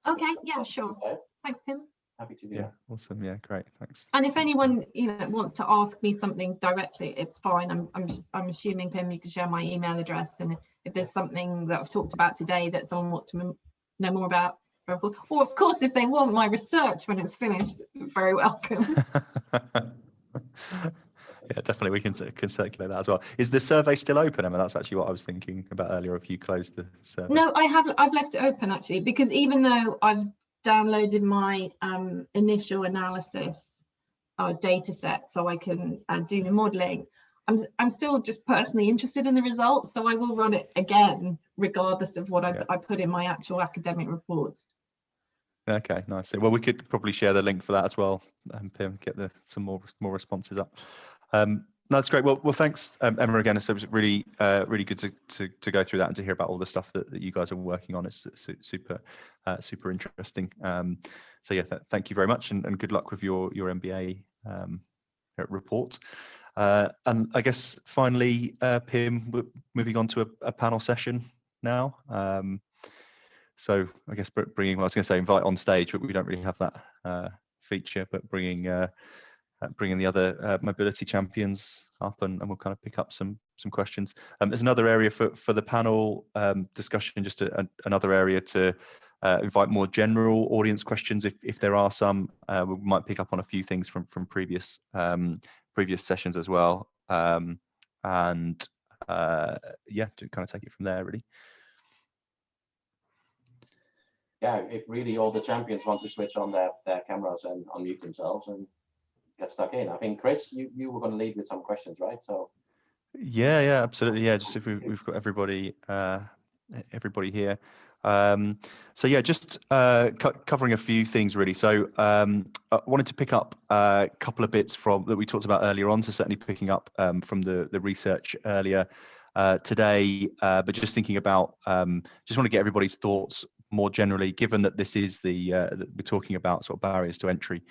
Okay, yeah, sure. Okay. Thanks, Pim. Happy to do that. Awesome. Yeah, great. Thanks. And if anyone wants to ask me something directly, it's fine. I'm assuming, Pim, you can share my email address, and if there's something that I've talked about today that someone wants to know more about, or of course, if they want my research when it's finished, very welcome. Yeah, definitely. We can circulate that as well. Is the survey still open, Emma? That's actually what I was thinking about earlier. If you closed the survey. No, I've left it open actually, because even though I've downloaded my initial analysis data set so I can do the modeling, I'm still just personally interested in the results, so I will run it again regardless of what I put in my actual academic report. Okay, nice. Well, we could probably share the link for that as well, Pim, get some more responses up. No, that's great. Well, thanks, Emma, again. So it was really good to go through that and to hear about all the stuff that you guys are working on. It's super interesting. So yeah, thank you very much, and good luck with your MBA report. And I guess finally, Pim, we're moving on to a panel session now. So I guess bringing, well, I was going to say invite on stage, but we don't really have that feature, but bringing the other mobility champions up, and we'll kind of pick up some questions. There's another area for the panel discussion, just another area to invite more general audience questions if there are some. We might pick up on a few things from previous sessions as well, and yeah, to kind of take it from there, really. Yeah, if really all the champions want to switch on their cameras and unmute themselves and get stuck in. I think, Chris, you were going to lead with some questions, right? So yeah, absolutely. Yeah, just if we've got everybody here. So yeah, just covering a few things really. So I wanted to pick up a couple of bits that we talked about earlier on. So certainly picking up from the research earlier today, but just thinking about, just want to get everybody's thoughts more generally, given that this is we're talking about sort of barriers to entry.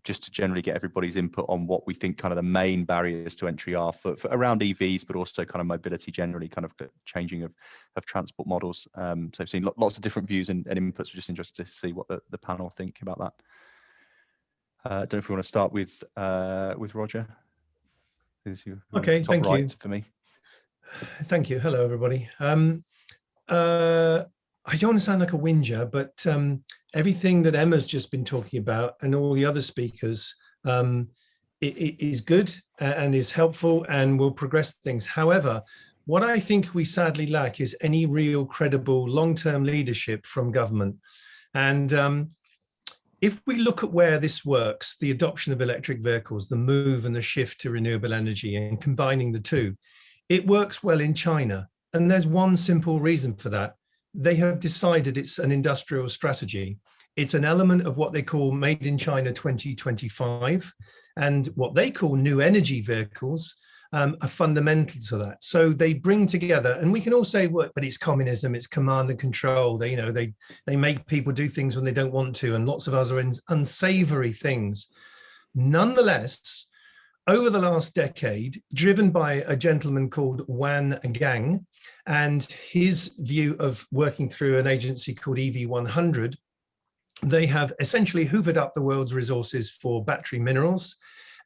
Just to generally get everybody's input on what we think kind of the main barriers to entry are for around EVs, but also kind of mobility generally, kind of changing of transport models. So I've seen lots of different views and inputs. We're just interested to see what the panel think about that. I don't know if we want to start with Roger. Okay, thank you. For me. Thank you. Hello, everybody. I don't want to sound like a whinger, but everything that Emma's just been talking about and all the other speakers it is good and is helpful and will progress things. However, what I think we sadly lack is any real credible long-term leadership from government. And if we look at where this works, the adoption of electric vehicles, the move and the shift to renewable energy and combining the two, it works well in China. And there's one simple reason for that. They have decided it's an industrial strategy. It's an element of what they call Made in China 2025, and what they call new energy vehicles are fundamental to that. So they bring together, and we can all say, well, but it's communism, it's command and control. They, they make people do things when they don't want to, and lots of other unsavory things. Nonetheless, over the last decade, driven by a gentleman called Wan Gang and his view of working through an agency called EV100, they have essentially hoovered up the world's resources for battery minerals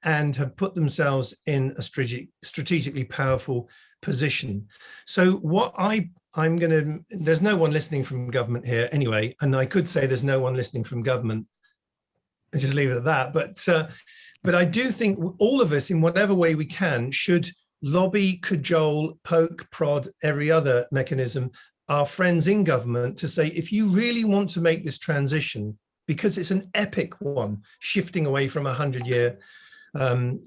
and have put themselves in a strategically powerful position. So what I'm going to, there's no one listening from government here anyway, and I could say there's no one listening from government, and just leave it at that. But I do think all of us, in whatever way we can, should lobby, cajole, poke, prod, every other mechanism, our friends in government to say, if you really want to make this transition, because it's an epic one, shifting away from 100-year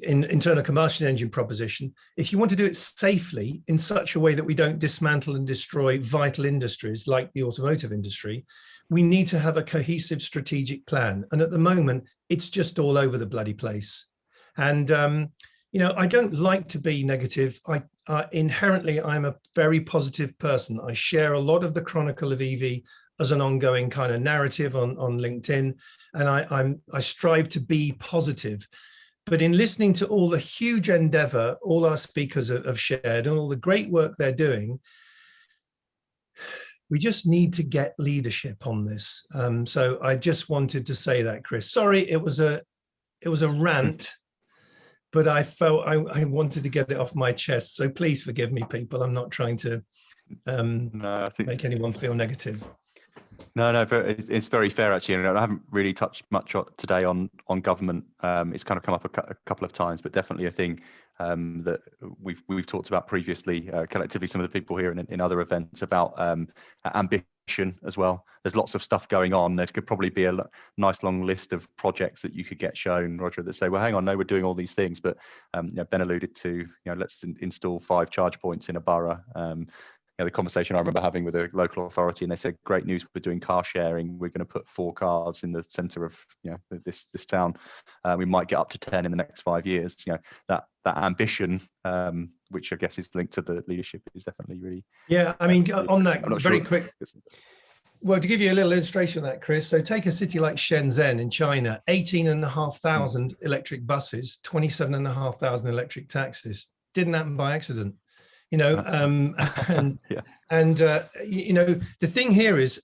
internal combustion engine proposition, if you want to do it safely in such a way that we don't dismantle and destroy vital industries like the automotive industry, we need to have a cohesive strategic plan. And at the moment, it's just all over the bloody place. And, I don't like to be negative. Inherently, I'm a very positive person. I share a lot of the chronicle of EV as an ongoing kind of narrative on LinkedIn. And I strive to be positive. But in listening to all the huge endeavor all our speakers have shared and all the great work they're doing, we just need to get leadership on this. So I just wanted to say that, Chris. Sorry, it was a rant, but I felt I wanted to get it off my chest. So please forgive me, people. I'm not trying to make anyone feel negative. No, but it's very fair actually. And I haven't really touched much today on government. It's kind of come up a couple of times, but definitely a thing that we've talked about previously, collectively, some of the people here in other events, about ambition as well. There's lots of stuff going on. There could probably be a nice long list of projects that you could get shown, Roger, that say, well, hang on, no, we're doing all these things, but Ben alluded to, let's install 5 charge points in a borough. The conversation I remember having with a local authority, and they said, great news, we're doing car sharing, we're going to put 4 cars in the center of this town, we might get up to 10 in the next 5 years. That ambition, which I guess is linked to the leadership, is definitely really on that very quick. Well, to give you a little illustration of that, Chris, so take a city like Shenzhen in China, 18,500 electric buses, 27,500 electric taxis. Didn't happen by accident. The thing here is,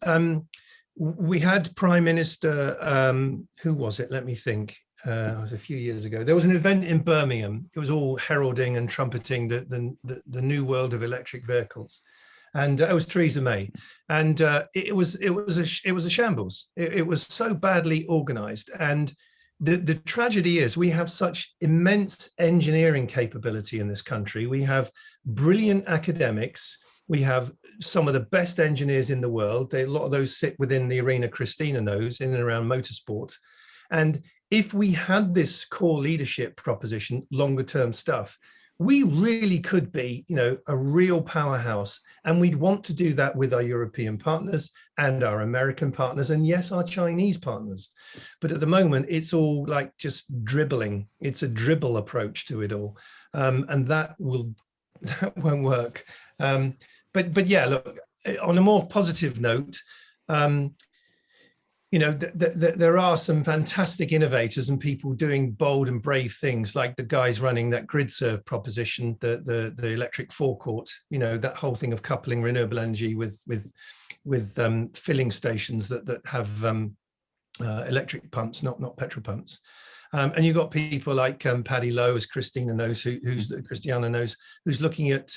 we had Prime Minister, who was it? Let me think. It was a few years ago. There was an event in Birmingham. It was all heralding and trumpeting the new world of electric vehicles, and it was Theresa May, and it was a shambles. It was so badly organised, and the tragedy is we have such immense engineering capability in this country. We have brilliant academics. We have some of the best engineers in the world. A lot of those sit within the arena Christina knows, in and around motorsport. And if we had this core leadership proposition, longer term stuff, we really could be, a real powerhouse. And we'd want to do that with our European partners and our American partners, and yes, our Chinese partners. But at the moment, it's all like just dribbling. It's a dribble approach to it all. And that won't work. But yeah, look, on a more positive note, there are some fantastic innovators and people doing bold and brave things, like the guys running that grid serve proposition, the electric forecourt, that whole thing of coupling renewable energy with filling stations that have electric pumps, not petrol pumps. And you've got people like Paddy Lowe, as Christina knows, Christiana knows, who's looking at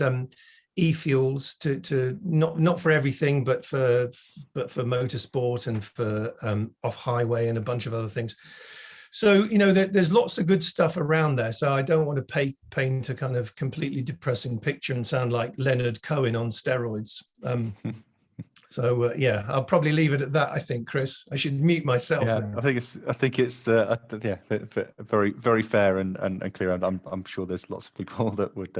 e-fuels to not for everything, but for motorsport and for off-highway and a bunch of other things. So there's lots of good stuff around there. So I don't want to paint a kind of completely depressing picture and sound like Leonard Cohen on steroids. So yeah, I'll probably leave it at that. I think, Chris, I should mute myself Yeah, now. I think it's yeah, very very fair and clear. And I'm sure there's lots of people that would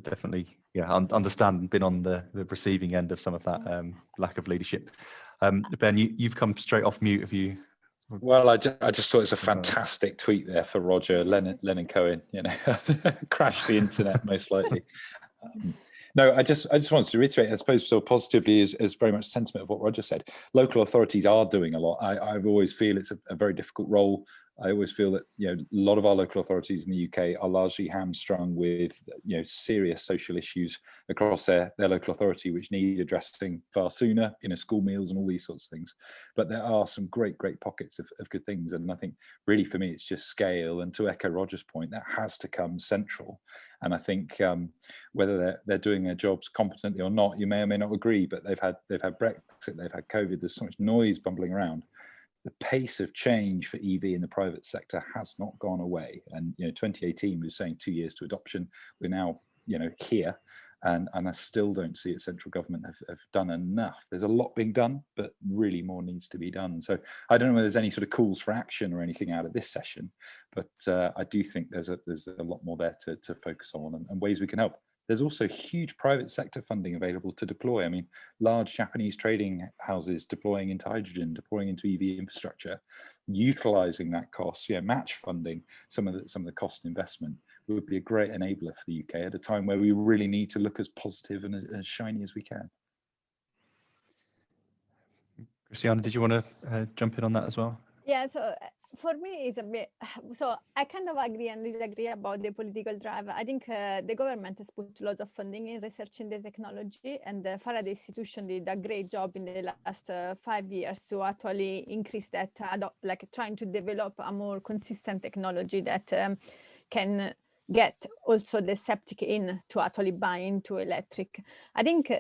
definitely understand and been on the receiving end of some of that lack of leadership. Ben, you've come straight off mute. Have you? Well, I just thought it's a fantastic tweet there for Roger Lennon Cohen. You know, crash the internet most likely. No, I just wanted to reiterate, I suppose, so positively is very much sentiment of what Roger said. Local authorities are doing a lot. I've always feel it's a very difficult role. I always feel that, you know, a lot of our local authorities in the UK are largely hamstrung with, you know, serious social issues across their local authority, which need addressing far sooner, you know, school meals and all these sorts of things. But there are some great pockets of good things. And I think really for me, it's just scale. And to echo Roger's point, that has to come central. And I think whether they're doing their jobs competently or not, you may or may not agree, but they've had Brexit, they've had COVID, there's so much noise bumbling around. The pace of change for EV in the private sector has not gone away. And, you know, 2018 we were saying 2 years to adoption. We're now, you know, here. And I still don't see it central government have done enough. There's a lot being done, but really more needs to be done. So I don't know whether there's any sort of calls for action or anything out of this session, but I do think there's a lot more there to focus on and ways we can help. There's also huge private sector funding available to deploy. I mean, large Japanese trading houses deploying into hydrogen, deploying into EV infrastructure, utilizing that cost, match funding some of the cost investment would be a great enabler for the UK at a time where we really need to look as positive and as shiny as we can. Christiana, did you want to jump in on that as well? Yeah, so for me, it's a bit, so I kind of agree and disagree about the political drive. I think the government has put lots of funding in research in the technology, and the Faraday Institution did a great job in the last 5 years to actually increase that, like trying to develop a more consistent technology that can get also the septic in to actually buy into electric. I think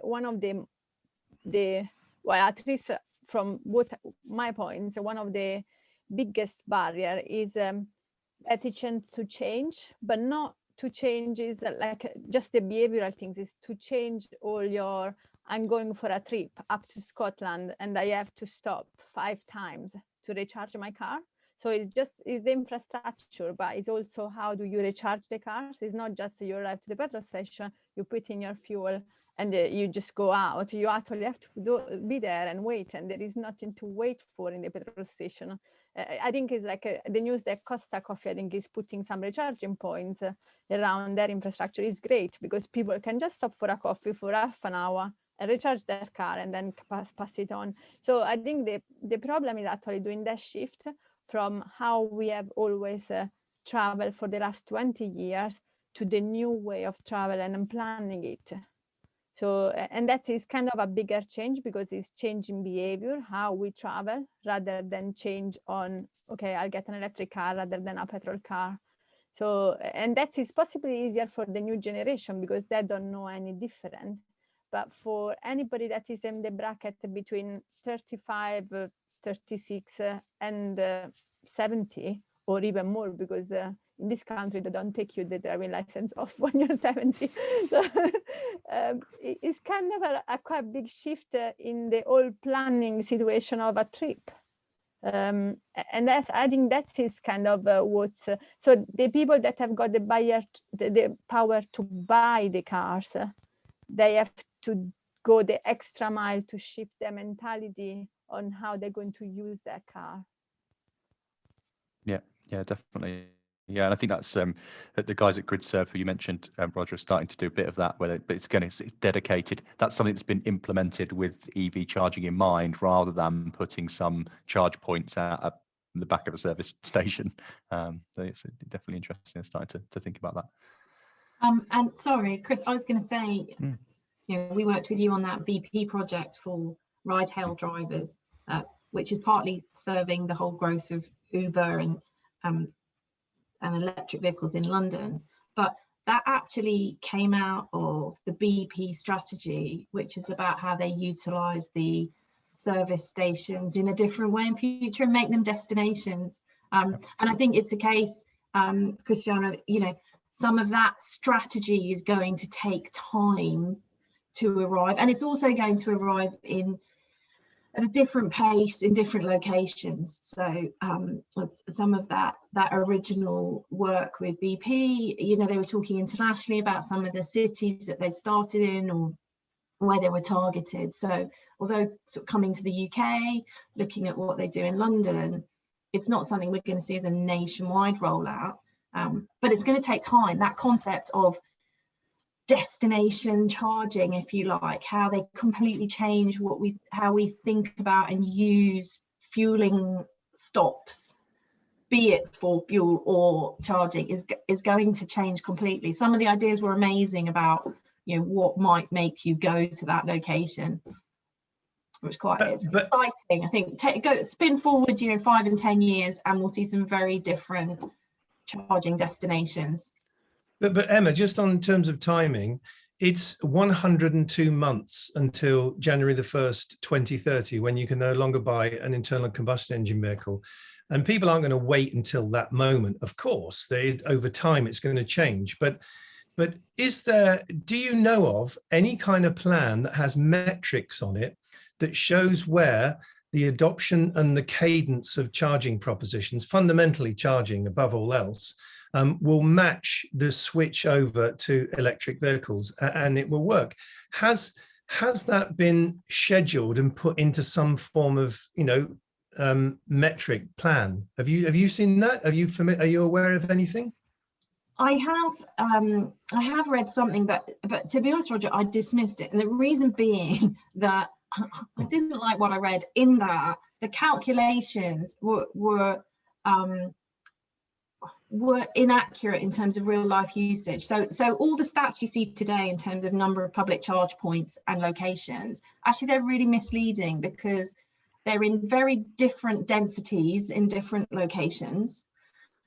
one of the well, at least from what my points, one of the biggest barrier is attitude to change, but not to change is like just the behavioral things, is to change all your, I'm going for a trip up to Scotland and I have to stop 5 times to recharge my car. So it's the infrastructure, but it's also how do you recharge the cars? It's not just you arrive to the petrol station, you put in your fuel and you just go out. You actually have to be there and wait, and there is nothing to wait for in the petrol station. I think it's like the news that Costa Coffee, I think, is putting some recharging points around their infrastructure is great, because people can just stop for a coffee for half an hour and recharge their car and then pass it on. So I think the problem is actually doing that shift from how we have always traveled for the last 20 years to the new way of travel and planning it. So, and that is kind of a bigger change, because it's changing behavior, how we travel, rather than change on, okay, I'll get an electric car rather than a petrol car. So, and that is possibly easier for the new generation because they don't know any different. But for anybody that is in the bracket between 35, 36 and 70, or even more, because in this country they don't take you the driving license off when you're 70. So it's kind of a quite big shift in the whole planning situation of a trip. And that's, I think that is kind of what's, so the people that have got the power to buy the cars, they have to go the extra mile to shift their mentality on how they're going to use their car. Yeah, definitely. Yeah, and I think that's the guys at GridServe who you mentioned, Roger, are starting to do a bit of that, but it's dedicated. That's something that's been implemented with EV charging in mind, rather than putting some charge points out at the back of a service station. So it's definitely interesting. I'm starting to think about that. And sorry, Chris, I was going to say, we worked with you on that BP project for ride-hail drivers, which is partly serving the whole growth of Uber and electric vehicles in London. But that actually came out of the BP strategy, which is about how they utilize the service stations in a different way in future and make them destinations. And I think it's a case, Christiana, some of that strategy is going to take time arrive, and it's also going to arrive at a different pace in different locations. So some of that original work with BP, you know, they were talking internationally about some of the cities that they started in or where they were targeted. So although sort of coming to the UK, looking at what they do in London, it's not something we're going to see as a nationwide rollout, but it's going to take time. That concept of destination charging, if you like, how they completely change how we think about and use fueling stops, be it for fuel or charging, is going to change completely. Some of the ideas were amazing about, you know, what might make you go to that location, which it's exciting. I think spin forward, you know, 5 and 10 years, and we'll see some very different charging destinations. But Emma, just on terms of timing, it's 102 months until January the 1st, 2030, when you can no longer buy an internal combustion engine vehicle. And people aren't going to wait until that moment. Of course, over time, it's going to change. But do you know of any kind of plan that has metrics on it that shows where the adoption and the cadence of charging propositions, fundamentally charging above all else, will match the switch over to electric vehicles, and it will work? Has that been scheduled and put into some form of, you know, metric plan? Have you seen that? Are you aware of anything? I have read something, but to be honest, Roger, I dismissed it, and the reason being that I didn't like what I read. In that the calculations were inaccurate in terms of real life usage. So all the stats you see today in terms of number of public charge points and locations, actually they're really misleading, because they're in very different densities in different locations.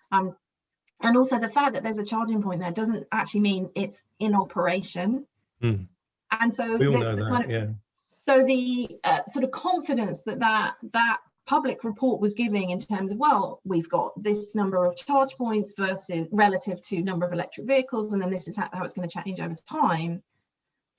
And also the fact that there's a charging point there doesn't actually mean it's in operation. And so we all know that, yeah. So the sort of confidence that public report was giving in terms of, well, we've got this number of charge points versus relative to number of electric vehicles, and then this is how it's going to change over time.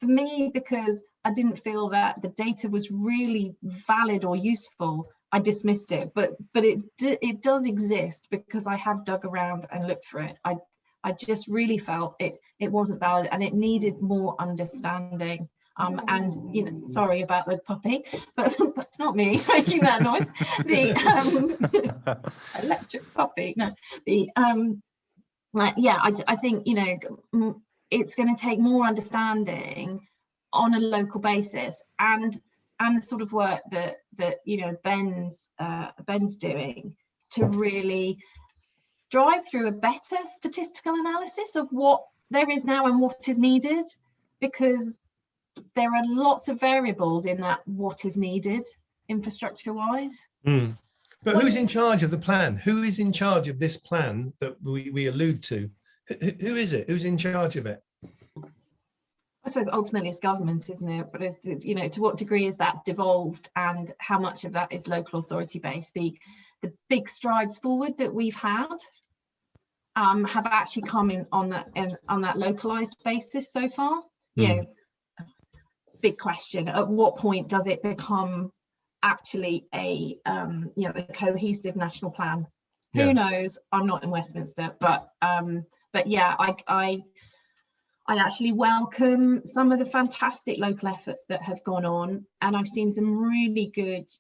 For me, because I didn't feel that the data was really valid or useful, I dismissed it. But it does exist, because I have dug around and looked for it. I just really felt it wasn't valid, and it needed more understanding. And, you know, sorry about the puppy, but that's not me making that noise. The electric puppy. No, yeah, I think, you know, it's going to take more understanding on a local basis, and the sort of work that you know Ben's doing to really drive through a better statistical analysis of what there is now and what is needed, because there are lots of variables in that what is needed infrastructure wise. But who's in charge of the plan? Who is in charge of this plan that we allude to? Who is it? Who's in charge of it? I suppose ultimately it's government, isn't it? But it's, you know, to what degree is that devolved, and how much of that is local authority based? The big strides forward that we've had have actually come in on that localized basis so far. You know, big question: at what point does it become actually a you know, a cohesive national plan? Who knows? I'm not in Westminster, but yeah, I actually welcome some of the fantastic local efforts that have gone on, and I've seen some really good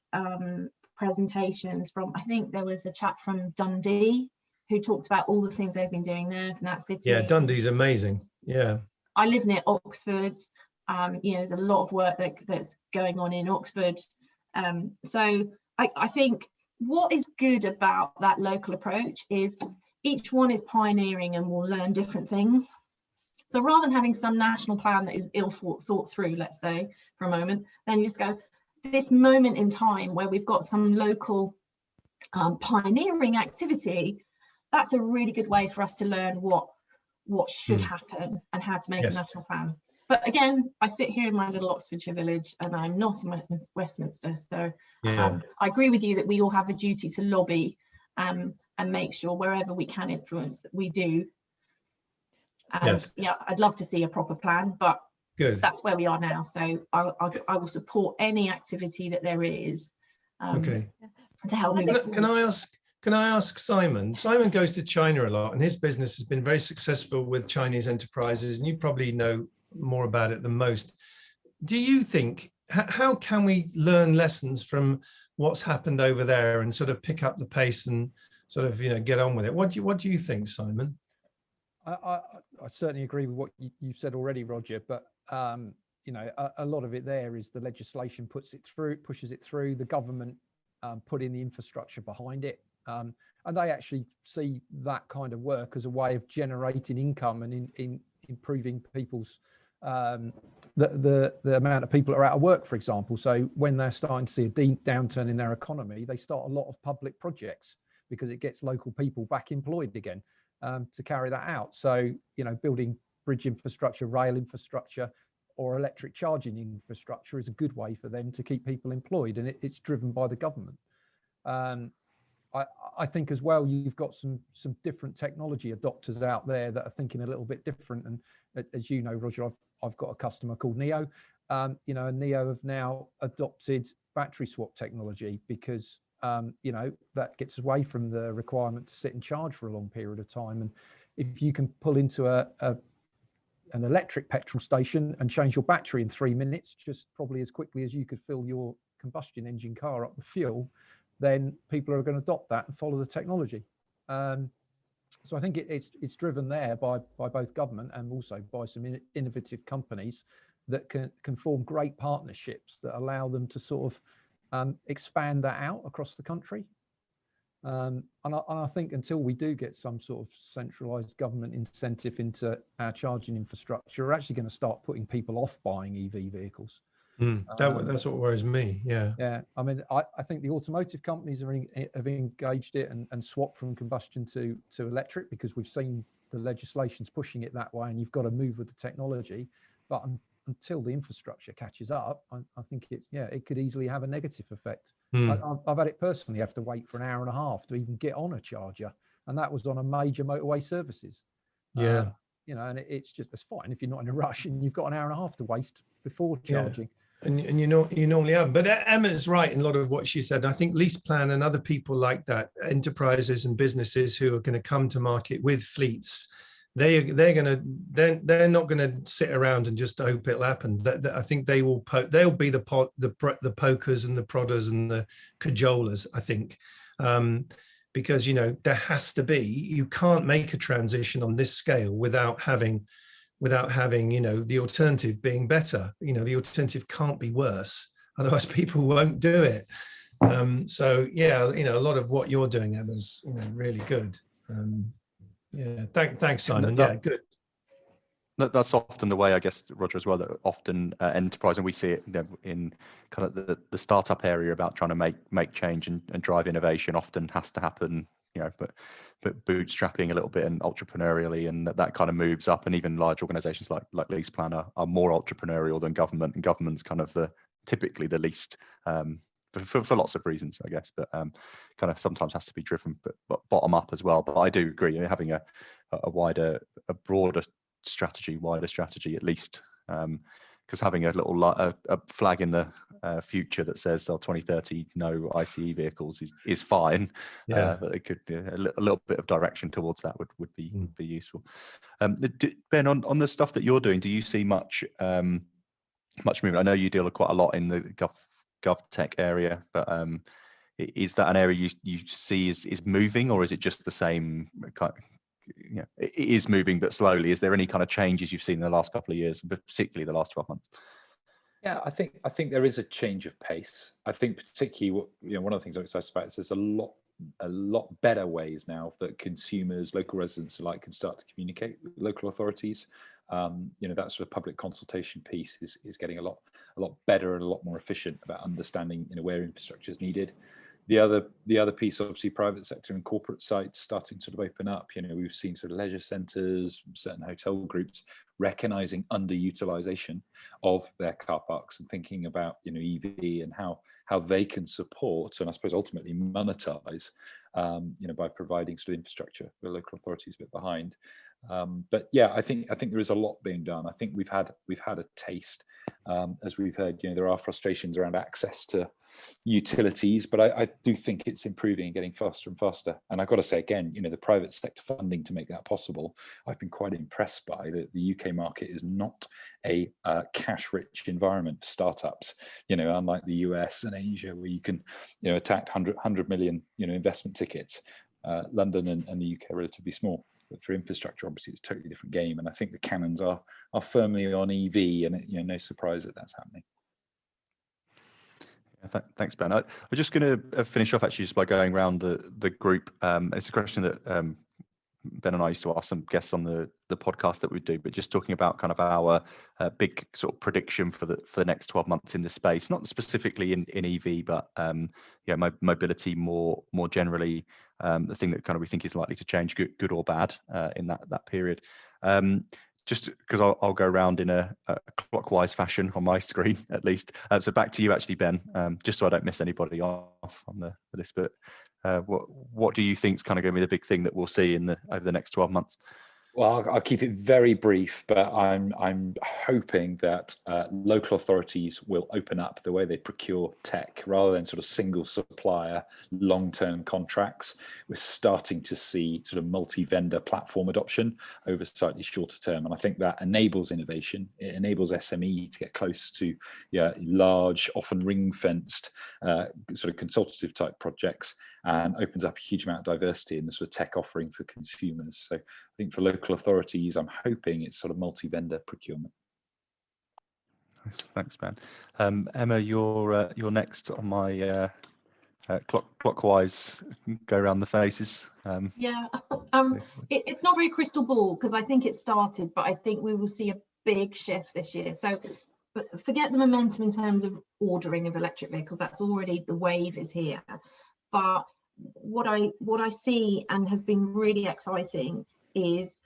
presentations from, I think there was a chap from Dundee who talked about all the things they've been doing there in that city. Yeah, Dundee's amazing. Yeah. I live near Oxford. You know, there's a lot of work that's going on in Oxford. So I think what is good about that local approach is each one is pioneering and will learn different things. So rather than having some national plan that is ill thought through, let's say, for a moment, then you just go, this moment in time where we've got some local pioneering activity, that's a really good way for us to learn what should happen and how to make a national plan. But again, I sit here in my little Oxfordshire village, and I'm not in Westminster. So I agree with you that we all have a duty to lobby and make sure wherever we can influence that we do. And yeah, I'd love to see a proper plan, but Good. that's where we are now. So I will support any activity that there is Okay. to help move us forward. Can I ask Simon? Simon goes to China a lot, and his business has been very successful with Chinese enterprises, and you probably know more about it than most. Do you think, how can we learn lessons from what's happened over there and sort of pick up the pace and sort of, get on with it? What do you think, Simon? I certainly agree with what you've said already, Roger, but a lot of it there is the legislation pushes it through, the government put in the infrastructure behind it, and they actually see that kind of work as a way of generating income and in improving people's the amount of people that are out of work, for example. So when they're starting to see a downturn in their economy, they start a lot of public projects because it gets local people back employed again to carry that out. So, building bridge infrastructure, rail infrastructure, or electric charging infrastructure is a good way for them to keep people employed, and it's driven by the government. I think as well, you've got some different technology adopters out there that are thinking a little bit different. And as you know, Roger, I've got a customer called Neo. And Neo have now adopted battery swap technology because that gets away from the requirement to sit and charge for a long period of time. And if you can pull into an electric petrol station and change your battery in 3 minutes, just probably as quickly as you could fill your combustion engine car up with fuel, then people are going to adopt that and follow the technology. So I think it's driven there by both government and also by some innovative companies that can form great partnerships that allow them to sort of expand that out across the country. And I think until we do get some sort of centralized government incentive into our charging infrastructure, we're actually going to start putting people off buying EV vehicles. That's what worries me. Yeah. I mean, I think the automotive companies have engaged it and swapped from combustion to electric because we've seen the legislation's pushing it that way, and you've got to move with the technology. But until the infrastructure catches up, I think it could easily have a negative effect. I've had it personally have to wait for an hour and a half to even get on a charger, and that was on a major motorway services. And it's fine if you're not in a rush and you've got an hour and a half to waste before charging. And you normally have, but Emma's right in a lot of what she said. I think LeasePlan and other people like that, enterprises and businesses who are going to come to market with fleets, they're not going to sit around and just hope it'll happen. I think they'll be the pokers and the prodders and the cajolers, I think, because there has to be. You can't make a transition on this scale without having the alternative being better. The alternative can't be worse, otherwise people won't do it. So a lot of what you're doing, Emma, is really good. Thanks, Simon. Good. That's often the way, I guess, Roger, as well, that often enterprise, and we see it in kind of the startup area about trying to make change and drive innovation, often has to happen, but bootstrapping a little bit and entrepreneurially, and that kind of moves up. And even large organizations like LeasePlan are more entrepreneurial than government, and government's kind of typically the least, for lots of reasons, I guess, but kind of sometimes has to be driven but bottom up as well. But I do agree, having a broader strategy, wider strategy at least, because having a little a flag in the future that says 2030 no ICE vehicles is fine, but it could be a little bit of direction towards that would be useful. Ben, on the stuff that you're doing, do you see much movement? I know you deal quite a lot in the gov tech area, but is that an area you see is moving, or is it just the same kind of, it is moving but slowly? Is there any kind of changes you've seen in the last couple of years, particularly the last 12 months? Yeah, I think there is a change of pace. I think particularly one of the things I'm excited about is there's a lot better ways now that consumers, local residents alike, can start to communicate with local authorities. That sort of public consultation piece is getting a lot better and a lot more efficient about understanding where infrastructure is needed. The other piece, obviously, private sector and corporate sites starting to sort of open up. We've seen sort of leisure centres, certain hotel groups recognizing underutilization of their car parks and thinking about EV and how they can support and I suppose ultimately monetize by providing sort of infrastructure where local authorities a bit behind. But yeah, I think there is a lot being done. I think we've had a taste, as we've heard. There are frustrations around access to utilities, but I do think it's improving and getting faster and faster. And I've got to say again, the private sector funding to make that possible, I've been quite impressed by. The UK market is not a cash-rich environment for startups. Unlike the US and Asia, where you can attack 100 million investment tickets. London and the UK are relatively small. But for infrastructure, obviously, it's a totally different game. And I think the cannons are firmly on EV, and no surprise that that's happening. Yeah, thanks, Ben. I'm just going to finish off actually just by going around the group. It's a question that Ben and I used to ask some guests on the podcast that we do, but just talking about kind of our big sort of prediction for the next 12 months in this space, not specifically in EV, but mobility more generally. The thing that kind of we think is likely to change, good or bad, in that period. Just because I'll go around in a clockwise fashion on my screen at least. So back to you actually, Ben, just so I don't miss anybody off on the list. But what do you think is kind of going to be the big thing that we'll see over the next 12 months? Well, I'll keep it very brief, but I'm hoping that local authorities will open up the way they procure tech rather than sort of single supplier long-term contracts. We're starting to see sort of multi-vendor platform adoption over slightly shorter term, and I think that enables innovation. It enables SME to get close to large, often ring-fenced sort of consultative type projects, and opens up a huge amount of diversity in the sort of tech offering for consumers. So I think for local authorities, I'm hoping it's sort of multi-vendor procurement. Nice. Thanks, Ben. Emma, you're next on my clockwise go around the faces. It's not very crystal ball because I think it started, but I think we will see a big shift this year. So forget the momentum in terms of ordering of electric vehicles. That's already, the wave is here. But what I see and has been really exciting is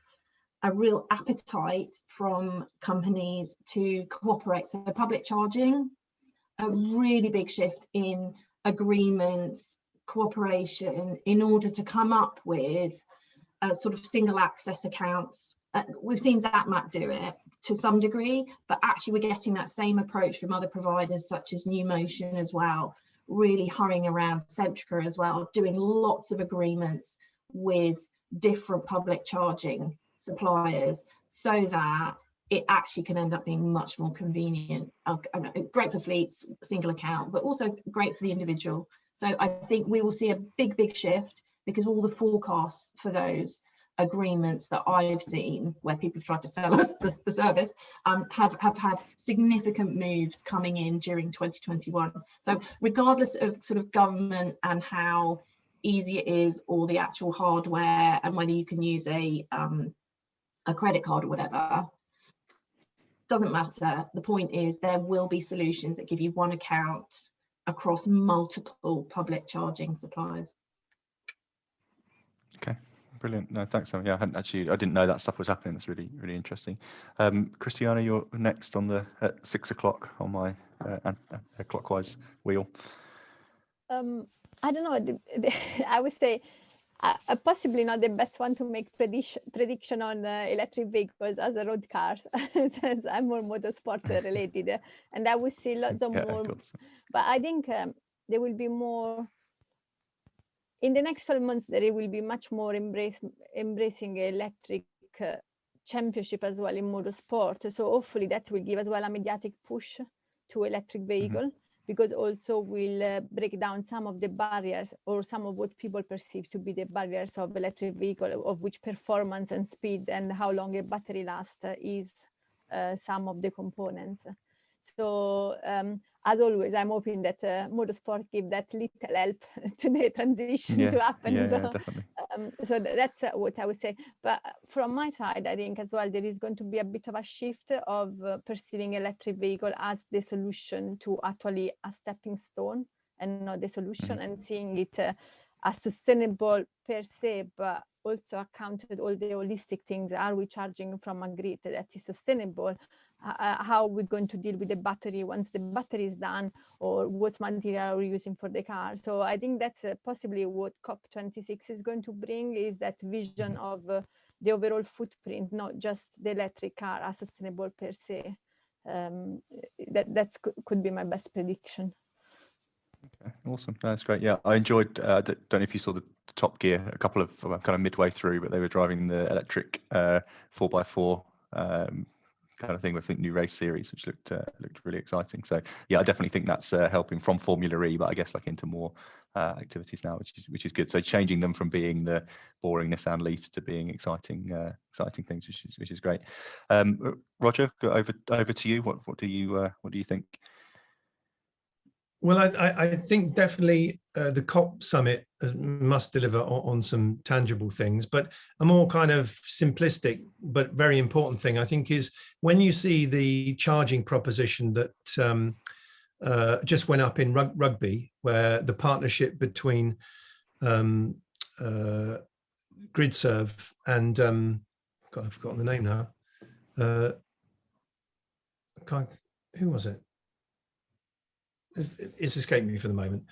a real appetite from companies to cooperate. So public charging, a really big shift in agreements, cooperation in order to come up with a sort of single access accounts. We've seen ZapMap do it to some degree, but actually we're getting that same approach from other providers such as New Motion as well, really hurrying around, Centrica as well, doing lots of agreements with different public charging suppliers so that it actually can end up being much more convenient. Great for fleets, single account, but also great for the individual. So I think we will see a big shift because all the forecasts for those agreements that I've seen where people have tried to sell us the service have had significant moves coming in during 2021. So regardless of sort of government and how easy it is, or the actual hardware and whether you can use a credit card or whatever, doesn't matter. The point is there will be solutions that give you one account across multiple public charging suppliers. Okay. Brilliant. No, thanks. Yeah, I didn't know that stuff was happening. That's really interesting. Christiana, you're next on at 6 o'clock on my clockwise wheel. I don't know. I would say possibly not the best one to make prediction on electric vehicles as a road cars, since I'm more motorsport related, and I would see lots of more. But I think there will be more. In the next 12 months, there will be much more embracing electric championship as well in motorsport. So hopefully that will give as well a mediatic push to electric vehicle, because also will break down some of the barriers or some of what people perceive to be the barriers of electric vehicle, of which performance and speed and how long a battery lasts is some of the components. So as always, I'm hoping that motorsport give that little help to the transition to happen. Definitely. So that's what I would say. But from my side, I think as well, there is going to be a bit of a shift of perceiving electric vehicle as the solution to actually a stepping stone and not the solution, and seeing it as sustainable per se, but also accounted all the holistic things. Are we charging from a grid that is sustainable? How are we going to deal with the battery once the battery is done, or what material are we using for the car? So I think that's possibly what COP26 is going to bring, is that vision of the overall footprint, not just the electric car as sustainable per se. That could be my best prediction. Okay, awesome. That's great. Yeah, I enjoyed. Don't know if you saw the Top Gear, a couple of kind of midway through, but they were driving the electric 4x4 kind of thing with the new race series, which looked really exciting. So yeah, I definitely think that's helping from Formula E, but I guess like into more activities now, which is good. So changing them from being the boring Nissan Leafs to being exciting things, which is great. Roger, over to you. What do you think? Well, I think definitely the COP summit must deliver on some tangible things, but a more kind of simplistic but very important thing, I think, is when you see the charging proposition that just went up in rugby, where the partnership between GridServe and God, I've forgotten the name now. Who was it? It's escaped me for the moment.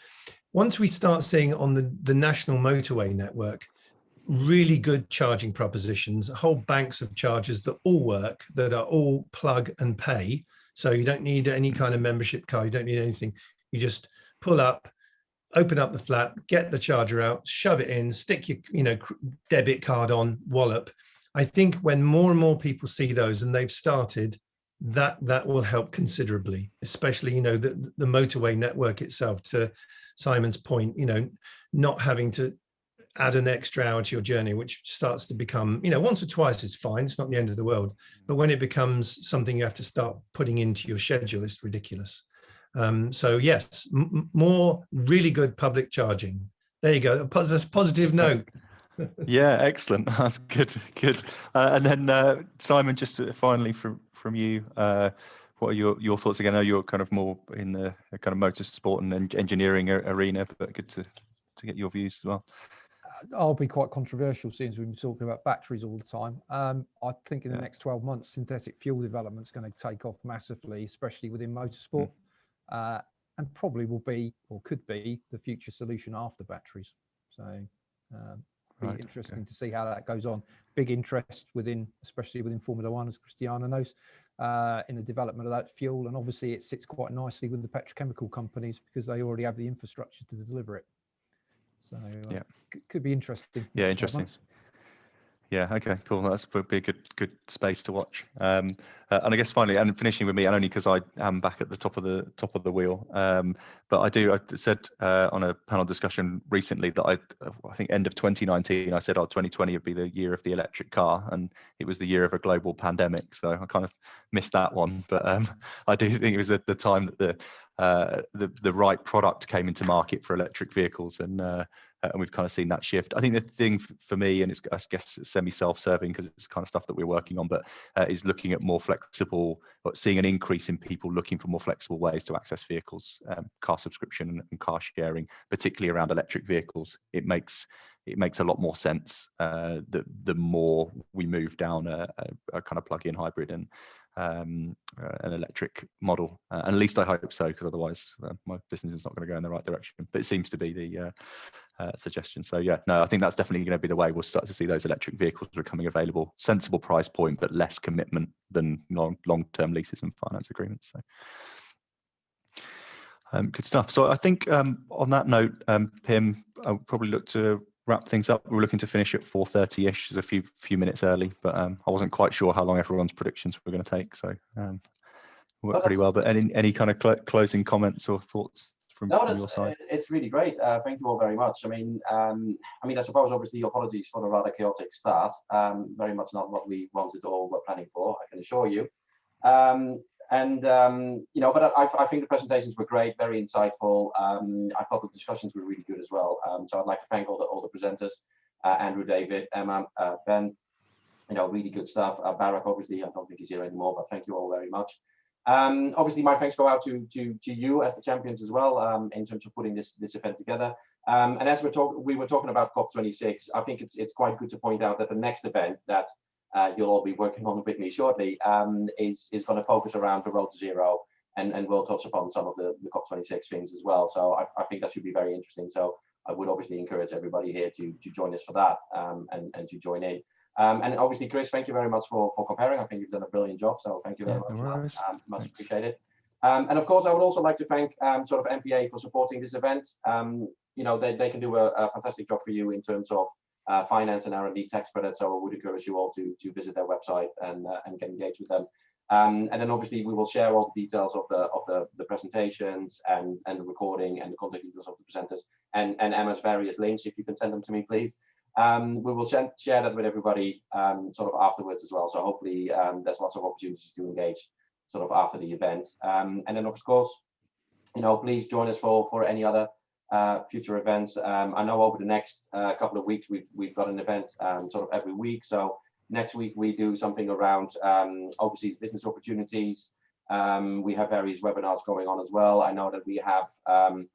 Once we start seeing on the national motorway network really good charging propositions, whole banks of chargers that all work, that are all plug and pay, so you don't need any kind of membership card, you don't need anything, you just pull up, open up the flap, get the charger out, shove it in, stick your debit card on, wallop. I think when more and more people see those, and they've started, that will help considerably, especially the motorway network itself, to Simon's point, not having to add an extra hour to your journey, which starts to become, once or twice is fine, it's not the end of the world, but when it becomes something you have to start putting into your schedule, it's ridiculous. So yes, more really good public charging. There you go, that's a positive note. Yeah, excellent. That's good. And then Simon, just finally from you, what are your thoughts again? I know you're kind of more in the kind of motorsport and engineering arena, but good to get your views as well. I'll be quite controversial since we've been talking about batteries all the time. I think in the next 12 months, synthetic fuel development is going to take off massively, especially within motorsport, and probably will be, or could be, the future solution after batteries. So be interesting to see how that goes on. Big interest especially within Formula One, as Cristiano knows, in the development of that fuel. And obviously it sits quite nicely with the petrochemical companies because they already have the infrastructure to deliver it. So could be interesting. Yeah, interesting. Yeah, okay, cool. That's would be a good space to watch. And I guess finally, and finishing with me, and only because I am back at the top of the wheel, but I said on a panel discussion recently that I think end of 2019, I said 2020 would be the year of the electric car, and it was the year of a global pandemic. So I kind of missed that one, but I do think it was at the time that the right product came into market for electric vehicles, and we've kind of seen that shift. I think the thing for me, and it's, I guess, semi-self-serving because it's kind of stuff that we're working on, but is looking at more flexible, seeing an increase in people looking for more flexible ways to access vehicles, car subscription and car sharing, particularly around electric vehicles. It makes a lot more sense the more we move down a kind of plug-in hybrid and an electric model, and at least I hope so, because otherwise my business is not going to go in the right direction. But it seems to be the suggestion. So yeah, no, I think that's definitely going to be the way we'll start to see those electric vehicles becoming available. Sensible price point, but less commitment than long-term leases and finance agreements. So good stuff. So I think on that note, Pim, I'll probably look to wrap things up. We're looking to finish at 4:30ish, is a few minutes early, but I wasn't quite sure how long everyone's predictions were going to take, so worked pretty well. But any kind of closing comments or thoughts from your side? It's really great. Thank you all very much. I mean, I suppose obviously apologies for the rather chaotic start. Very much not what we wanted or were planning for, I can assure you. But I think the presentations were great, very insightful. I thought the discussions were really good as well. So I'd like to thank all the presenters, Andrew, David, Emma, Ben. Really good stuff. Barack, obviously, I don't think he's here anymore, but thank you all very much. Obviously, my thanks go out to you as the champions as well, in terms of putting this event together. And as we were talking about COP26, I think it's quite good to point out that the next event that you'll all be working on with me shortly is going to focus around the road to zero, and we'll touch upon some of the COP26 things as well. So I think that should be very interesting. So I would obviously encourage everybody here to join us for that, and to join in. And obviously, Chris, thank you very much for comparing. I think you've done a brilliant job, so thank you very Yeah, much. no worries. Much Thanks. appreciated. And of course, I would also like to thank sort of MPA for supporting this event. You know, they can do a fantastic job for you in terms of finance and R&D tax credits. So I would encourage you all to visit their website and get engaged with them. And then obviously we will share all the details of the presentations and the recording and the contact details of the presenters and Emma's various links, if you can send them to me, please. We will share that with everybody sort of afterwards as well. So hopefully there's lots of opportunities to engage sort of after the event. And then of course, you know, please join us for any other future events. I know over the next couple of weeks we've got an event sort of every week. So next week we do something around overseas business opportunities. We have various webinars going on as well. I know that we have an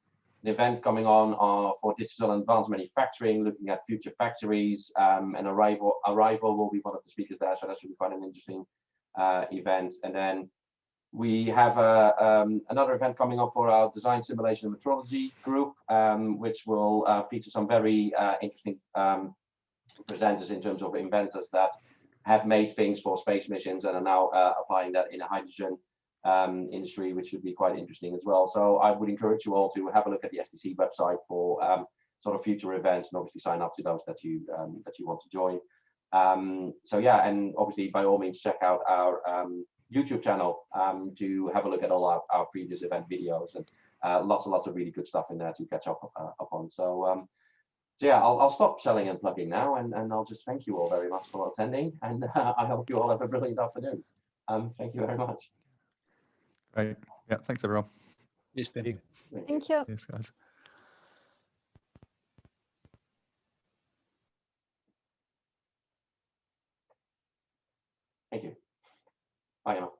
event coming on for digital and advanced manufacturing, looking at future factories. And Arrival will be one of the speakers there, so that should be quite an interesting event. And then we have another event coming up for our design simulation and metrology group, which will feature some very interesting presenters in terms of inventors that have made things for space missions and are now applying that in a hydrogen industry, which should be quite interesting as well. So I would encourage you all to have a look at the STC website for sort of future events, and obviously sign up to those that you want to join. So yeah, and obviously by all means check out our YouTube channel to have a look at all our previous event videos, and lots and lots of really good stuff in there to catch up on. So yeah, I'll stop selling and plugging now, and I'll just thank you all very much for attending, and I hope you all have a brilliant afternoon. Thank you very much. Great. Yeah, thanks everyone. Yes, Benny. Thank you. Yes, guys. Thank you. Bye, Emma.